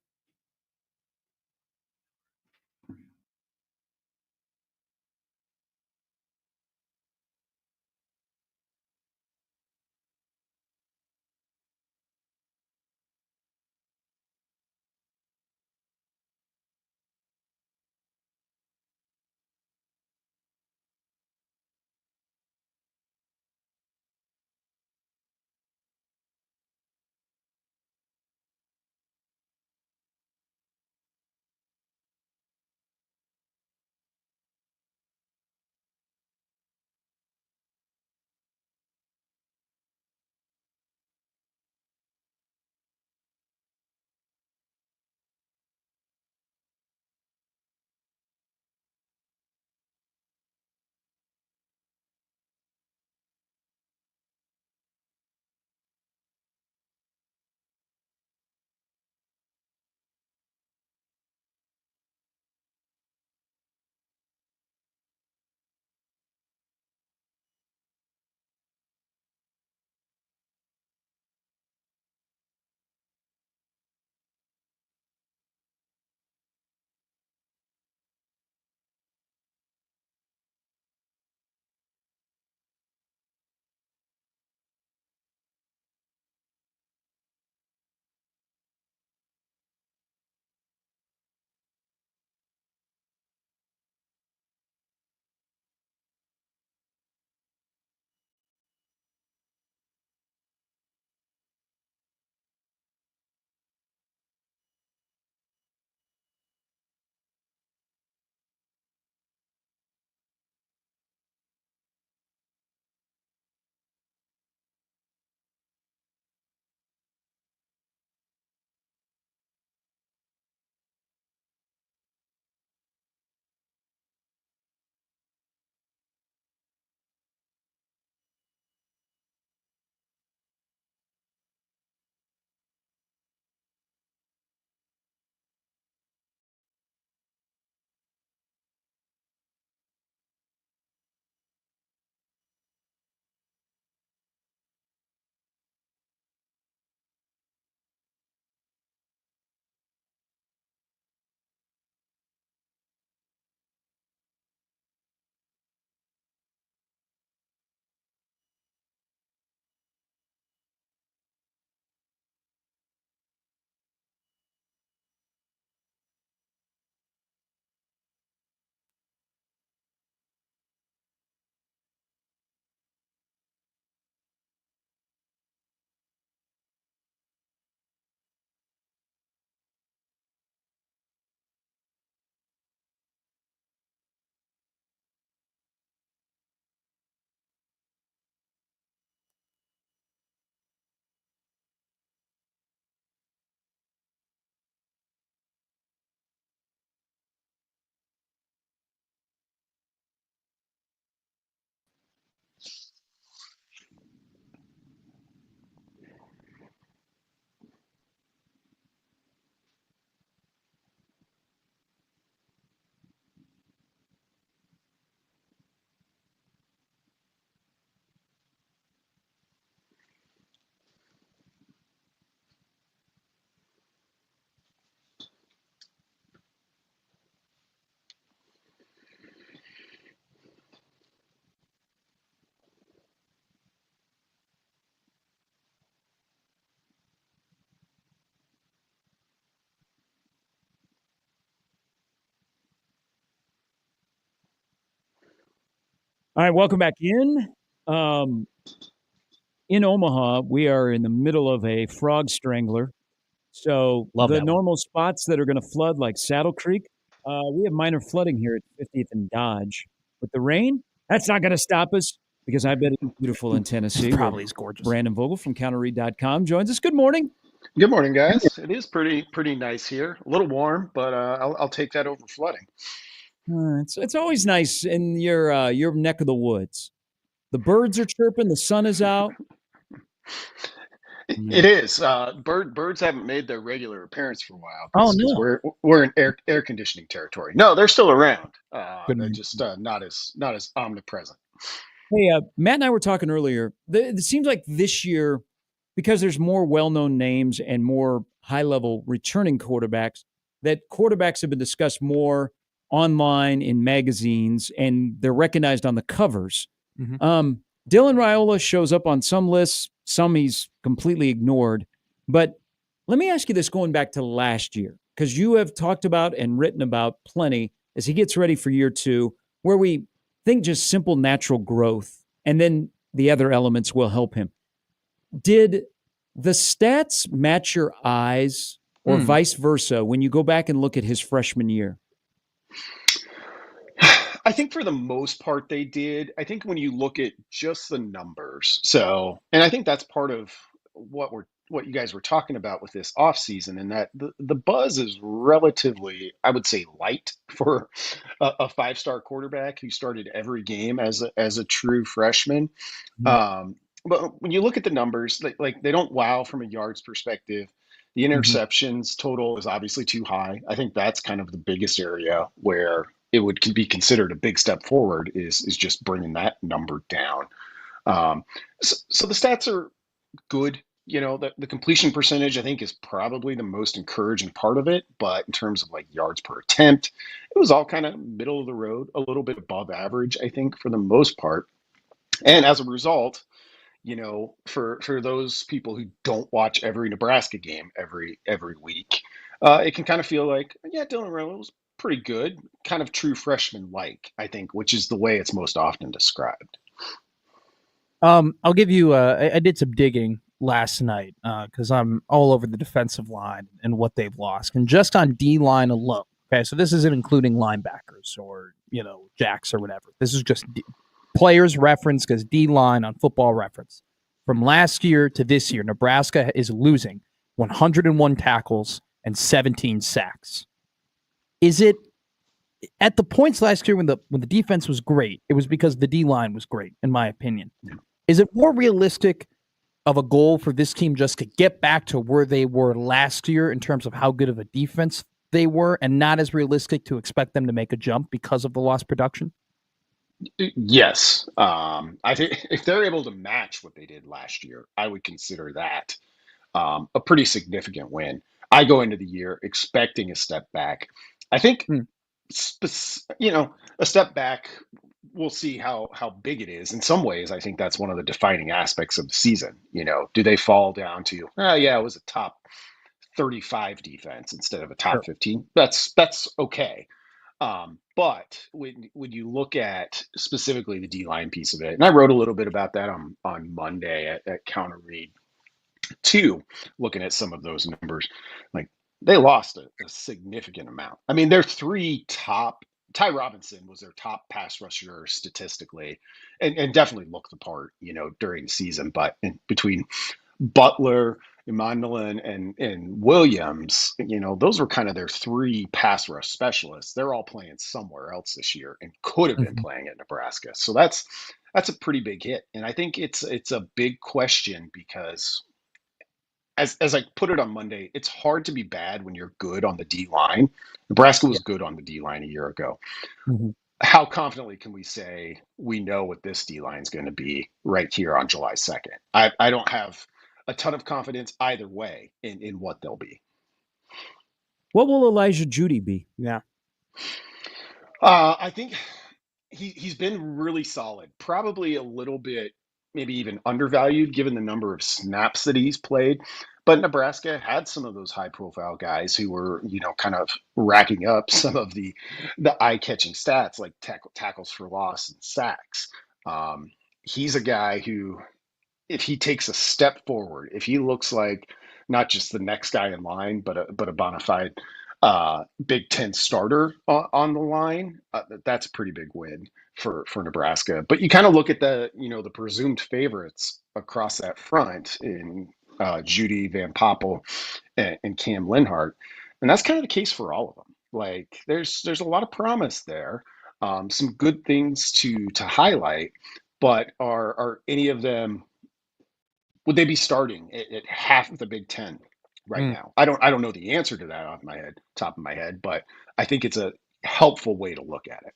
All right, welcome back in. In Omaha, we are in the middle of a frog strangler. So Love the that one. normal spots that are going to flood, like Saddle Creek, we have minor flooding here at 50th and Dodge. With the rain, that's not going to stop us because I bet it's beautiful in Tennessee. Probably is gorgeous. Brandon Vogel from counterread.com joins us. Good morning. Good morning, guys. It is pretty nice here. A little warm, but I'll take that over flooding. It's always nice in your neck of the woods. The birds are chirping. The sun is out. It is. Birds haven't made their regular appearance for a while Oh, because no. we're in air conditioning territory. No, they're still around. Good They're night. just not as omnipresent. Hey, Matt and I were talking earlier. It seems like this year, because there's more well-known names and more high-level returning quarterbacks, that quarterbacks have been discussed more online in magazines, and they're recognized on the covers. Mhm. Dylan Raiola shows up on some lists, some he's completely ignored. But let me ask you this going back to last year, because you have talked about and written about plenty as he gets ready for year two, where we think just simple natural growth, and then the other elements will help him. Did the stats match your eyes or vice versa when you go back and look at his freshman year? I think for the most part they did. I think when you look at just the numbers, and I think that's part of what you guys were talking about with this offseason, and that the buzz is relatively, I would say, light for a five-star quarterback who started every game as a true freshman. Um, but when you look at the numbers, like they don't wow from a yards perspective. The interceptions total is obviously too high. I think that's kind of the biggest area where it would be considered a big step forward is just bringing that number down. So the stats are good. You know, the completion percentage, I think, is probably the most encouraging part of it. But in terms of like yards per attempt, it was all kind of middle of the road, a little bit above average, I think, for the most part. And as a result, for those people who don't watch every Nebraska game every week, it can kind of feel like, yeah, Dylan Raiola was pretty good, kind of true freshman like, I think, which is the way it's most often described. I'll give you. I did some digging last night because I'm all over the defensive line and what they've lost, and just on D line alone. Okay, so this isn't including linebackers or jacks or whatever. This is just players reference because D line on Football Reference from last year to this year, Nebraska is losing 101 tackles and 17 sacks. Is it at the points last year when the defense was great? It was because the D line was great, in my opinion. Is it more realistic of a goal for this team just to get back to where they were last year in terms of how good of a defense they were, and not as realistic to expect them to make a jump because of the lost production? Yes. I think if they're able to match what they did last year, I would consider that a pretty significant win. I go into the year expecting a step back. I think, a step back, we'll see how big it is. In some ways, I think that's one of the defining aspects of the season. Do they fall down to, it was a top 35 defense instead of a top 15? That's okay. But when you look at specifically the D line piece of it, and I wrote a little bit about that on Monday at Counter Read 2, looking at some of those numbers, like they lost a significant amount. I mean, their three top. Ty Robinson was their top pass rusher statistically, and definitely looked the part, during the season. But between Butler, Emmanuel, and Williams, those were kind of their three pass rush specialists. They're all playing somewhere else this year and could have been playing at Nebraska. So that's a pretty big hit. And I think it's a big question because as I put it on Monday, it's hard to be bad when you're good on the D line. Nebraska was good on the D line a year ago. How confidently can we say we know what this D line is going to be right here on July 2nd? I don't have a ton of confidence either way in what they'll be. What will Elijah Judy be? Yeah. I think he's been really solid. Probably a little bit, maybe even undervalued given the number of snaps that he's played. But Nebraska had some of those high-profile guys who were, kind of racking up some of the eye-catching stats like tackles for loss and sacks. He's a guy who, if he takes a step forward, if he looks like not just the next guy in line, but a bona fide Big Ten starter on the line, that's a pretty big win for Nebraska. But you kind of look at the presumed favorites across that front in Judy Van Poppel and Cam Linhart, and that's kind of the case for all of them. Like there's a lot of promise there, some good things to highlight, but are any of them, would they be starting at half of the Big Ten right Mm. now? I don't know the answer to that off my head, top of my head, but I think it's a helpful way to look at it.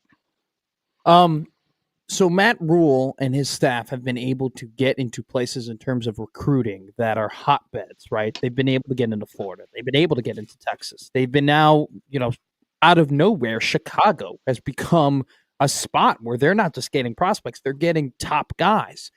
So Matt Rule and his staff have been able to get into places in terms of recruiting that are hotbeds, right? They've been able to get into Florida. They've been able to get into Texas. They've been now, out of nowhere, Chicago has become a spot where they're not just getting prospects, they're getting top guys.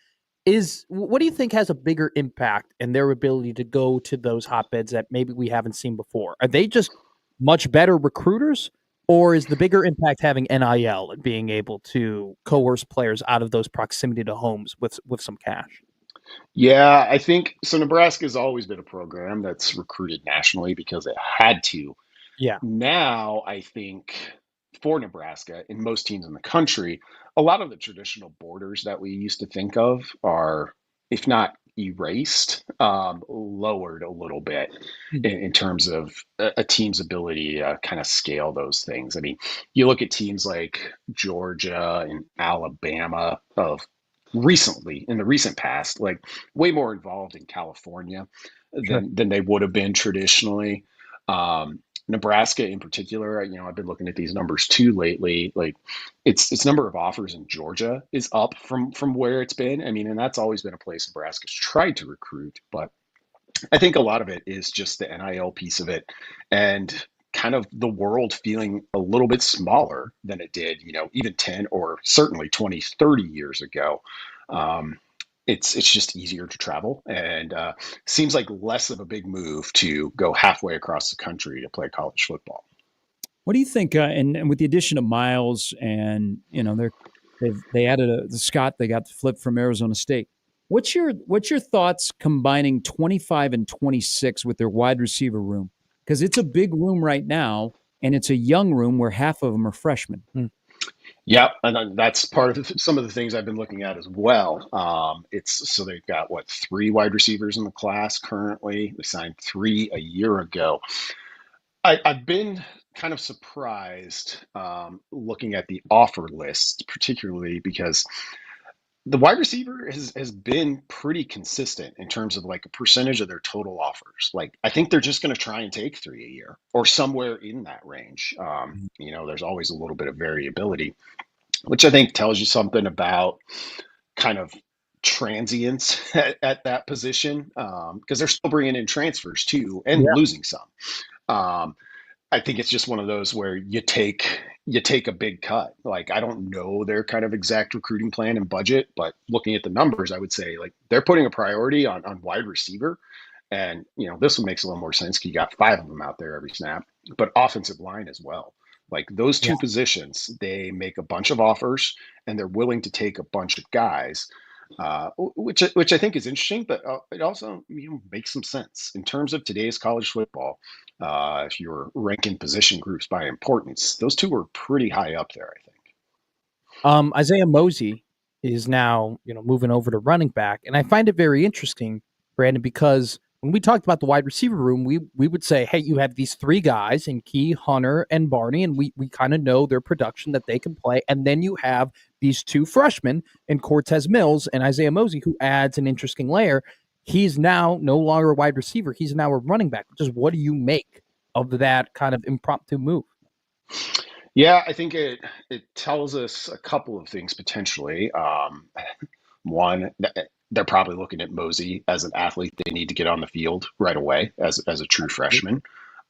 What do you think has a bigger impact in their ability to go to those hotbeds that maybe we haven't seen before? Are they just much better recruiters, or is the bigger impact having NIL and being able to coerce players out of those proximity to homes with some cash? Yeah, I think so. Nebraska has always been a program that's recruited nationally because it had to. Yeah, Now, I think for Nebraska and most teams in the country, a lot of the traditional borders that we used to think of are, if not erased, lowered a little bit in terms of a team's ability to kind of scale those things. I mean, you look at teams like Georgia and Alabama of recently, in the recent past, like way more involved in California sure. than they would have been traditionally. Nebraska in particular, I've been looking at these numbers too lately. Like its number of offers in Georgia is up from where it's been. I mean, and that's always been a place Nebraska's tried to recruit, but I think a lot of it is just the NIL piece of it and kind of the world feeling a little bit smaller than it did, even 10 or certainly 20, 30 years ago. Um, it's just easier to travel and seems like less of a big move to go halfway across the country to play college football. What do you think? And with the addition of Miles, and they added the Scott, they got the flip from Arizona State. What's your thoughts combining 25 and 26 with their wide receiver room? Because it's a big room right now, and it's a young room where half of them are freshmen. Yeah, and that's part of some of the things I've been looking at as well. So they've got 3 wide receivers in the class currently. They signed 3 a year ago. I've been kind of surprised looking at the offer list, particularly because the wide receiver has been pretty consistent in terms of like a percentage of their total offers. Like I think they're just going to try and take 3 a year or somewhere in that range. There's always a little bit of variability, which I think tells you something about kind of transience at that position because they're still bringing in transfers too and Yeah. losing some. Um, I think it's just one of those where you take a big cut. Like I don't know their kind of exact recruiting plan and budget, but looking at the numbers, I would say like they're putting a priority on wide receiver. And this one makes a little more sense because you got 5 of them out there every snap, but offensive line as well. Like those Yeah. 2 positions, they make a bunch of offers and they're willing to take a bunch of guys, which I think is interesting, but it also makes some sense in terms of today's college football. If you're ranking position groups by importance, those 2 are pretty high up there, I think. Isaiah Mosey is now, moving over to running back, and I find it very interesting, Brandon, because when we talked about the wide receiver room, we would say, hey, you have these 3 guys in Key, Hunter, and Barney, and we kind of know their production that they can play, and then you have these 2 freshmen in Cortez Mills and Isaiah Mosey, who adds an interesting layer. He's now no longer a wide receiver; he's now a running back. Just what do you make of that kind of impromptu move? Yeah, I think it tells us a couple of things potentially. One, they're probably looking at Mosey as an athlete they need to get on the field right away as a true freshman.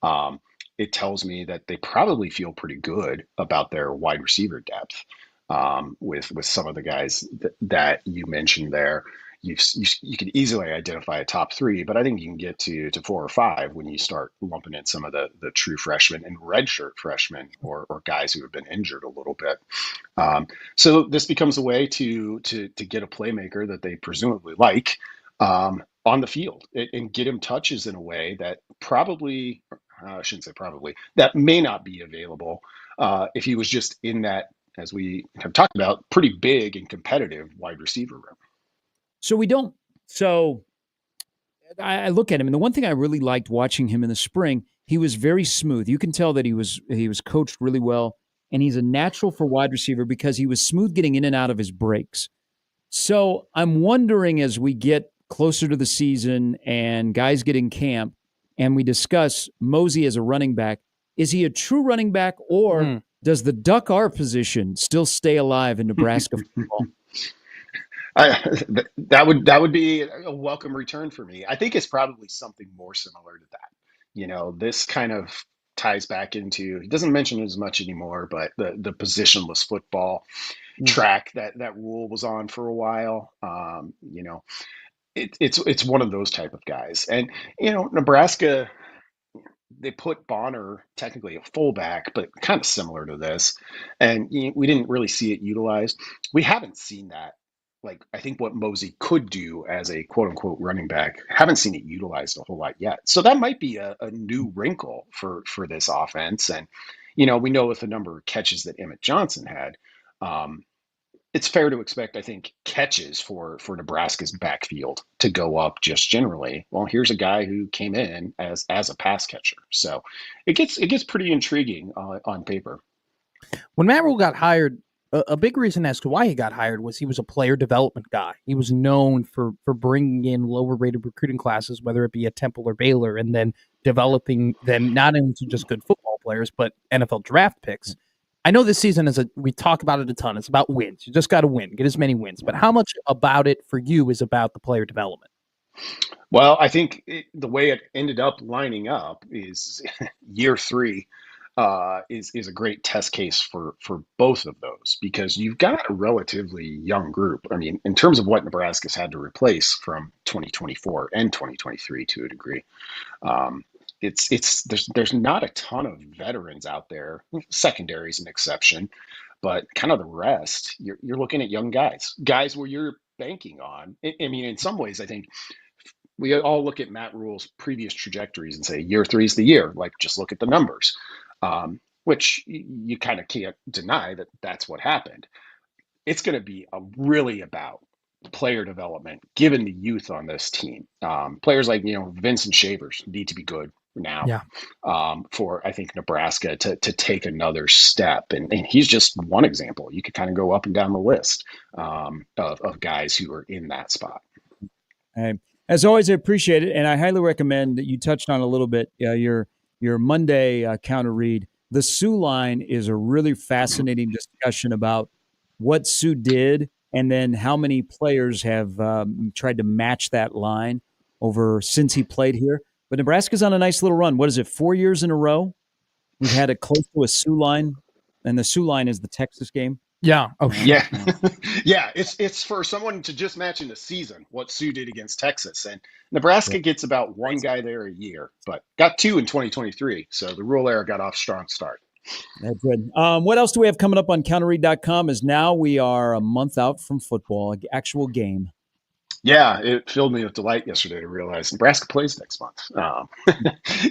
Um, it tells me that they probably feel pretty good about their wide receiver depth with some of the guys that you mentioned there. you can easily identify a top three, but I think you can get to 4 or 5 when you start lumping in some of the true freshmen and redshirt freshmen or guys who have been injured a little bit. So this becomes a way to get a playmaker that they presumably like on the field and get him touches in a way that probably, I shouldn't say probably, that may not be available if he was just in that, as we have talked about, pretty big and competitive wide receiver room. So we don't. So I look at him, and the one thing I really liked watching him in the spring, he was very smooth. You can tell that he was coached really well, and he's a natural for wide receiver because he was smooth getting in and out of his breaks. So I'm wondering as we get closer to the season and guys get in camp, and we discuss Mosey as a running back, is he a true running back, or does the duck R position still stay alive in Nebraska football? That would be a welcome return for me. I think it's probably something more similar to that. This kind of ties back into, he doesn't mention it as much anymore, but the positionless football track that rule was on for a while. It's one of those type of guys. And, Nebraska, they put Bonner technically a fullback, but kind of similar to this. And we didn't really see it utilized. We haven't seen that. Like, I think what Mosey could do as a quote unquote running back, haven't seen it utilized a whole lot yet. So that might be a new wrinkle for this offense. And, we know with the number of catches that Emmett Johnson had, it's fair to expect, I think, catches for Nebraska's backfield to go up just generally. Well, here's a guy who came in as a pass catcher. So it gets pretty intriguing on paper. When Matt Rule got hired, a big reason as to why he got hired was he was a player development guy. He was known for bringing in lower rated recruiting classes, whether it be at Temple or Baylor, and then developing them not into just good football players, but NFL draft picks. I know this season we talk about it a ton. It's about wins. You just got to win, get as many wins. But how much about it for you is about the player development? Well, I think the way it ended up lining up is year 3 is a great test case for both of those, because you've got a relatively young group. I mean, in terms of what Nebraska's had to replace from 2024 and 2023 to a degree. There's not a ton of veterans out there. Secondary is an exception, but kind of the rest, you're looking at young guys where you're banking on. I mean, in some ways, I think we all look at Matt Rule's previous trajectories and say year 3 is the year. Like, just look at the numbers, which you kind of can't deny that that's what happened. It's going to be really about player development, given the youth on this team. Players like Vincent Shavers need to be good now for, I think, Nebraska to take another step. And he's just one example. You could kind of go up and down the list of guys who are in that spot. Hey, as always, I appreciate it. And I highly recommend that you touched on a little bit your Monday counter read. The Sue line is a really fascinating discussion about what Sue did and then how many players have tried to match that line over since he played here. But Nebraska's on a nice little run. What is it, 4 years in a row? We've had a close to a Sue line, and the Sue line is the Texas game. Yeah. Oh, yeah. Yeah. It's for someone to just match in the season what Sue did against Texas. And Nebraska gets about one guy there a year, but got 2 in 2023. So the Rule era got off a strong start. That's good. What else do we have coming up on counterread.com is now we are a month out from football, an actual game. Yeah, it filled me with delight yesterday to realize Nebraska plays next month,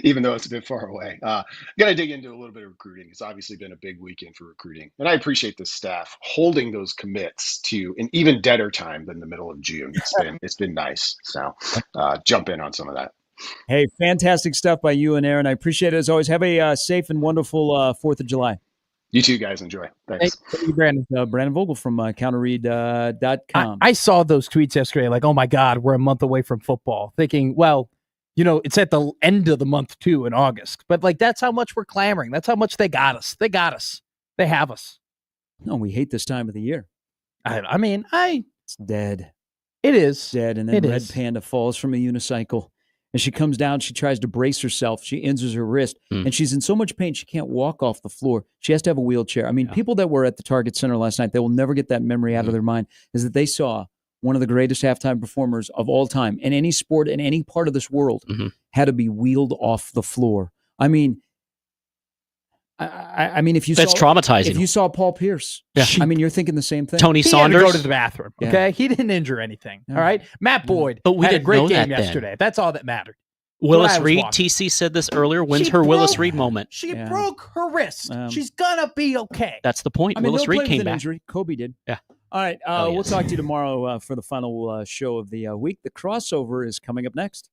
even though it's a bit far away. Got to dig into a little bit of recruiting. It's obviously been a big weekend for recruiting, and I appreciate the staff holding those commits to an even deader time than the middle of June. It's been nice. So jump in on some of that. Hey, fantastic stuff by you and Aaron. I appreciate it as always. Have a safe and wonderful 4th of July. You too, guys. Enjoy. Thanks. Thank you, Brandon. Brandon Vogel from counterread.com. I saw those tweets yesterday, like, oh my God, we're a month away from football. Thinking, well, it's at the end of the month too in August. But like, that's how much we're clamoring. That's how much they got us. They got us. They have us. No, we hate this time of the year. It's dead. It is dead. And then Red Panda falls from a unicycle. And she comes down, she tries to brace herself. She injures her wrist, and she's in so much pain she can't walk off the floor. She has to have a wheelchair. I mean, people that were at the Target Center last night, they will never get that memory out of their mind, is that they saw one of the greatest halftime performers of all time in any sport in any part of this world, had to be wheeled off the floor. I mean, I mean, if you That's saw, traumatizing. If you saw Paul Pierce, I mean, you're thinking the same thing. Tony He Saunders had to go to the bathroom. Yeah. Okay, he didn't injure anything. Yeah. All right, Matt Boyd, But we had a didn't great know game that then. yesterday. That's all that mattered. Willis I was Reed, watching. TC said this earlier, when's She her Willis broke- Reed moment? She Yeah. broke her wrist. Um, She's gonna be okay. That's the point. I mean, Willis they'll Reed play with came an back. injury. Kobe did. Yeah. All right. Oh, We'll yes. talk to you tomorrow for the final show of the week. The crossover is coming up next.